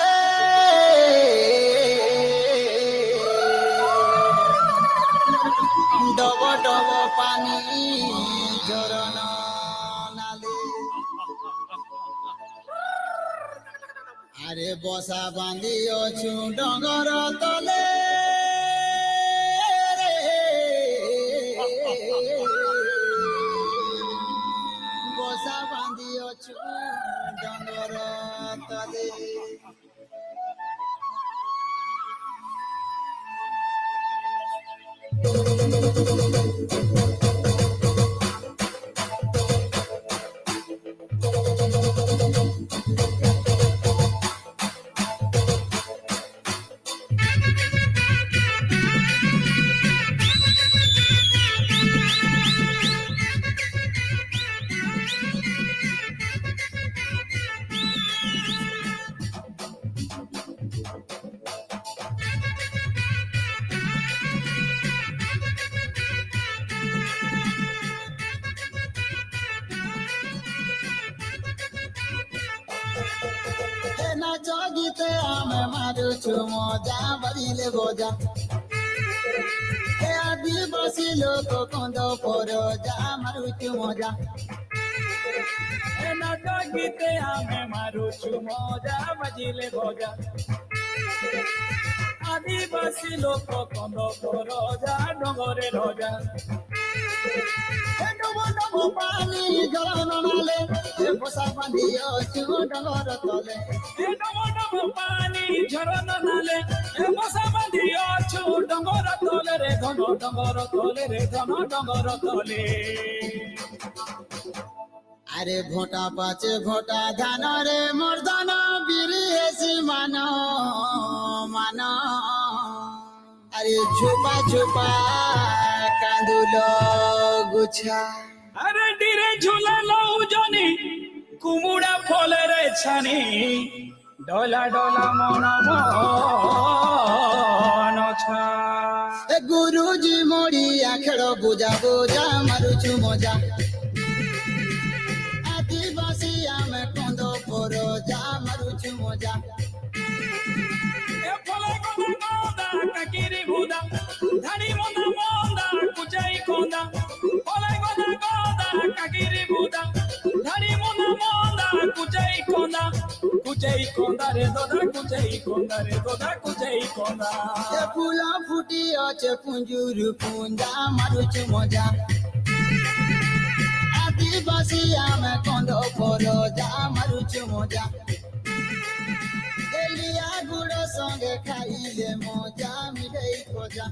ডব ডব পানি ঝরন নালে আরে বসা বাঁধি অছু ডগর তলে বসা বাঁধি অছু ডগর তলে নাচ গীতে আমি মারুছু মজা বাজিলে বোঝা আদিবাসী লোক কন্দ পর যা মারুছু মজা নাচ গীতে আমি মারুছু মজা বাজিলে বোঝা আদিবাসী লোক কন্দ পর যা ডগরে রজা ডব ডব পানি ঝরন নালে বসা বাঁধি অছু ডগর তলে ডব ডব পানি ঝরন নালে বসা বাঁধি অছু ডগর তলে রে ধন ডগর তলে রে ধন ডগর তলে আরে ভোটা পাচে ভোটা ধান রে মর্দন বিরি হেসি মান মান আরে ঝোপা ঝোপা কান্দুল গুছা আরে ডিরে ঝুলালো জনি কুমুড়া ফলেরে ছানি ডলা ডলা মন মনছা এ গুরুজি মড়িয়া খেল বুঝা বুঝা মারুছু মজা আদিবাসী আমি কন্দ পর যা মারুছু মজা এ ফলে গদা গদা କୁଜେଇ କନ୍ଦା ରେ ଦଦା କୁଜେଇ କନ୍ଦା ରେ ଦଦା କୁଜେଇ କନ୍ଦା ଏ ଫୁଲ ଫୁଟି ଅଛେ ପୁଞ୍ଜୁରୁ ପୁଞ୍ଜା ମାରୁଛୁ ମଜା ଆଦିବାସୀ ଆମେ କନ୍ଦ ପର ଯା ମାରୁଛୁ ମଜା ଏଲିଆ ଗୁଡ଼ ସଙ୍ଗେ ଖାଇଲେ ମଜା ମିଲେଇ ଖୋଜା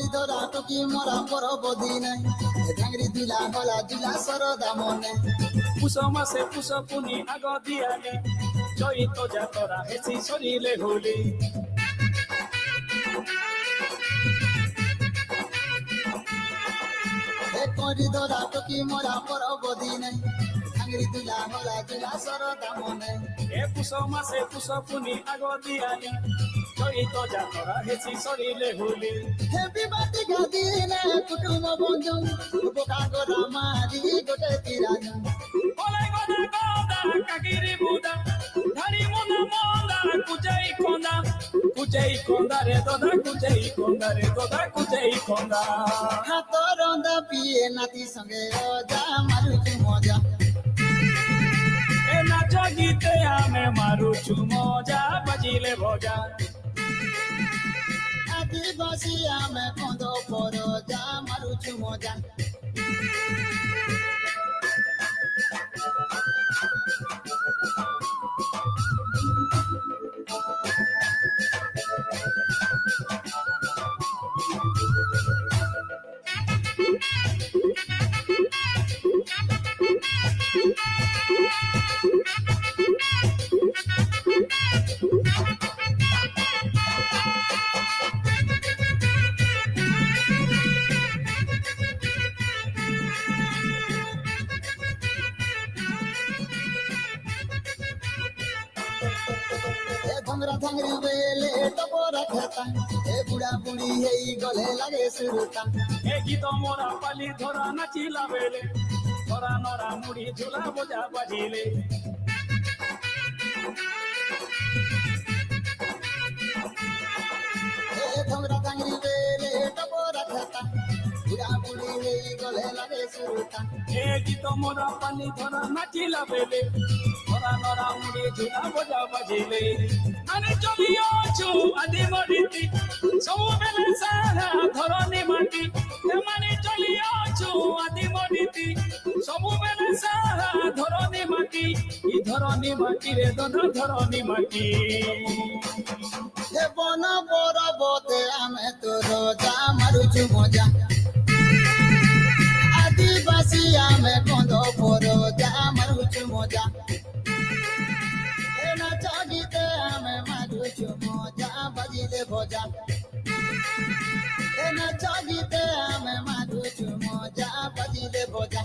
ধরা টুকি মরা পরবদি নাই ঢাঙ্গরি দিলা হলা দিলা সরদা মনে পুষ মাসে পুষ পুনি আগ দিয়ালি চৈত যাতরা হেসি সরিলে হোলি করি ধরা টুকি মরা পরবদি নাই ঢাঙ্গরি দিলা হলা দিলা সরদা মনে এ পুষ মাসে পুষ পুনি আগ দিয়ালি চৈত যাতরা হেসি সরিলে হোলি হেপি বাতি গাদিনে কুটুম বন্ধু বোকা গোরা মারি গোটে তিরানু ওলাই গদা গদা কাকিরি বুদা ধারি মনা মন্দা কুজেই কন্দা রে দদা কুজেই কন্দা রে দদা কুজেই কন্দা হাত রন্ধা পিয়ে নাতি সঙ্গে অজা মারুচু মজা এ নাচ গীতে আমি মারুছু মজা বাজিলে ভজা আদিবাসী আমি কন্দ পর যা মারুছু মজা ধংরা ধংরি বেলে টপরা খেতা এ বুড়া বুড়ি হেই গলে লাগে সুরতা এ গীত মোরা পালি ধরা নাচিলা বেলে ধরা নরা মুড়ি ঝুলা বোঝা বাজিলে এ ধংরা ধংরি বেলে টপরা খেতা বুড়া বুড়ি হেই গলে লাগে সুরতা এ গীত মোরা পালি ধরা নাচিলা বেলে ধরা নরা মুড়ি ঝুলা বোঝা বাজিলে আরে চলিয়াছু আদি মরিতি ସବୁବେଳେ ସାରା ଧରଣୀ ମାଟି ଏମାନେ ଚଲିଆଛୁ ଆଦି ମରିତି ସବୁବେଳେ ସାରା ଧରଣୀ ମାଟି ଇ ଧରଣୀ ମାଟିରେ ଦଦା ଧରଣୀ ମାଟି হে বন পরবতে আমি তোর যা মারুছু মজা আদিবাসী আমি কন্দ পর যা মারুছু মজা এ নাচ গীতে আমি মারুছু মজা বাজিলে ভজা এ নাচ গীতে আমি মারুছু মজা বাজিলে ভজা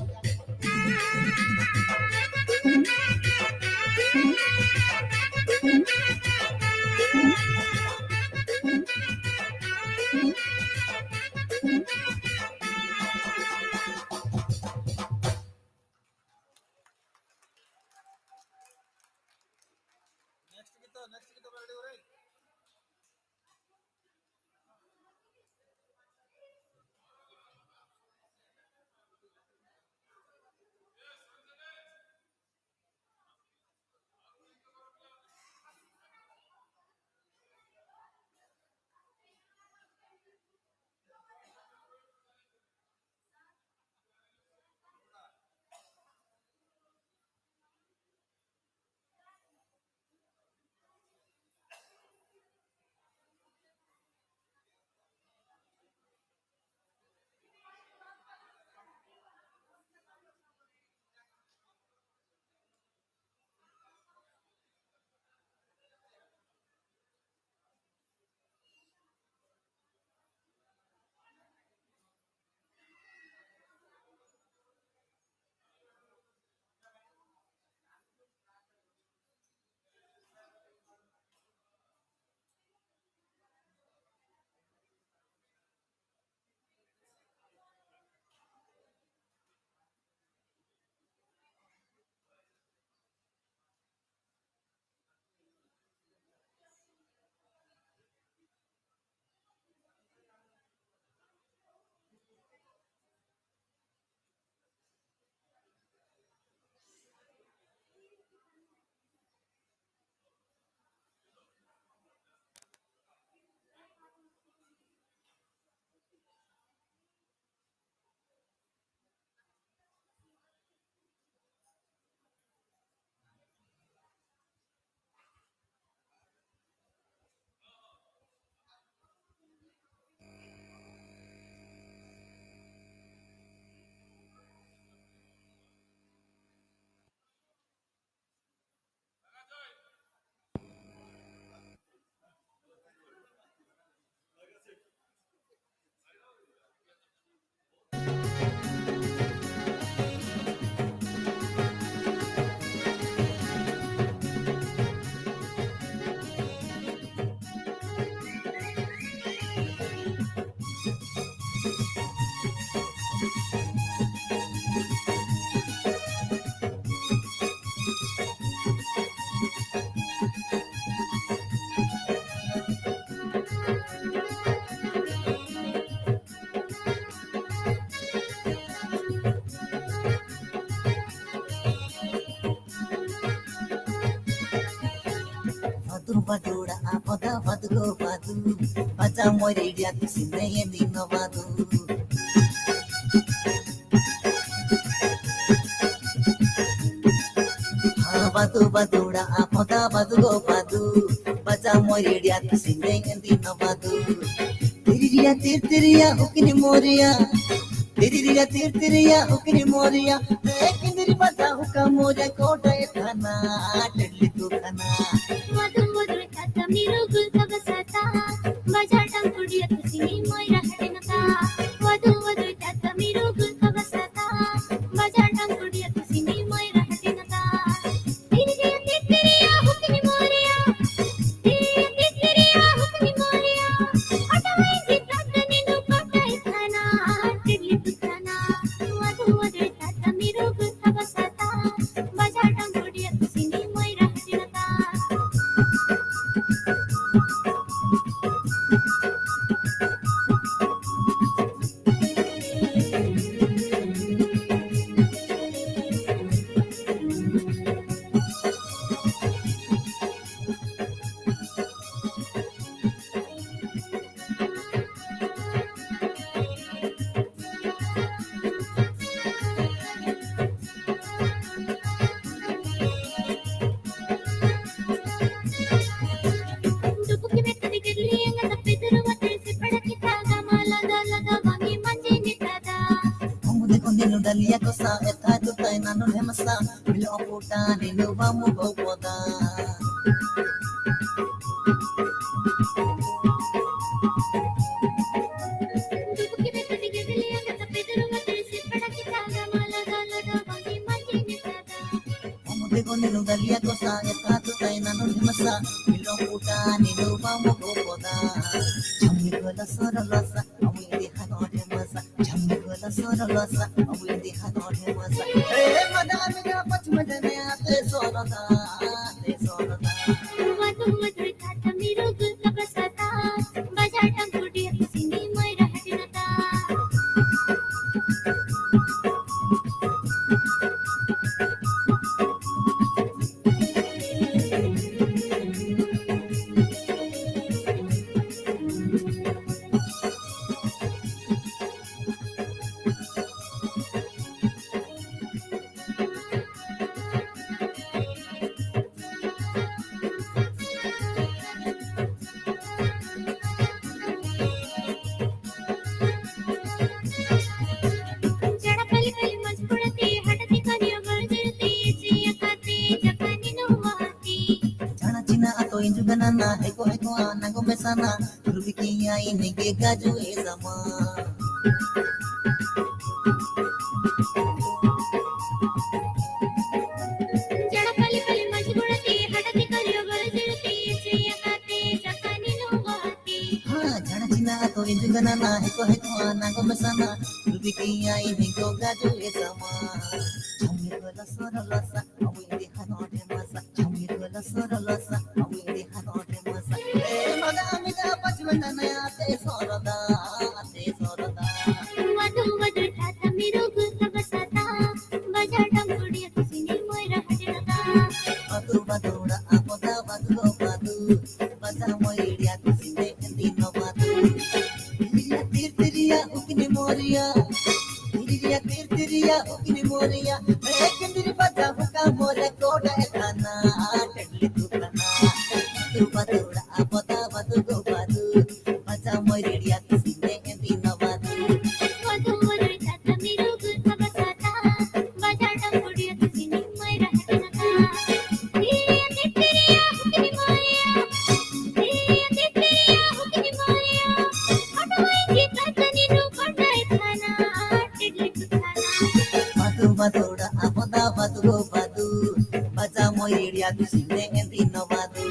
Badura apoda badgo badu. Baca moiri dia kusine yendi no badu. Badu badura apoda badgo badu. Baca moiri dia kusine yendi no badu. Tiriya tirtiriya hukini moria. Tiriya tirtiriya hukini moria. Ekindiri bata huka moria kota etana. Delhi tu kana. Madu madu tata miru gul kabasata. Bajar tang kudiya kusini moira hatinata. Madu madu tata miru gul kabasata. Bajar tang kudiya kusini moira hatinata. Tiriya hukini moria. Tiriya hukini moria. Atawai jitata ninu kota etana. Delhi tu kana. Madu madu tata miru gul kabasata. Bajar tang kudiya kusini moira hatinata. Dupuki metadi gedli enga tapiduru matesi padakita gama lada lada bangi manji nitada. Omude kondinu dalia kosa eta tu tai nanu hemasa. Bilo oputa ninu vamu gopoda. Dupuki metadi gedli enga tapiduru matesi padakita gama lada lada bangi manji nitada. Omude kondinu dalia kosa eta tu tai nanu hemasa. Bilo oputa ninu vamu gopoda. Chammi gola sora losa. Awi di hanor hemasa. Chammi gola sora losa. Awi di hanor hemasa. Madami ga pachmadane ate sora da. Ate sora da. Madu madu tata miru gul kabasata. Bajar tang kudiya kusini moira hatinata. Jada kali kali majpurati hadati kaniya barjati chiya kate jakani no mahati. Chana china ato inju ganana heko heko anago mesana. Rubikiya inige gaju ezama. Jada kali kali majpurati hadati kaniya barjati chiya kate jakani no mahati. Chana china ato inju ganana heko heko anago mesana. Rubikiya inige gaju ezama. Chammi gola sora losa. Awi di hanor hemasa. Chammi gola sora losa. Awi di hanor hemasa. Madami ga pachmadane ate sora da. Ate sora da. Madu madu tata miru gul kabasata. Bajar tang kudiya kusini moira hatinata. Badu badura apoda badgo badu. Baca moiria kusine endi no badu. Tiriya tirtiriya hukini moria. Tiriya tirtiriya hukini moria. Ekindiri bata huka more koda etana. Delhi tu kana. Badu badura apoda badgo badu. Baca moiria kusine endi no badu. Madu madu tata miru gul kabasata. Bajar tang kudiya kusini moira hatinata. Tiriya hukini moria. Tiriya hukini moria. Atawai jitata ninu kota etana. Delhi tu kana. Badu badura apoda badgo badu. Baca moiria kusine endi no badu.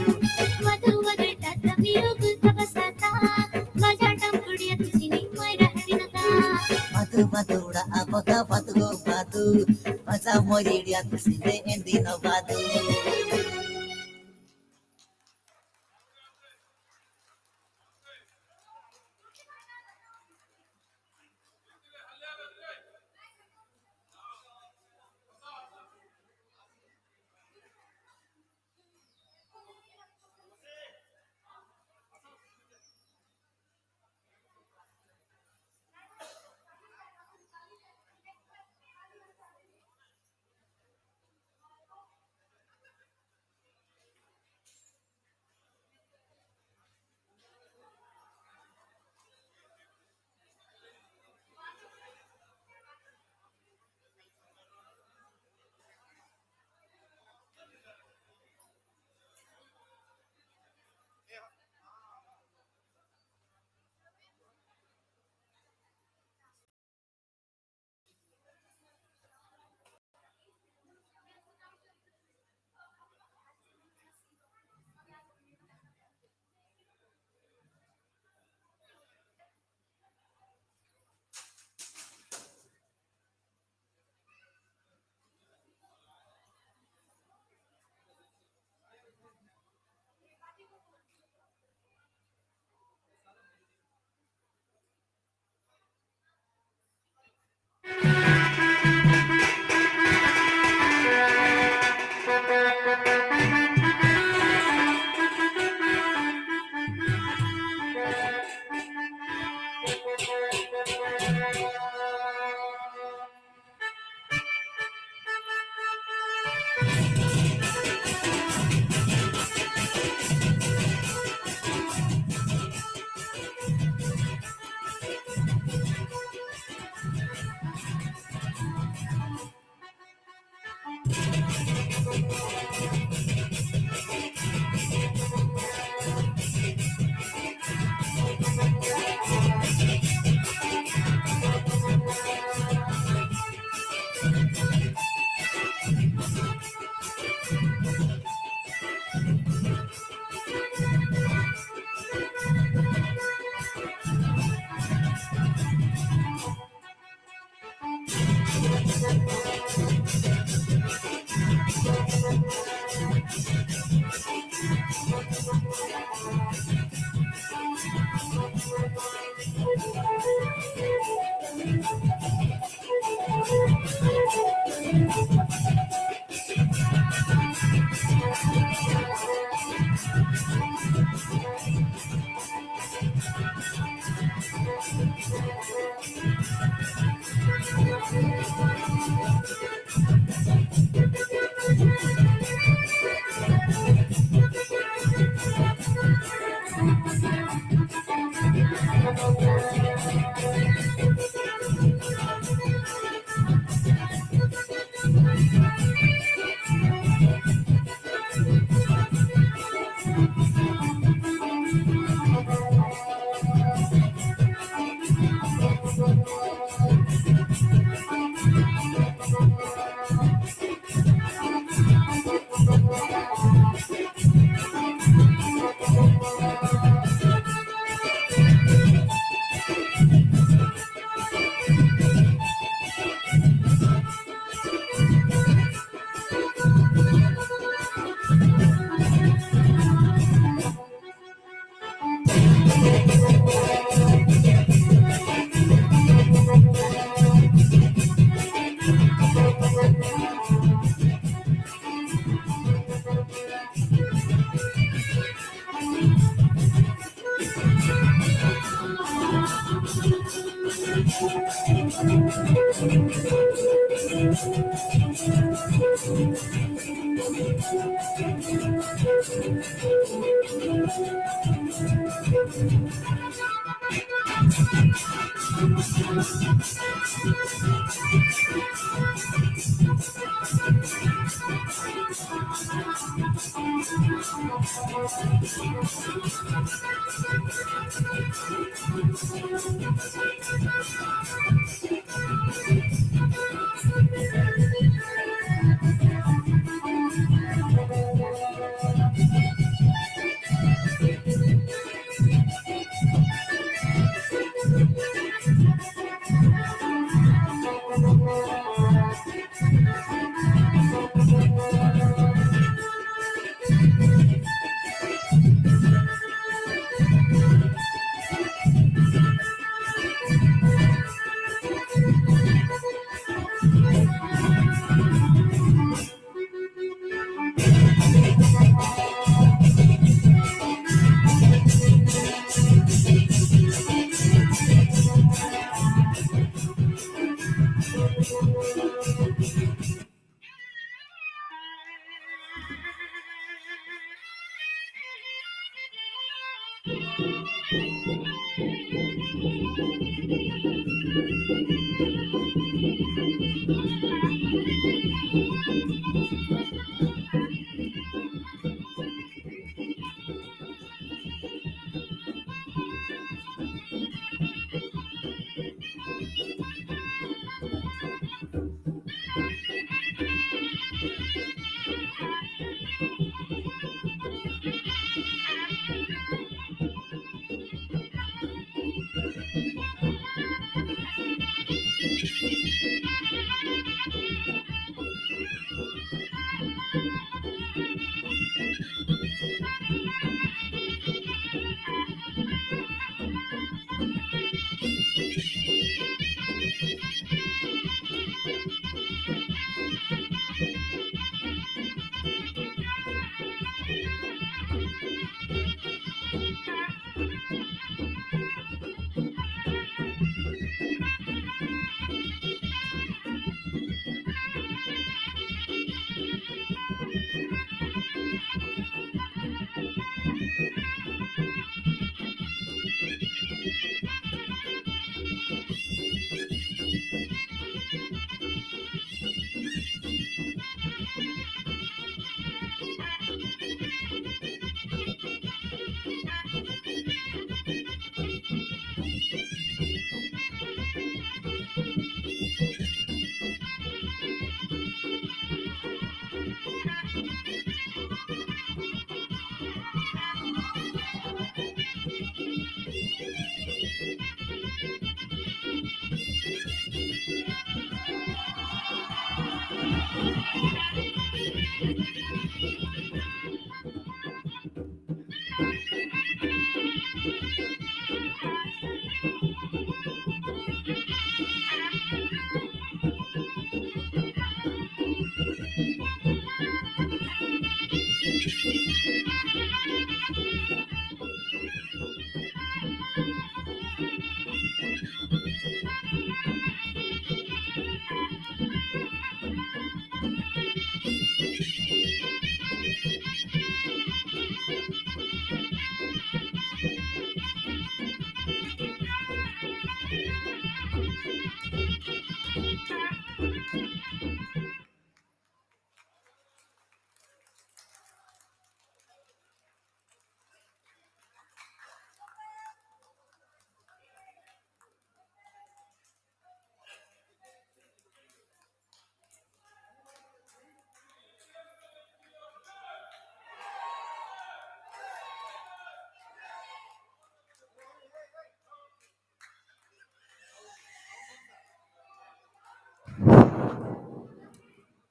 Madu madu tata miru gul kabasata. Bajar tang kudiya kusini moira hatinata. Badu badura apoda badgo badu. Baca moiria kusine endi no badu.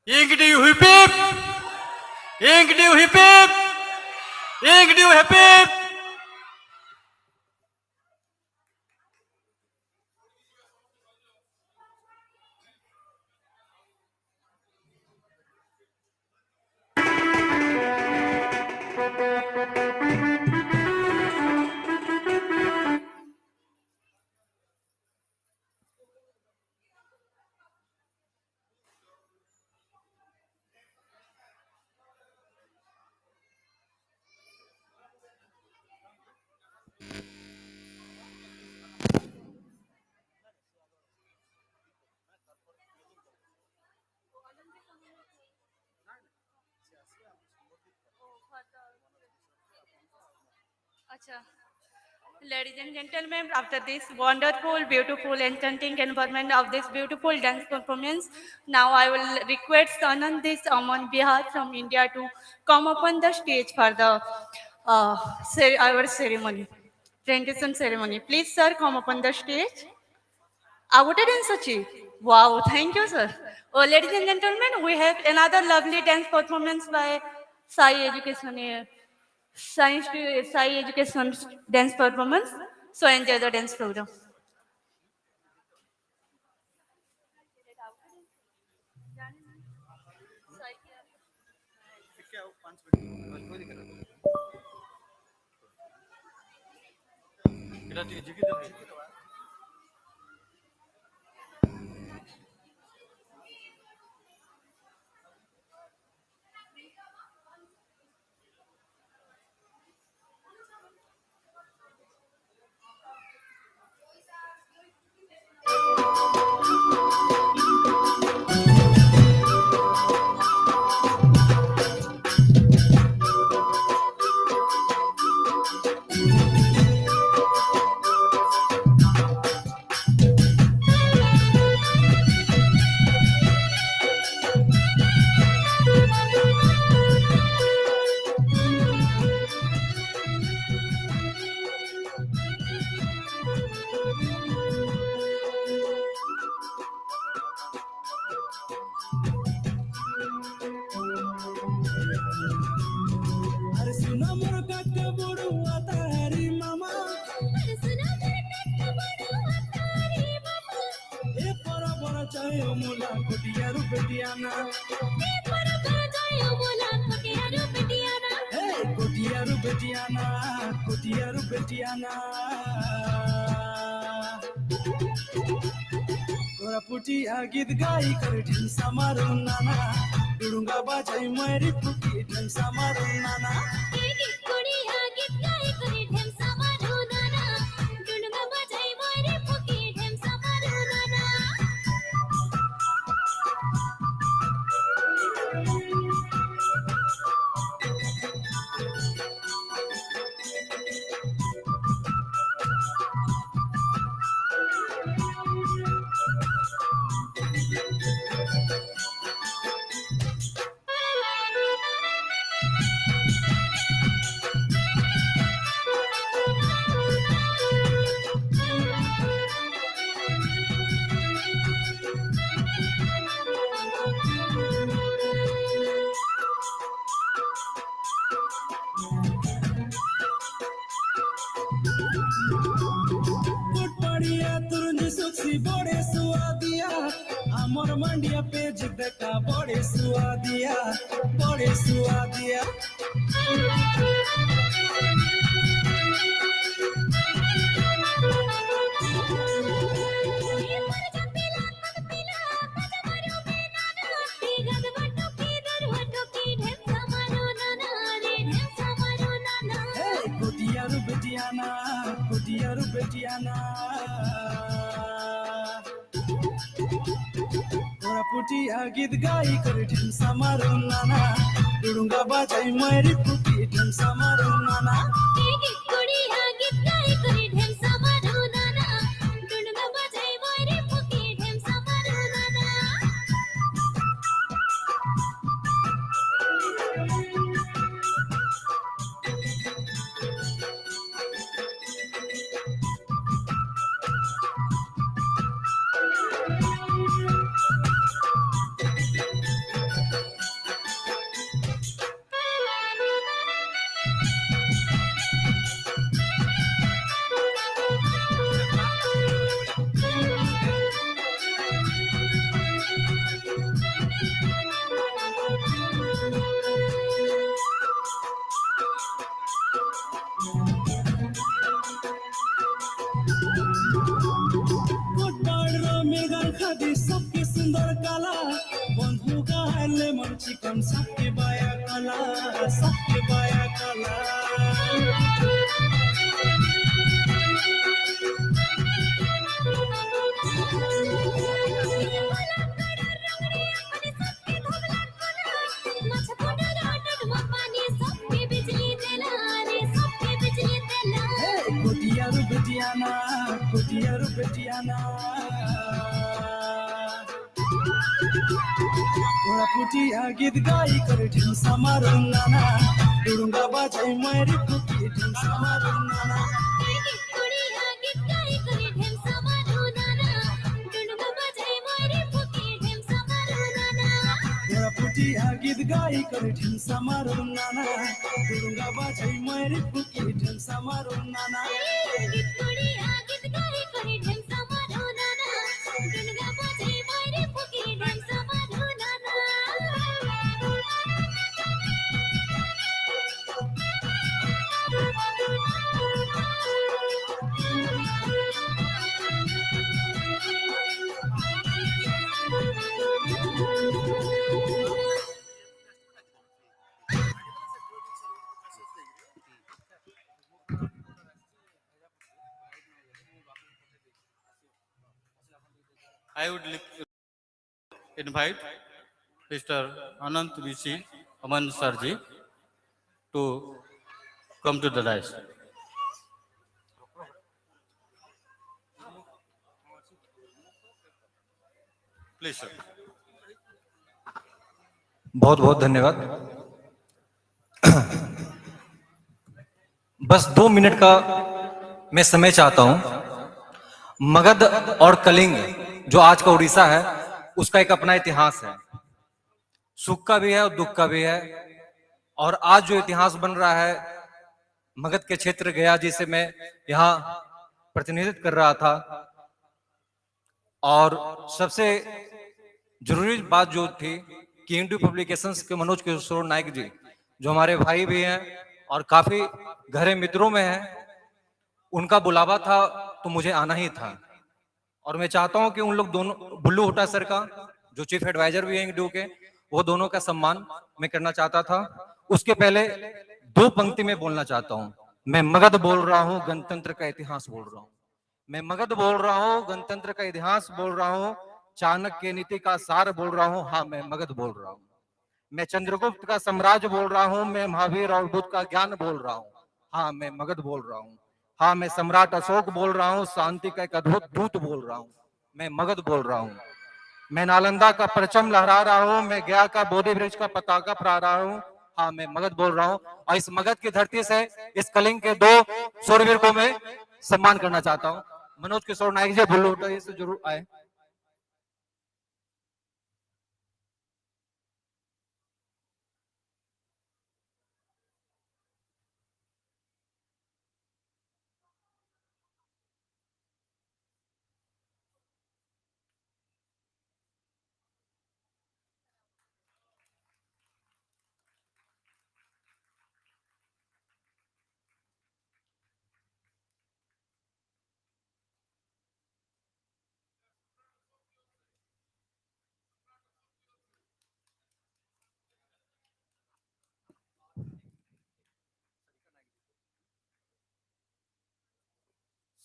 Inkdew hip hip! Inkdew hip hip! Inkdew hip hip! Acha. Ladies and gentlemen, after this wonderful, beautiful, enchanting environment of this beautiful dance performance, now I will request Anandis Aman Bihar from India to come upon the stage for the our ceremony, rendition ceremony. Please, sir, come upon the stage. Agute dance achi. Wow, thank you, sir. Oh, ladies and gentlemen, we have another lovely dance performance by Sai Education. Science to Sai Education dance performance. So enjoy the dance program. अरे सुना मोर काका बड़ुआ तारी मामा अरे सुना मोर काका बड़ुआ तारी मामा ए परा परा चाहे मोला कोटिया रुपटियाना ए परा परा चाहे मोला कोटिया रुपटियाना ए कोटिया रुपटियाना कोरापुटिया गीत गाई कर ढिंसा मारो नाना डुडुंगा बाजाई मेरी पुकी ढिंसा मारो नाना कोरिया गीत गाई कर ढिंसा मारो नाना डुडुंगा बाजाई मेरी पुकी ढिंसा मारो नाना बढ़िया तुरंज सुखी बड़े सुआदिया हमर मंडिया पेज देखा बड़े सुआदिया कुटियारू बेटियाना कुटियारू बेटियाना ओरा पुटिया गीत गाई कर ढेमसा मारो नाना डुडुंगा बाजाई मारी पुटी ढेमसा मारो नाना सबके सुंदर काला बंधु का लेमन चिकन सबके बाया काला सबके बाया काला कुटियारू बेटियाना कुटियारू बेटियाना ओरा पुटिया गीत गाई कर ढेमसा मारो नाना डुडुंगा बाजाई मारी पुटी ढेमसा मारो नाना ओरा पुटिया गीत गाई कर ढेमसा मारो नाना डुडुंगा बाजाई मारी पुटी ढेमसा मारो नाना I would invite Mr. Anant Rishi Aman Sarji to come to the dais. Please, sir. बहुत बहुत धन्यवाद। बस 2 मिनट का मैं समय चाहता हूं। मगध और कलिंग जो आज का उड़ीसा है उसका एक अपना इतिहास है, सुख का भी है और दुख का भी है। और आज जो इतिहास बन रहा है मगध के क्षेत्र गया जिसे मैं यहाँ प्रतिनिधित्व कर रहा था, और सबसे जरूरी बात जो थी कि इंक्ड्यू पब्लिकेशंस के मनोज किशोर नायक जी जो हमारे भाई भी हैं और काफी गहरे मित्रों में हैं, उनका बुलावा था तो मुझे आना ही था। और मैं चाहता हूं कि उन लोग दोनों, बुल्लू हुड्डा सर का जो चीफ एडवाइजर भी हैं इंक्ड्यू के, वो दोनों का सम्मान मैं करना चाहता था। उसके पहले 2 पंक्ति में बोलना चाहता हूं। मैं मगध बोल रहा हूं, गणतंत्र का इतिहास बोल रहा हूं। मैं मगध बोल रहा हूं, गणतंत्र का इतिहास बोल रहा हूं, चाणक्य नीति का सार बोल रहा हूं। हाँ, मैं मगध बोल रहा हूं। मैं चंद्रगुप्त का साम्राज्य बोल रहा हूं। मैं महावीर और बुद्ध का ज्ञान बोल रहा हूं। हाँ, मैं मगध बोल रहा हूं। हाँ, मैं सम्राट अशोक बोल रहा हूं, शांति का एक अद्भुत दूत बोल रहा हूं। मैं मगध बोल रहा हूं। मैं नालंदा का परचम लहरा रहा हूं। मैं गया का बोधि वृक्ष का पताका फहरा रहा हूं। हाँ, मैं मगध बोल रहा हूं। और इस मगध की धरती से इस कलिंग के 2 शूरवीर को मैं सम्मान करना चाहता हूं। मनोज किशोर नायक जी बुल्लू हुड्डा से जरूर आए।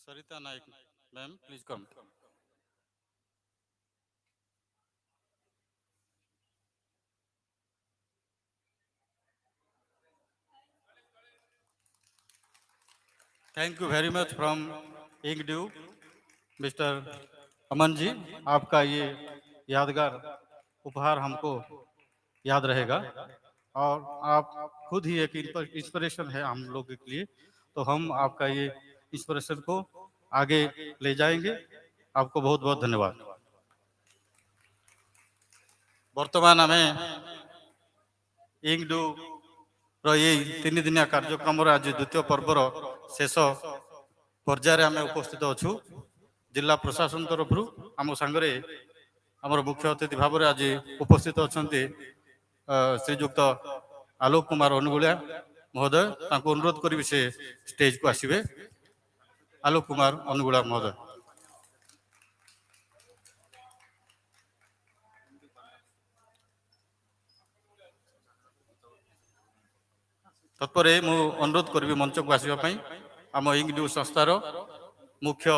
Sarita Naik, ma'am, please come. Thank you very much from Inkdew, Mr. Aman ji, आपका ये यादगार उपहार हमको याद रहेगा और आप खुद ही एक इंस्पिरेशन है हम लोग के लिए, तो हम आपका ये इंस्पिरेशन को आगे ले जाएंगे। आपको बहुत बहुत धन्यवाद। वर्तमान आम इंकडू तीन दिनिया कार्यक्रम आज द्वितीय पर्वर शेष पर्यायर आम उपस्थित अच्छु। जिला प्रशासन तरफ आम सांगे आमर मुख्य अतिथि भाव में आज उपस्थित अच्छा श्रीजुक्त आलोक कुमार अनुगुलिया महोदय, अनुरोध करी से स्टेज को आसवे। आलोक कुमार अनुगुलिया महोदय। तत्पर मु अनुरोध करी मंच को आसवाई आम इंकडू संस्थार मुख्य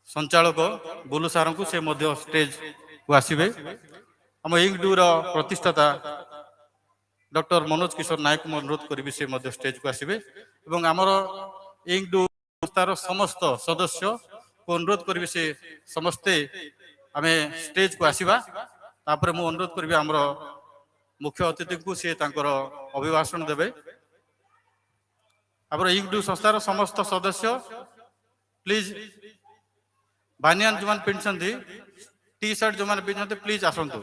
संचालक बुलू सार को से स्टेज को आसवे। आम इंकडू प्रतिष्ठाता डॉक्टर मनोज किशोर नायक को अनुरोध करी से स्टेज को आसवे। आमर इंकडू संस्थार समस्त सदस्य को अनुरोध करी से समस्ते आम स्टेज को आसवा। तापर मु अनुरोध करी आमर मुख्य अतिथि को सी अभिभाषण देवे। आमर इंकडू संस्थार समस्त सदस्य प्लीज बानियान जो मैंने पिंधि टी शर्ट जो मैंने पिंधि प्लीज आसतु।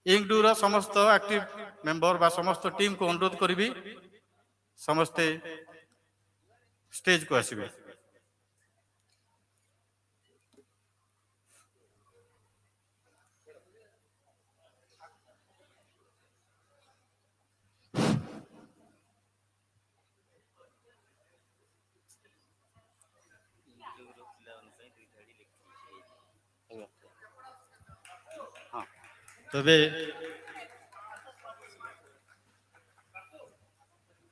इंकडू समस्त एक्टिव मेंबर बा समस्त टीम को अनुरोध करी समस्ते स्टेज को आसवे। तबे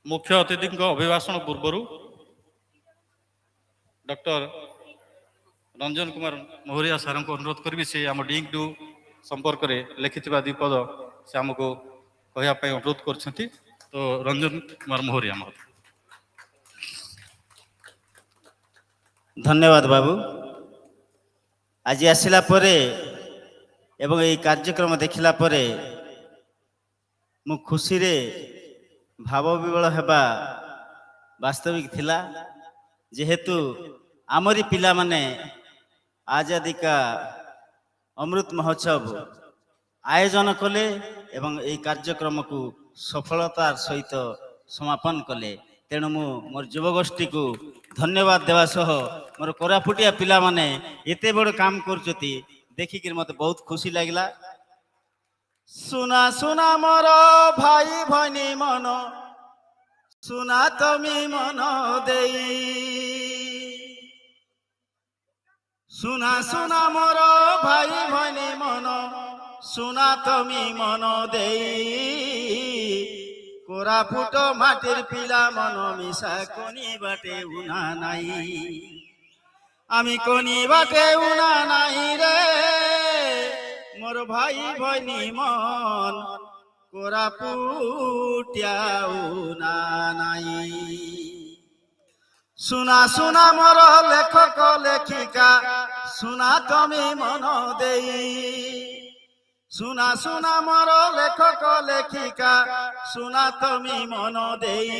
मुख्य अतिथि अभिभाषण पूर्व डॉक्टर रंजन कुमार मोहरिया सार को अनुरोध करी से आम इंकडू संपर्क में लिखि द्विपद से आमको कहवाई अनुरोध कर। तो रंजन कुमार मोहरिया महोदय। धन्यवाद बाबू। आज आसला परे एवं ये कार्यक्रम देखला परे मु खुशी रे भाव विवल हेबा वास्तविक थिला। जेहेतु आमरी पिला माने आजादी का अमृत महोत्सव आयोजन कले एवं ये कार्यक्रम को सफलतार सहित समापन कले, तेणु मु मोर युवगोष्ठी को धन्यवाद देवा सह मोर कोरापुटिया पिला माने एते बड़ काम करचती देखिक मत बहुत खुशी लगला। सुना सुना मोर भाई भनी मन सुना तमी मन देई, सुना सुना मोर भाई भनी मन सुना तमी मन देई, कोरापुट माटिर पिला मन मिसा कोनी बाटे उना नाई, आमी कोनी बाटे उना नाई रे मोर भाई भनी मन कोरापुटिया उना नाई। सुना सुना मोर लेखक लेखिका सुना तमी मन देई, सुना सुना मोर लेखक लेखिका सुना तमी मन देई,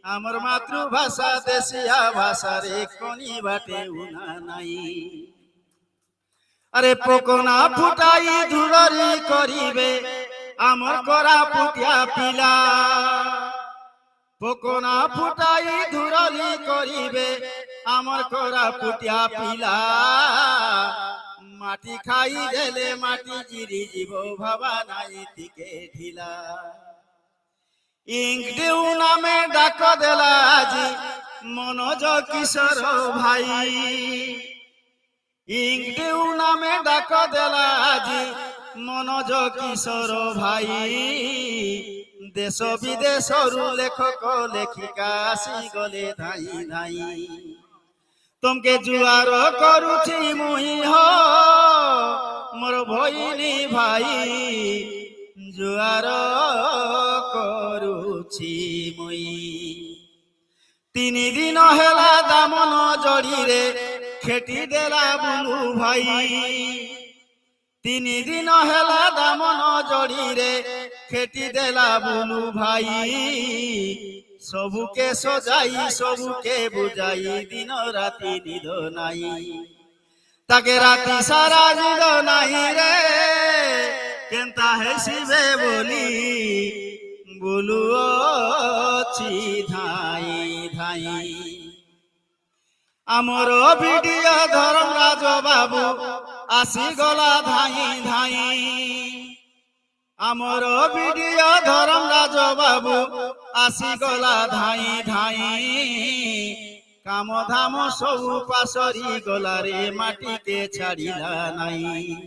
आमर मातृभाषा देशिया भाषा रे कोनी बाटे उना नाई। अरे पोकना फुटाई धुलरी करिबे आमर कोरापुटिया पिला, पोकना फुटाई धुलरी करिबे आमर कोरापुटिया पिला, माटी खाई देले माटी जिरी जीव भावा नाई तिके ढिला। इंकडू नामे डाक देला আজি मनोज किशोर भाई, इंकडू नामे डाक देला আজি মনোজ কিশোর ভাই দেশ বিদেশରୁ লেখক লেখিকা ଆସିଗଲେ ଧାଇ ଧାଇ ତମକେ ଜୁଆର କରୁଛି ମୁଇଁ ହୋ ମୋର ଭଇନି ଭାଇ ଜୁଆର କରୁଛି ମୁଇଁ 3 ଦିନ ହେଲା ଦାମନ ଜଡ଼ିରେ ଖେଟି ଦେଲା ବୁଲୁ ଭାଇ 3 ଦିନ ହେଲା ଦାମନ ଜଡ଼ିରେ ଖେଟି ଦେଲା ବୁଲୁ ଭାଇ ସବୁକେ ସଜାଇ ସବୁକେ ବୁଝାଇ ଦିନ ରାତି ନିଦ ନାହିଁ ତାକେ ରାତି ସାରା ନିଦ ନାହିଁ ରେ କେନ୍ତା ହେସିବେ ବୋଲି ବୁଲୁ ଅଛି ଧାଇ ଧାଇ ଆମର ବିଡ଼ିଓ ଧର୍ମରାଜ ବାବୁ ଆସିଗଲା ଧାଇ ଧାଇ ଆମର ବିଡ଼ିଓ ଧର୍ମରାଜ ବାବୁ ଆସିଗଲା ଧାଇ ଧାଇ କାମ ଧାମ ସବୁ ପାସରି ଗଲାରେ ମାଟିକେ ଛାଡ଼ିଲା ନାହିଁ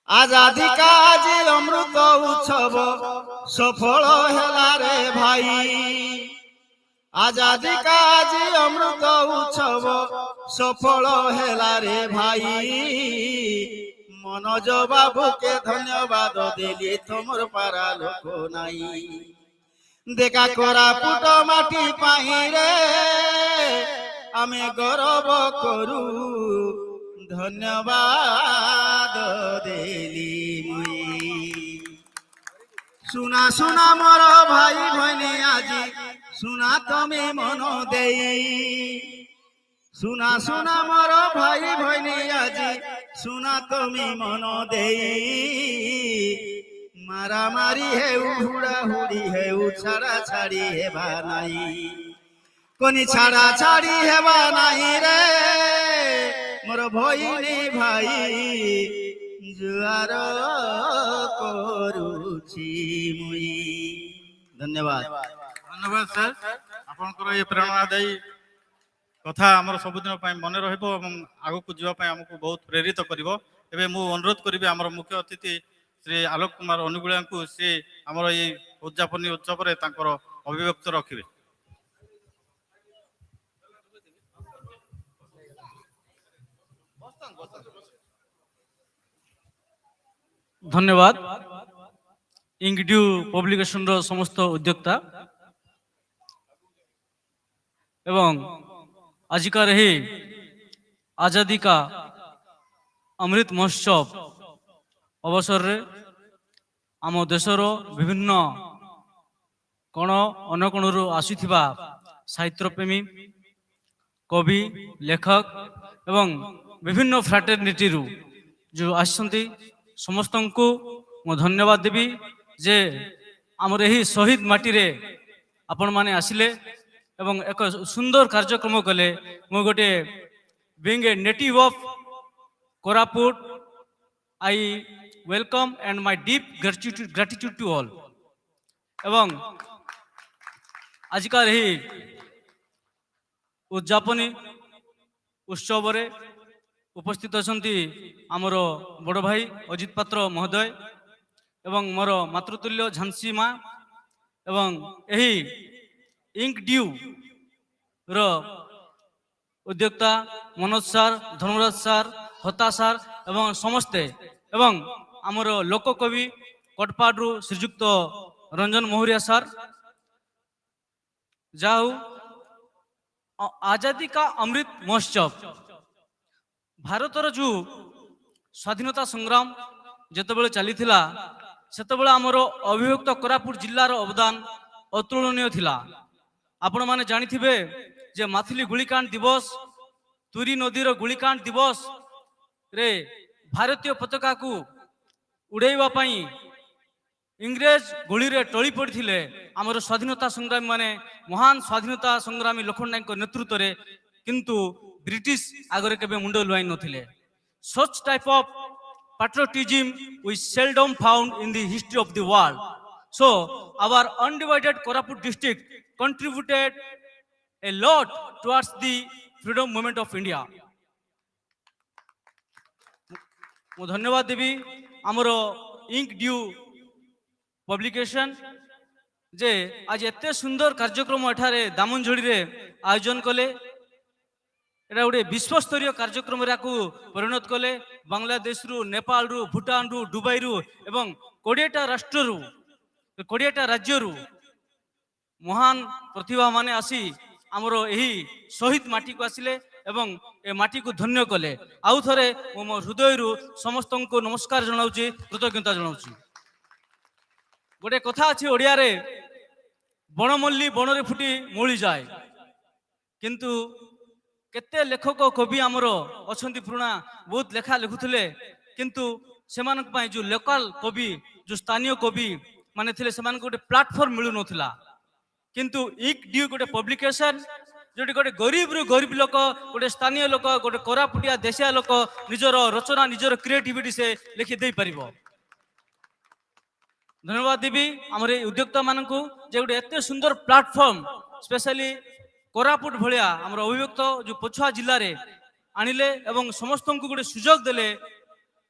ଆଜାଦି କା ଆଜି ଅମୃତ ଉତ୍ସବ ସଫଳ ହେଲା ରେ ଭାଇ ଆଜାଦି କା ଆଜି ଅମୃତ ଉତ୍ସବ ସଫଳ ହେଲା ରେ ଭାଇ ମନୋଜ ବାବୁକେ ଧନ୍ୟବାଦ ଦେଲି ତମର ପାରା ଲୋକ ନାହିଁ ଦେଖା କୋରାପୁଟ ମାଟି ପାଇଁ ରେ ଆମେ ଗର୍ବ କରୁ ଧନ୍ୟବାଦ ଦେଲି ମୁଇଁ ସୁନା ସୁନା ମୋର ଭାଇ ଭଇନି ଆଜି ସୁନା ତମେ ମନ ଦେଇ ସୁନା ସୁନା ମୋର ଭାଇ ଭଇନି ଆଜି ସୁନା ତମେ ମନ ଦେଇ ମାରାମାରି ହେଉ ହୁଡ଼ା ହୁଡ଼ି ହେଉ ଛାଡ଼ା ଛାଡ଼ି ହେବା ନାହିଁ কোনি ছাড়া ছাড়ি হেবা নাই রে মোর ভইনি ভাই জুয়ার করুছি মুই ধন্যবাদ ধন্যবাদ স্যার আপনার এই প্রেরণাদায়ী কথা আমার সবুদিন মনে রহব এবং আগুক যাওয়া আমাকে বহুত প্রেরিত করব এবে মু অনুরোধ করিবি আমার মুখ্য অতিথি শ্রী আলোক কুমার অনুগুলিয়া সে আমার এই উদযাপনী উৎসবরে তাঁর অভিব্যক্ত রাখবে ধন্যবাদ ইঙ্কডিউ পব্লিকেশনর সমস্ত উদ্যোক্তা এবং আজিকার এই আজাদি কা অমৃত মহোৎসব অবসরে আম দেশর বিভিন্ন কোণ অনকোণରୁ আসুথিবা সাহিত্যপ্রেমী কবি লেখক এবং বিভিন্ন ফ্রাଟর্নিটিরু যে আসছেন সমস্তଙ୍କୁ ମୁଁ ଧନ୍ୟବାଦ ଦେବି ଯେ ଆମର ଏହି ଶହୀଦ ମାଟିରେ ଆପଣମାନେ ଆସିଲେ ଏବଂ ଏକ ସୁନ୍ଦର କାର୍ଯ୍ୟକ୍ରମ କଲେ ମୁଁ ଗୋଟେ being a native of Koraput I welcome and my deep gratitude to all এবং ଆଜିକାର ଏହି ଉଦଯାପନୀ ଉତ୍ସବରେ উপস্থিত অনেক আমার বড় ভাই অজিত পাত্র মহোদয় এবং মোর মাতৃতুল্য ঝান্সী মা এবং এই ইঙ্কডিউ র উদ্যোক্তা মনোজ স্যার ধর্মরাজ স্যার হতা স্যার এবং সমস্তে এবং আমার লোককবি কটপাড়ু শ্রীযুক্ত রঞ্জন মহুরিয়া স্যার যা আজাদি কা অমৃত মহোৎসব ଭାରତର ଯେଉଁ ସ୍ୱାଧୀନତା ସଂଗ୍ରାମ ଯେତେବେଳେ ଚାଲିଥିଲା ସେତେବେଳେ ଆମର ଅବିଭକ୍ତ କୋରାପୁଟ ଜିଲ୍ଲାର ଅବଦାନ ଅତୁଳନୀୟ ଥିଲା ଆପଣମାନେ ଜାଣିଥିବେ ଯେ ମାଥିଲି ଗୁଳିକାଣ୍ଡ ଦିବସ ତୁରୀ ନଦୀର ଗୁଳିକାଣ୍ଡ ଦିବସରେ ଭାରତୀୟ ପତାକାକୁ ଉଡ଼ାଇବା ପାଇଁ ଇଂରେଜ ଗୁଳିରେ ଟଳି ପଡ଼ିଥିଲେ ଆମର ସ୍ୱାଧୀନତା ସଂଗ୍ରାମୀ ମାନେ ମହାନ ସ୍ୱାଧୀନତା ସଂଗ୍ରାମୀ ଲକ୍ଷ୍ମଣ ନାୟକଙ୍କ ନେତୃତ୍ୱରେ କିନ୍ତୁ British agore kebe mundo luai nothile such type of patriotism we seldom found in the history of the world so our undivided Koraput district contributed a lot towards the freedom movement of India. ମୁଁ ଧନ୍ୟବାଦ ଦେବି आमर ink due publication जे आज एत सुंदर कार्यक्रम एठारे दामनझड़ी रे आयोजन कले एटा गोटे विश्वस्तरीय कार्यक्रम परिणत कले बांग्लादेश रु नेपाल रु भूटान रु दुबई रु एवं 20टा राष्ट्र रु 20टा राज्य रु महान प्रतिभा माने आसी आमर यही शहीद माटी को आसिले एवं ए माटी को धन्य कले आउ थरे मो हृदय रु समस्त को नमस्कार जनाउची कृतज्ञता जनाउची। गोटे कथा अच्छी ओडिया रे बनमल्ली बनरे फुटी मोली जाए किंतु केते लेखक कवि आमर अछंती पुराना बहुत लेखा लिखुथिले किंतु सेमानक पई जो लोकल कवि जो स्थानीय कवि माने थिले सेमानक गोटे प्लेटफॉर्म मिलु नथिला किंतु इंक ड्यू गोटे पब्लिकेशन जोटी गोटे गरीब रु गरीब लोक गोटे स्थानीय लोक गोटे कोरापुटिया देशिया लोक निजर रचना निजर क्रिएटिविटी से लिखि दे परिबो। धन्यवाद देवी आमर उद्योक्ता मानक जे गोटे एत सुंदर प्लेटफॉर्म स्पेशली कोरापुट भलिया आमर अभिव्यक्त जो पछुआ जिल्ला रे आनिले एवं समस्त को गोटे सुजोग देले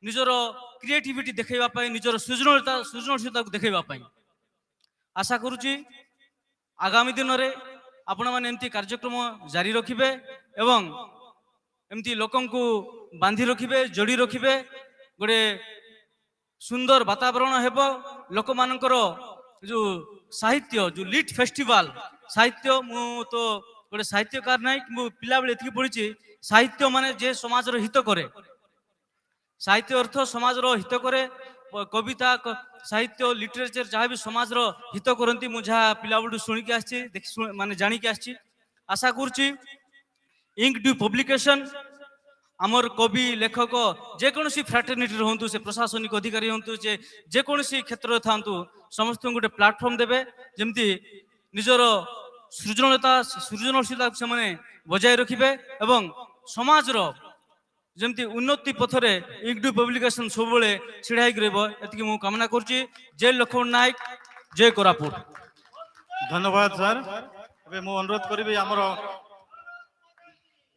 निजर क्रिएटिविटी देखैबा पई निजर सृजनशीलता को देखैबा पई। आशा करूची आगामी दिन रे आपण माने एमती कार्यक्रम जारी रखिबे एवं एमती लोकन को बांधी रखिबे जोड़ी रखिबे गोटे सुंदर वातावरण हेबो लोक मानकर जो साहित्य जो लिट फेस्टिवल साहित्य मु तो गोटे साहित्यकार नहीं मु पिला बेले एतिकी पढिची साहित्य माने जे समाज रो हित करे साहित्य अर्थ समाज रो हित करे कविता साहित्य लिटरेचर जहाँ भी समाज रो हित करती मु जहाँ पिला बेलू शुणी के आसी माने जानी के आसी। आशा करुची इंक ड्यू पब्लिकेशन आमर कवि लेखक जेकोसी फ्राटर्निटी रहतु से प्रशासनिक अधिकारी हूँ जेकोसी क्षेत्र था समस्त गोटे प्लेटफॉर्म देवे जमती निजर सृजनशीलता से बजाय रखिबे एवं समाज रो जमती उन्नति पथरे इंक ड्यू पब्लिकेशन सब छिड़ा होती मु कामना करुच्ची। जय लक्ष्मण नायक जय कोरापुट। धन्यवाद सर। अबे मु अनुरोध करी आमर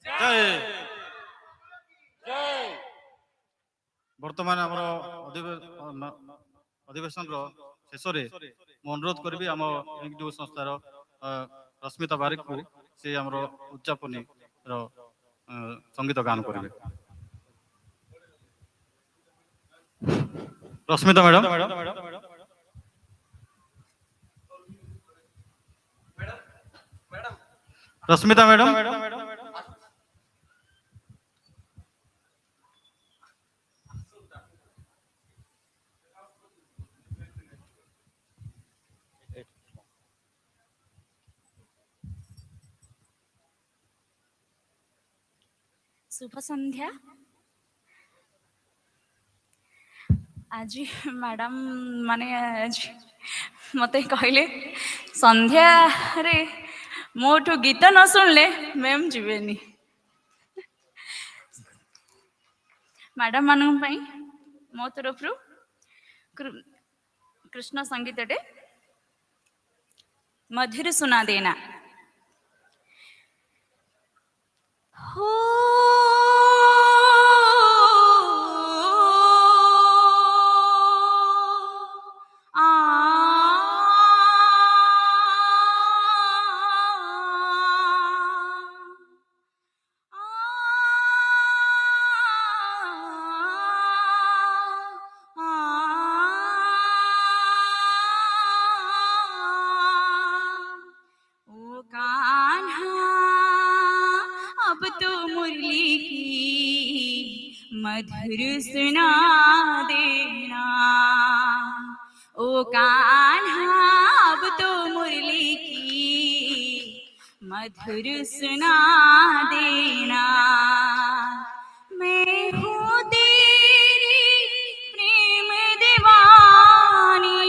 जय बर्तमान आमर अधिवेशन शेष मु अनुरोध करी आम इंक ड्यू संस्थार रश्मिता बारिक को से आमर उच्चापनी संगीत गान करेंगे। रश्मिता मैडम रश्मिता मैडम शुभ संध्या। आज मैडम माने मते कहले संध्या रे मोठू गीत न सुनले मैम जीवेनी। मैडम मानन पई मो तरफ कृष्ण संगीत डे मधुर सुना देना। हो मधुर सुना देना ओ कान्हा अब तो मुरली की मधुर सुना देना। मैं हूँ तेरी प्रेम दीवानी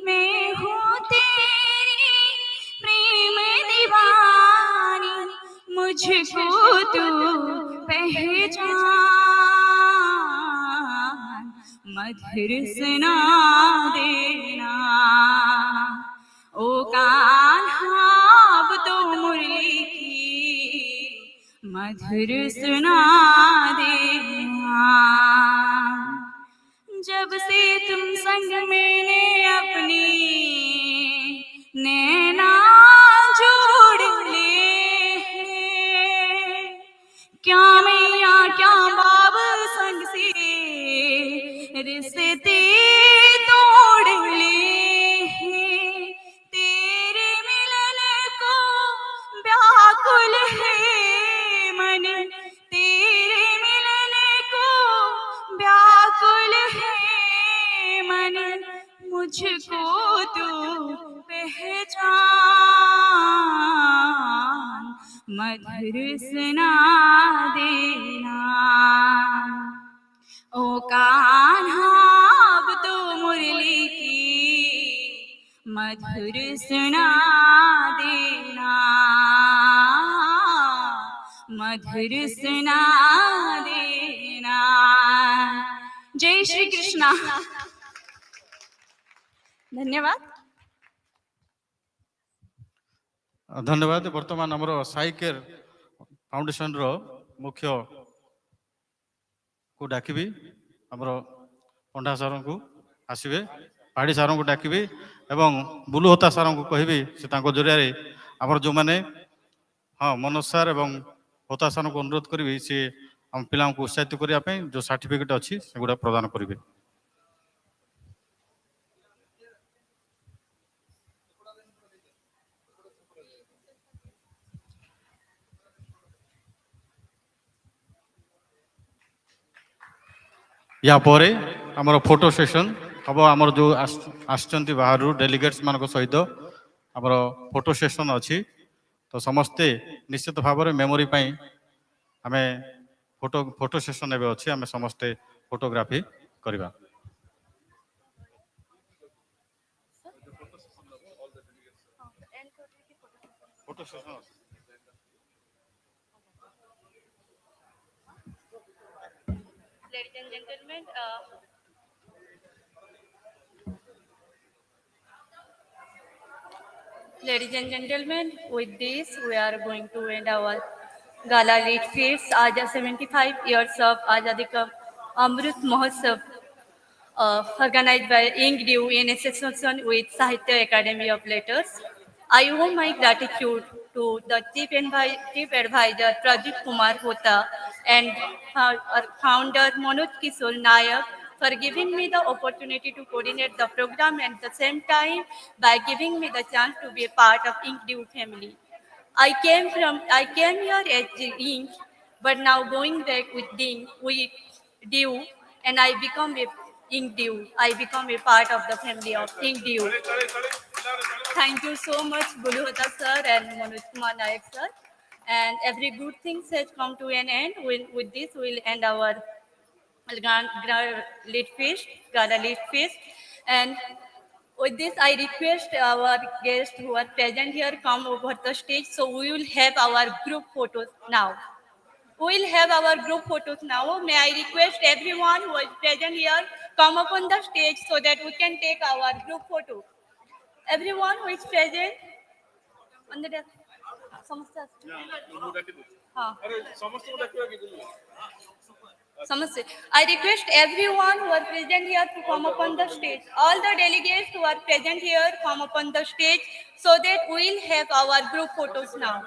मैं हूँ तेरी प्रेम दीवानी मुझको तू पहचान मधुर सुना देना ओ कान्हा अब तो मुरली की मधुर सुना देना। जब से तुम संग मैंने अपनी नैना जोड़ लिए हैं। क्या मैया क्या बाब संग से रिश्ते तोड़ लिए हैं। तेरे मिलन को व्याकुल है मन, तेरे मिलन को व्याकुल है मन, मुझको तू पहचान, मधुर सुना देना। ओ कान्हा अब तो मुरली की मधुर सुना देना, मधुर सुना देना। जय श्री कृष्णा। धन्यवाद। धन्यवाद। बर्तमान आमर साई केयर फाउंडेशन रो मुख्य को डाकिबी आमर पंडा सार को आसबे, पाड़ी सार को डाकिबी एवं बुलु होता सार को कहबी से तांको जरिया आमर जो माने हाँ मनोज सार एवं होता सार को अनुरोध करी सी आम पिला को उत्साहित करने जो सर्टिफिकेट अच्छी सेगुड़ा प्रदान करेंगे। या परे आमर फोटो सेशन हम आमर जो आसचंती बाहर डेलीगेट्स मान सहित आमर फोटो सेशन अच्छी, तो समस्ते निश्चित भाव में मेमोरी पाई आमे फोटो फोटो सेशन एवं अच्छी आमे समस्ते फोटोग्राफी करवा। Ladies and gentlemen, with this we are going to end our Gala Litfest. आज 75 years of Azadi का Amrit Mahotsav, organized by Inkdew in association with Sahitya Academy of Letters. I owe my gratitude to the Chief Advisor Pradeep Kumar Hota and our founder Manoj Kishore Nayak for giving me the opportunity to coordinate the program and at the same time by giving me the chance to be a part of Inkdew family. I came here as Ink, but now going back with Dew, and I become a Inkdew. I become a part of the family of Inkdew. Thank you so much, Buluhota sir and Manoj Kumar Nayak sir. And every good thing has come to an end. With this, we'll end our Gala Litfest. And with this, I request our guests who are present here come over the stage. So we will have our group photos now. We will have our group photos now. May I request everyone who is present here come up on the stage so that we can take our group photo. Everyone who is present on the desk. Namaste. I request everyone who are present here to come up on the stage. All the delegates who are present here come up on the stage so that we will have our group photos now.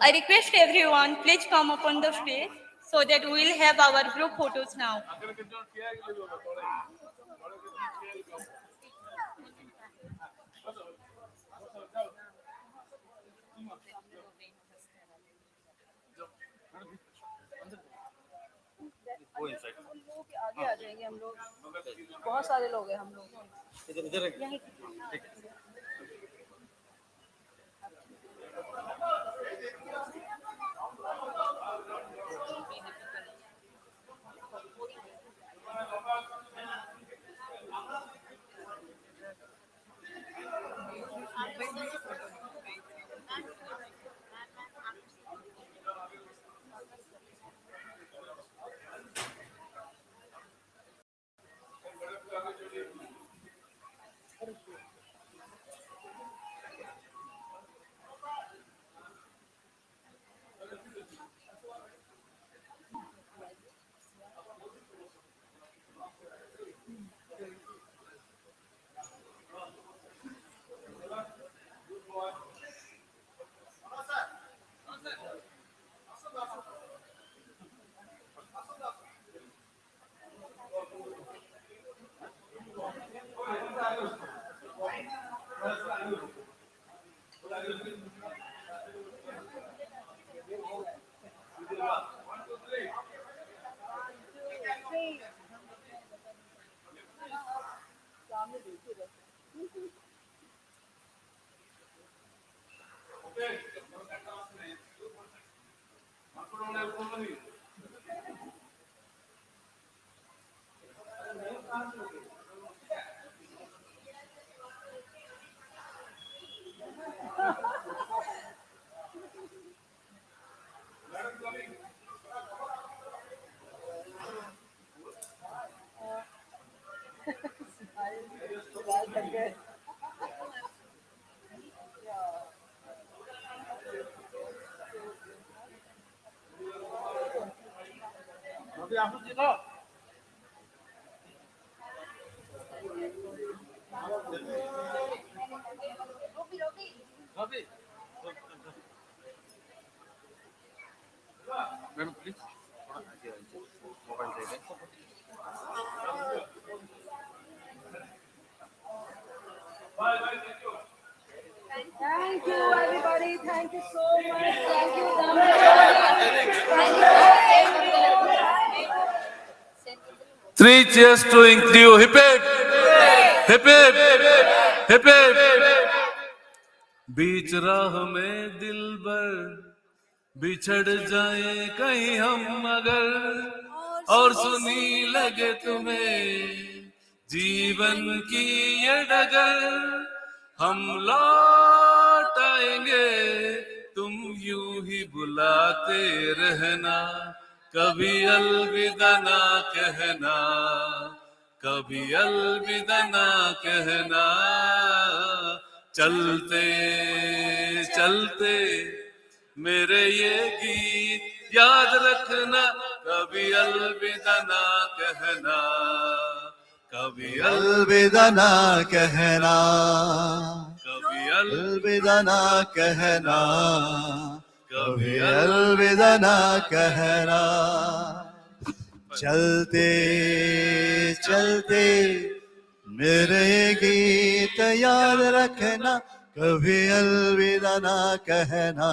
I request everyone, please come up on the stage so that we will have our group photos now. आगे आ जाएंगे हम लोग, बहुत सारे लोग हैं हम लोग यहीं। Ma'am please Thank you, everybody. Thank you so much. Thank you, Three cheers to Inkdew. Hip hip. Hip hip. Hip hip. बीच राह में दिलबर बिछड़ जाए कहीं हम अगर और सुनी लगे तुम्हें जीवन की ये डगर हम लौट आएंगे तुम यूं ही बुलाते रहना कभी अलविदा ना कहना कभी अलविदा ना कहना चलते चलते मेरे ये गीत याद रखना कभी अलविदा ना कहना कभी अलविदा ना कहना कभी अलविदा ना कहना कभी अलविदा ना कहना चलते चलते मेरे गीत याद रखना कभी अलविदा ना कहना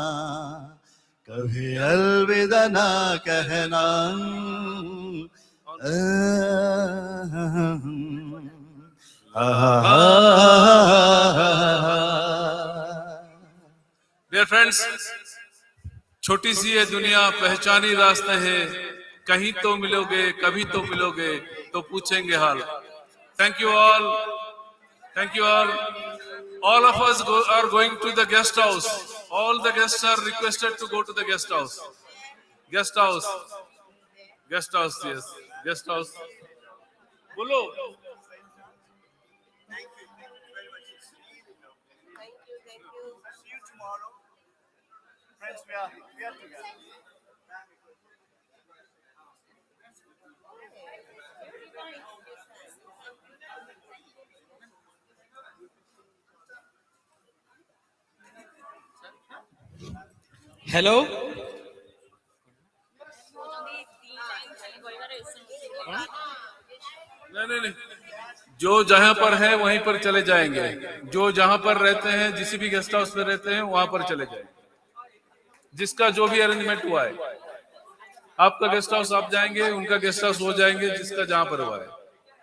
कभी अलविदा ना कहना डियर फ्रेंड्स छोटी सी ये दुनिया पहचानी रास्ते हैं कहीं तो मिलोगे कभी तो मिलोगे तो पूछेंगे हाल thank you all of us are going to the guest house all the guests are requested to go to the guest house yes guest house bolo hello नहीं जो जहां पर है वहीं पर चले जाएंगे जो जहां पर रहते हैं जिस भी गेस्ट हाउस में रहते हैं वहां पर चले जाएंगे जिसका जो भी अरेंजमेंट हुआ है आपका गेस्ट हाउस आप जाएंगे उनका गेस्ट हाउस हो जाएंगे जिसका जहां पर हुआ है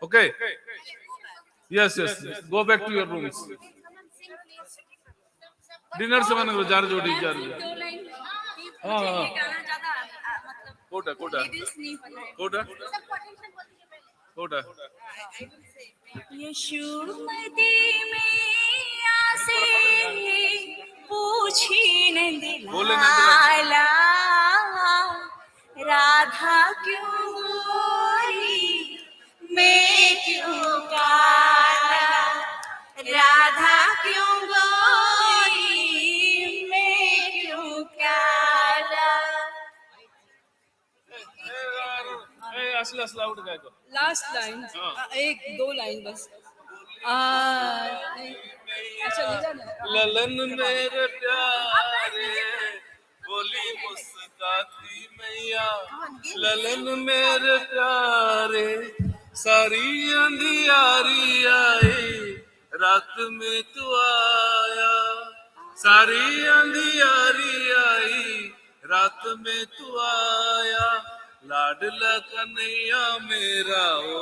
okay yes go back to your rooms dinner से मैंने जार जोड़ी कोटा यशोमती मैया से पूछी नंदलाला राधा क्यों गोरी मैं क्यों काला राधा क्यों गोरी मैं क्यों काला असला उठ गए लास्ट लाइन एक दो लाइन बस ललन मेरे प्यारे बोली मुस्काती मैया ललन मेरे प्यारे सारी अंधियारी आई रात में तू आया, सारी अंधियारी आई, रात में तू आया, लाडला कन्हैया मेरा ओ,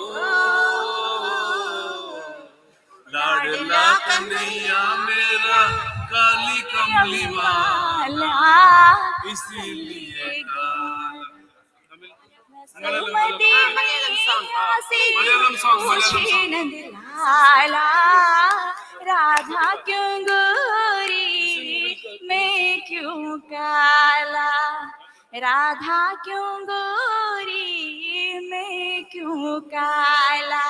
लाडला कन्हैया मेरा, काली कमली वाला, इसीलिए राधा क्यों गोरी मैं क्यों काला, राधा क्यों गोरी मैं क्यों काला.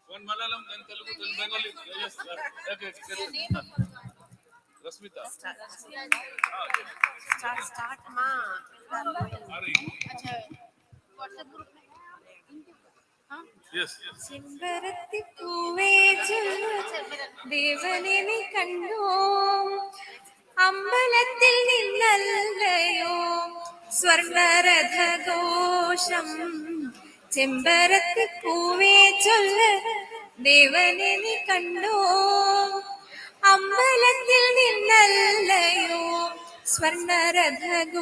One Malayalam, then Telugu, then Bengali. Yes, okay. Rasmita. Start ma. Yes. ചെമ്പരത്തി പൂവേ ദേവനെ നീ കണ്ടോ, അമ്പലത്തിൽ നിന്നല്ലയോ സ്വർണരഥഘോഷം. ചെമ്പരത്തി പൂവേ ചൊല്ല് ദേവനെ നീ കണ്ടോ, അമ്പലത്തിൽ നിന്നല്ലയോ സ്വർണരഥഘോഷം.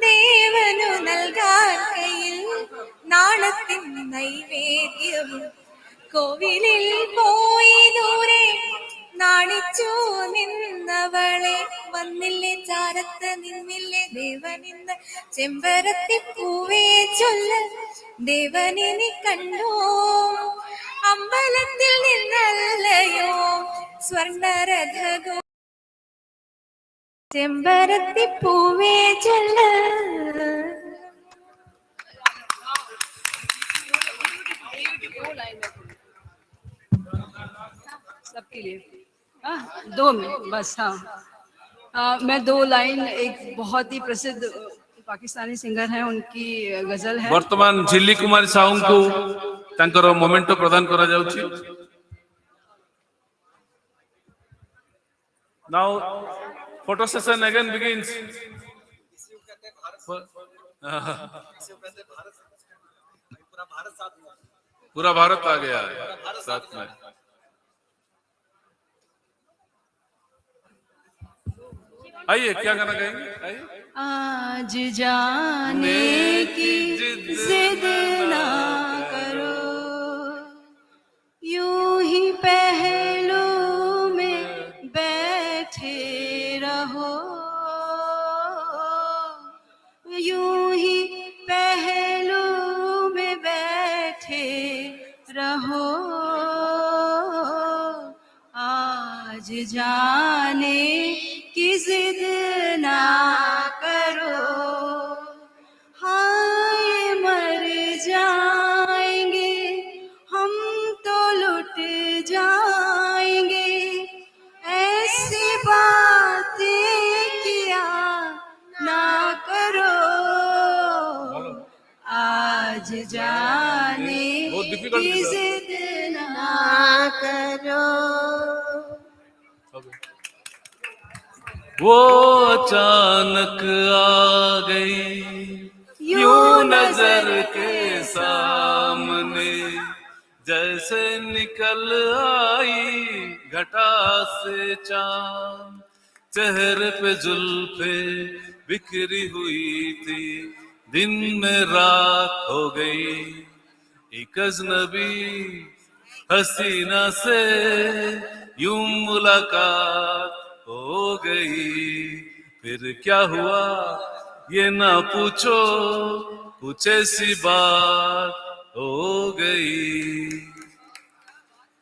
ദേവനു നൽകാൻ കയ്യിൽ നാണത്തിൻ നൈവേദ്യവും, കോവിലിൽ പോയി ദൂരെ നാണിച്ചു നിന്നവളെ, വന്നില്ലേ ചാരത്ത് നിന്നില്ലേ ദേവനിന്ന്. ചെമ്പരത്തി പൂവേ ചൊല്ല് ദേവനെ നീ കണ്ടോ, അമ്പലത്തിൽ നിന്നല്ലയോ സ്വർണരഥഘോഷം. ചെമ്പരത്തി പൂവേ ചൊല്ല്. सबके लिए हाँ, 2 मिनट बस. हाँ, मैं 2 लाइन, एक बहुत ही प्रसिद्ध पाकिस्तानी सिंगर है, उनकी गजल है. वर्तमान झिल्ली कुमारी साहू को तांकर मोमेंटो प्रदान करा जाउछि. Now photo session again begins. पूरा भारत आ गया है साथ में. आइए, क्या गाना गाएंगे? आइए. आज जाने की जिद ना करो, यूं ही पहलू में बैठे रहो, यूं ही पहलू में बैठे रहो. आज जाने की जिद ना करो, हाय मर जाएंगे हम तो लुट जाएंगे, ऐसी बातें किया ना करो. आज जाने की जिद ना करो. वो अचानक आ गई यूं नजर के सामने, जैसे निकल आई घटा से चांद. चेहरे पे जुल्फे बिखरी हुई थी, दिन में रात हो गई. एक अजनबी हसीना से यूं मुलाकात हो गई. फिर क्या हुआ ये ना पूछो, कुछ ऐसी बात हो गई.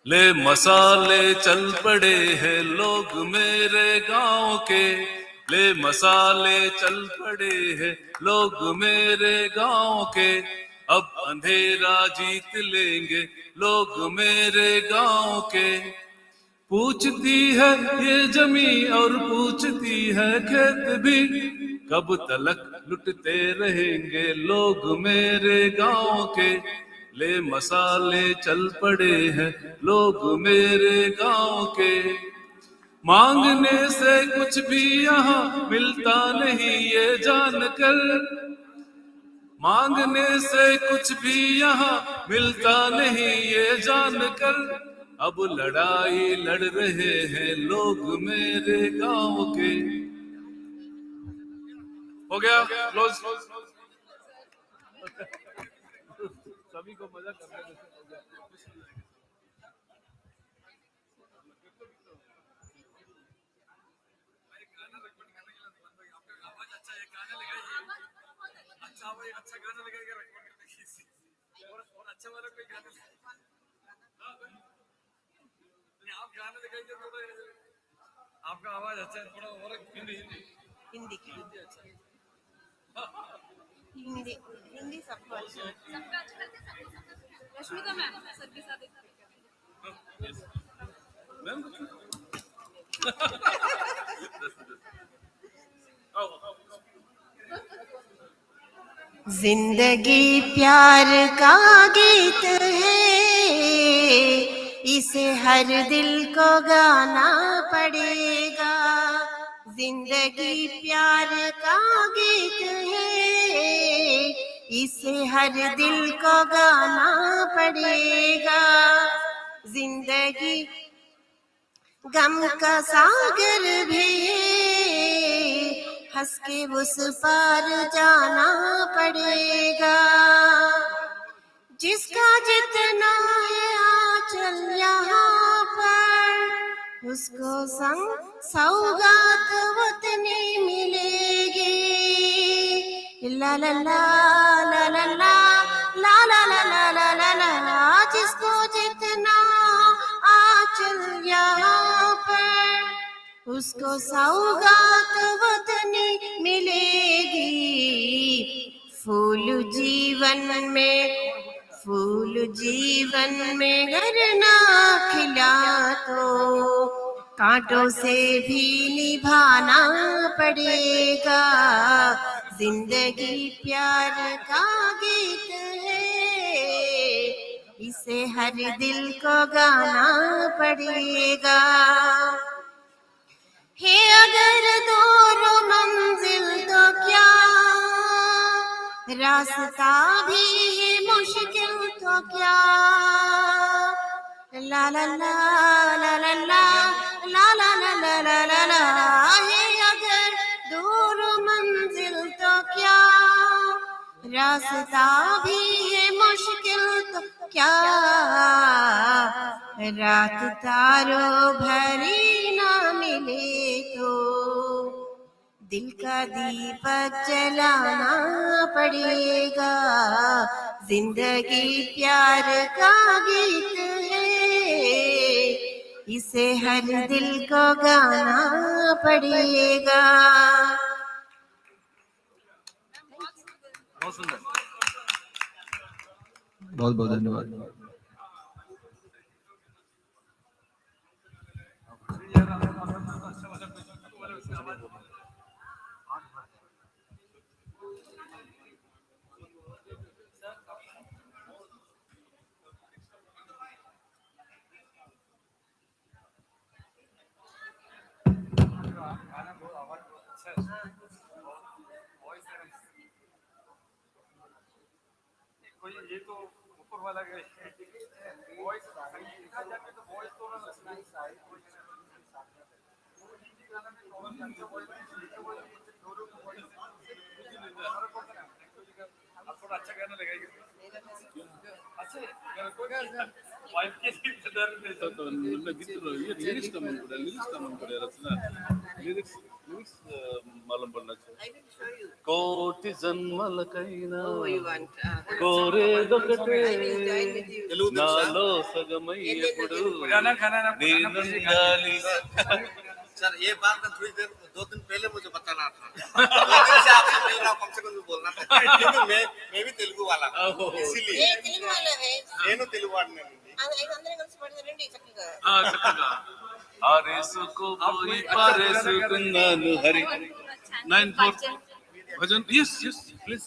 ले मसाले चल पड़े हैं लोग मेरे गांव के, ले मसाले चल पड़े हैं लोग मेरे गांव के. अब अंधेरा जीत लेंगे लोग मेरे गांव के. पूछती है ये जमी और पूछती है खेत भी, कब तलक लुटते रहेंगे लोग मेरे गांव के. ले मसाले चल पड़े हैं लोग मेरे गांव के. मांगने से कुछ भी यहाँ मिलता नहीं ये जानकर, मांगने से कुछ भी यहाँ मिलता नहीं ये जानकर, अब लड़ाई लड़ रहे हैं लोग मेरे गांव के। हो गया क्लोज। सभी को मजा करने देते हैं। हो गया। अच्छा गाना लगाएगा रिकॉर्ड करने की और अच्छा वाला कोई गाना नहीं, आप गाना लगाइए थोड़ा, आपका आवाज अच्छा है थोड़ा और हिंदी हिंदी हिंदी अच्छा हिंदी हिंदी सबको अच्छा सबका अच्छा। रश्मिका मैम सर के साथ मैम जिंदगी प्यार का गीत है, इसे हर दिल को गाना पड़ेगा। जिंदगी प्यार का गीत है, इसे हर दिल को गाना पड़ेगा। जिंदगी गम का सागर भी है, हंस के उस पार जाना पड़ेगा। जिसका जितना है आंचल यहाँ पर, उसको संग सौगात उतनी मिलेगी। ला ला ला ला ला ला ला ला ला ला ला ला ला। जिसको जितना आंचल यहाँ पर, उसको सौगात वतनी मिलेगी। फूल जीवन में घर ना खिला तो कांटों से भी निभाना पड़ेगा। जिंदगी प्यार का गीत है, इसे हर दिल को गाना पड़ेगा। है अगर दूर मंजिल तो क्या, रास्ता भी है मुश्किल तो क्या। ला ला ला ला ला ला ला ला ला ला ला ला ला। है अगर दूर मंजिल तो क्या, रास्ता भी है मुश्किल तो क्या। रात तारों भरी ना मिले तो दिल का दीपक जलाना पड़ेगा। जिंदगी प्यार का गीत है, इसे हर दिल को गाना पड़ेगा। बहुत सुंदर। बहुत बहुत धन्यवाद। ये तो ऊपर वाला वॉइस देखा जाए तो वॉइस तो आप थोड़ा अच्छा गाना लगाइए। अच्छा वाइफ के लिए तो ये लिरिक्स का मन पड़े रचना लिरिक्स मालूम पड़ना चाहिए। कोटि जन्मलकैना కోరేదొకటే నాలో సగమయ్యప్పుడు నేనుండాలి। सर ये बात ना थोड़ी देर 2 दिन पहले मुझे बताना था। गलती से आपसे मिल रहा हूं, कम से कम बोलना था क्योंकि मैं भी तेलुगु वाला हूं, इसीलिए ये तेलुगु वाला है। నేను తెలుగు వాడినే అండి। అందరం కలిసి పడతారండి చక్కగా। చక్కగా ఆరేసుకు పోయి పారేసుకున్నాను Hari 94 bhajan. Yes yes please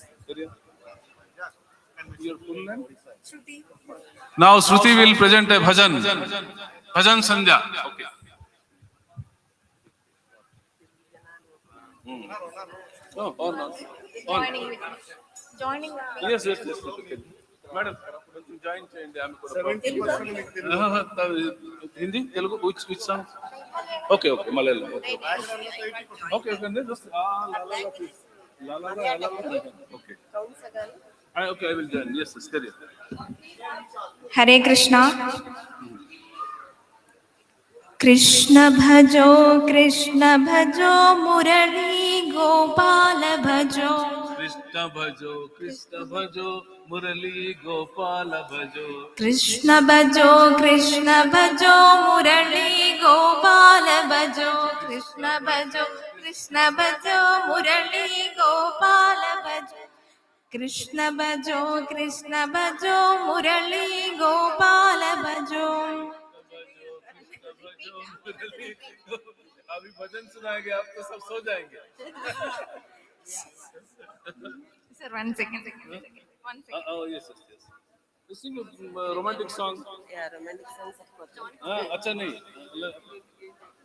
your full name Shruti. Now Shruti will present a bhajan sandhya. Okay. Oh no. Joining with me. joining with me. Yes, yes, yes. Okay. Madam, కొంచెం జాయిన్ చేయండి ఆమె కూడా. Hindi Telugu which song? Okay, okay, Malayalam. Okay, okay, okay. Just la la la please. La la la la. Okay. Okay, I will join. Yes, yes, carry on. हरे कृष्णा कृष्ण भजो मुरली गोपाल भजो Krishna bhajo, Murali Gopal bhajo. Krishna भजो मुरली गोपाल भजो कृष्ण भजो मुरली गोपाल भजो कृष्ण भजो मुरली गोपाल भजो अभी भजन सुनाएंगे आप तो सब सो जाएंगे. Sir, 1 second. Oh yes, yes, yes. You sing a romantic song. Yeah, romantic songs of course. अच्छा नहीं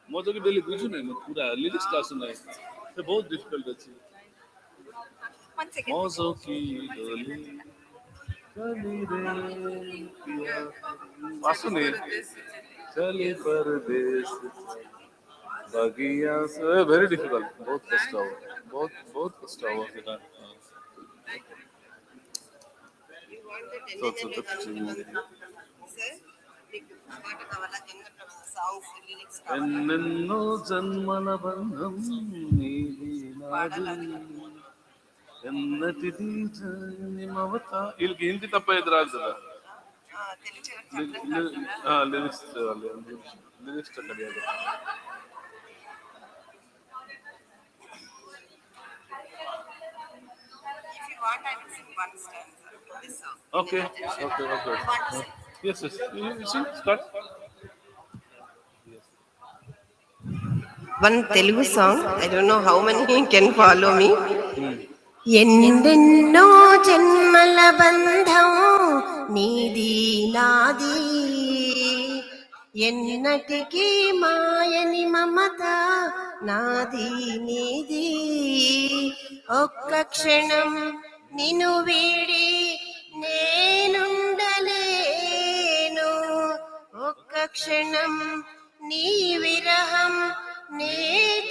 मैं तो कि डेली कुछ नहीं मैं पूरा लिरिक्स का सुना है ये बहुत डिफिकल्ट है. 1 second. मौजों की डोली चली रे पिया सुने चली परदेस बगिया से वेरी डिफिकल्ट बहुत कष्ट हुआ बहुत कष्ट हुआ फिर You want the 10 sir? పాట కావాలా జంగల్ సాంగ్స్ లిరిక్స్ కావాలా ఎన్నెన్నో జన్మల బంధం నీది నాది ఎన్నటిది జని మమత వీళ్ళకి హిందీ తప్ప ఎదురాదు కదా లిరిక్స్ లిరిక్స్ తెలియదు. If you want, I will sing one stanza of this song. Okay. Yes, yes. You sing, start. One Telugu song. I don't know how many can follow me. ఎన్నెన్నో జన్మల బంధం నీది నాది ఎన్నటికీ మాయని మమత నాది నీది ఒక్క క్షణం నిన్ను వీడి నేనుండలేను ఒక్క క్షణం నీ విరహం నే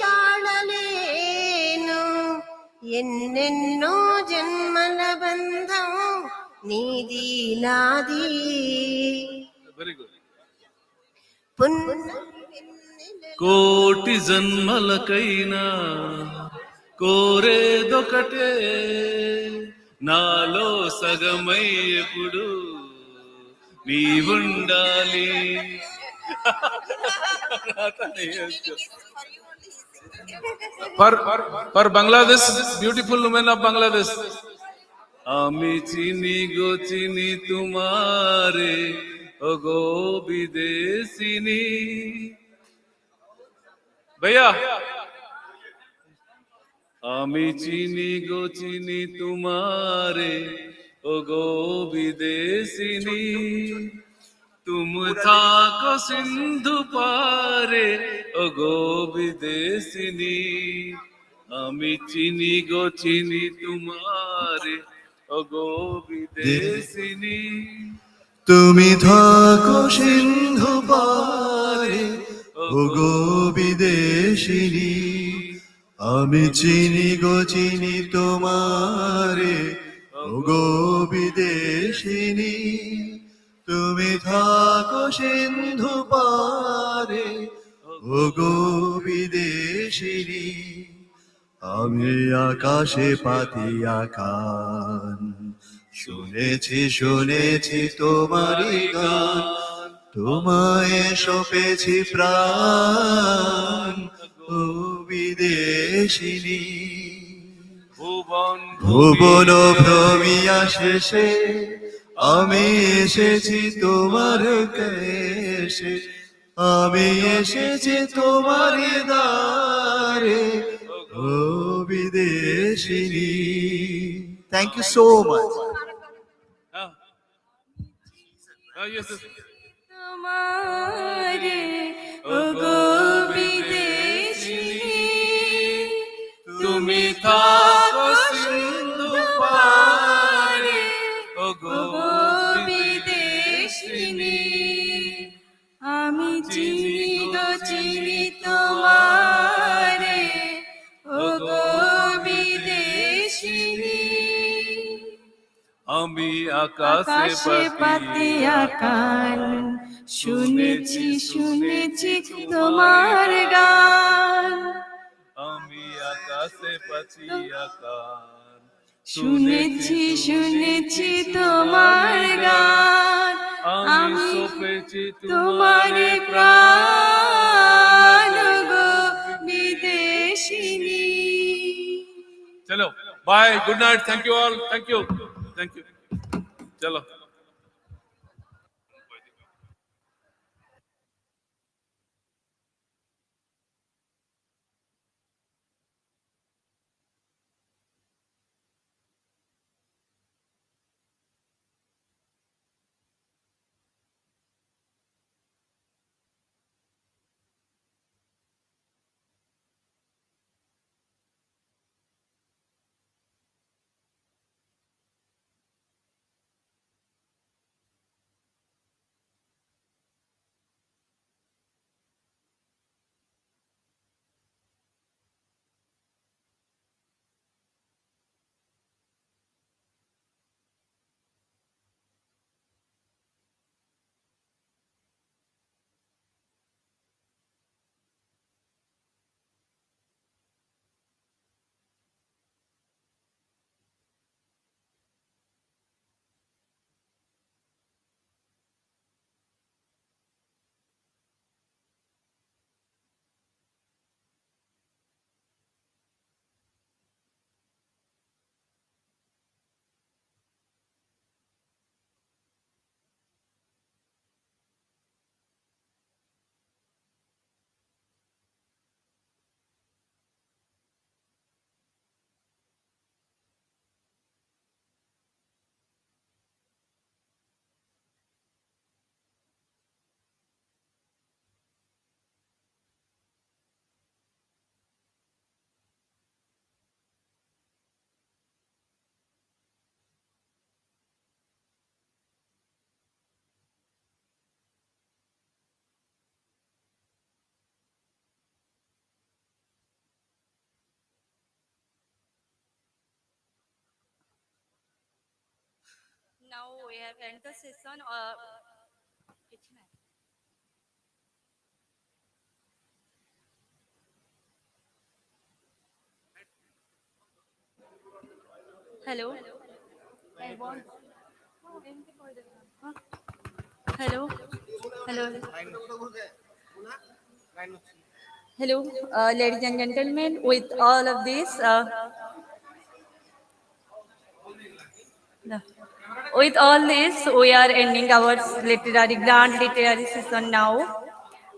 తాళలేను ఎన్నెన్నో జన్మల బంధం నీది నాది. Very good. పున్న కోటి జన్మలకైనా కోరేదొకటే నాలో సగమై ఎప్పుడు నీవుండాలి. For Bangladesh, beautiful women of Bangladesh. আমি চিনি গো চিনি তোমারে ও গো বিদেশিনী. भैया আমি চিনি গো চিনি तुम्हारे ओ गो विदेशिनी तुम था को सिंधु पारे ओ गो विदेशिनी আমি চিনি গো চিনি तुम्हारे ओ गो विदेशिनी তুমি থাকো সিন্ধু পারে ওগো বিদেশিনী আমি চিনি গো চিনি তোমারে ওগো বিদেশিনী তুমি থাকো সিন্ধু পারে ওগো বিদেশিনী আমি আকাশে পাতিয়া কান শুনেছি শুনেছি তোমারই গান তোমায় সপেছি প্রাণ ও বিদেশিনী ভুবন ভ্রমিয়া শেষে আমি এসেছি তোমার কেশে আমি এসেছি তোমার দ্বারে ও বিদেশিনী. Thank you so much. Yes, yes. तुम्हारे ओ गो विदेशिनी তুমি থাকো সিন্ধু পারে আমি আকাশে আকাশে পাতিয়া কান শুনেছি শুনেছি তোমার গান আমি আকাশে পাতিয়া কান শুনেছি শুনেছি তোমার গান আমি সপেছি তোমার প্রাণ গো বিদেশিনী চলো bye good night thank you all thank you চলো Now we have ended the session. Hello. Hello. Hello. Hello, ladies and gentlemen. With all of this, no. With all this, we are ending our grand literary session now.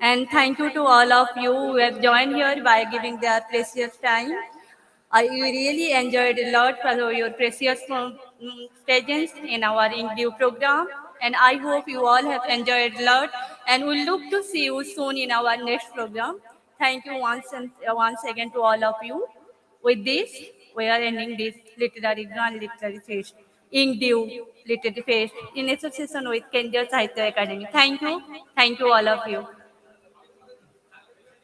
And thank you to all of you who have joined here by giving their precious time. I really enjoyed a lot for your precious presence in our Inkdew program. And I hope you all have enjoyed a lot. And we look to see you soon in our next program. Thank you once again to all of you. With this, we are ending this grand literary fest, Inkdew Literary Fest, in association with Kendriya Sahitya Academy. Thank you all of you.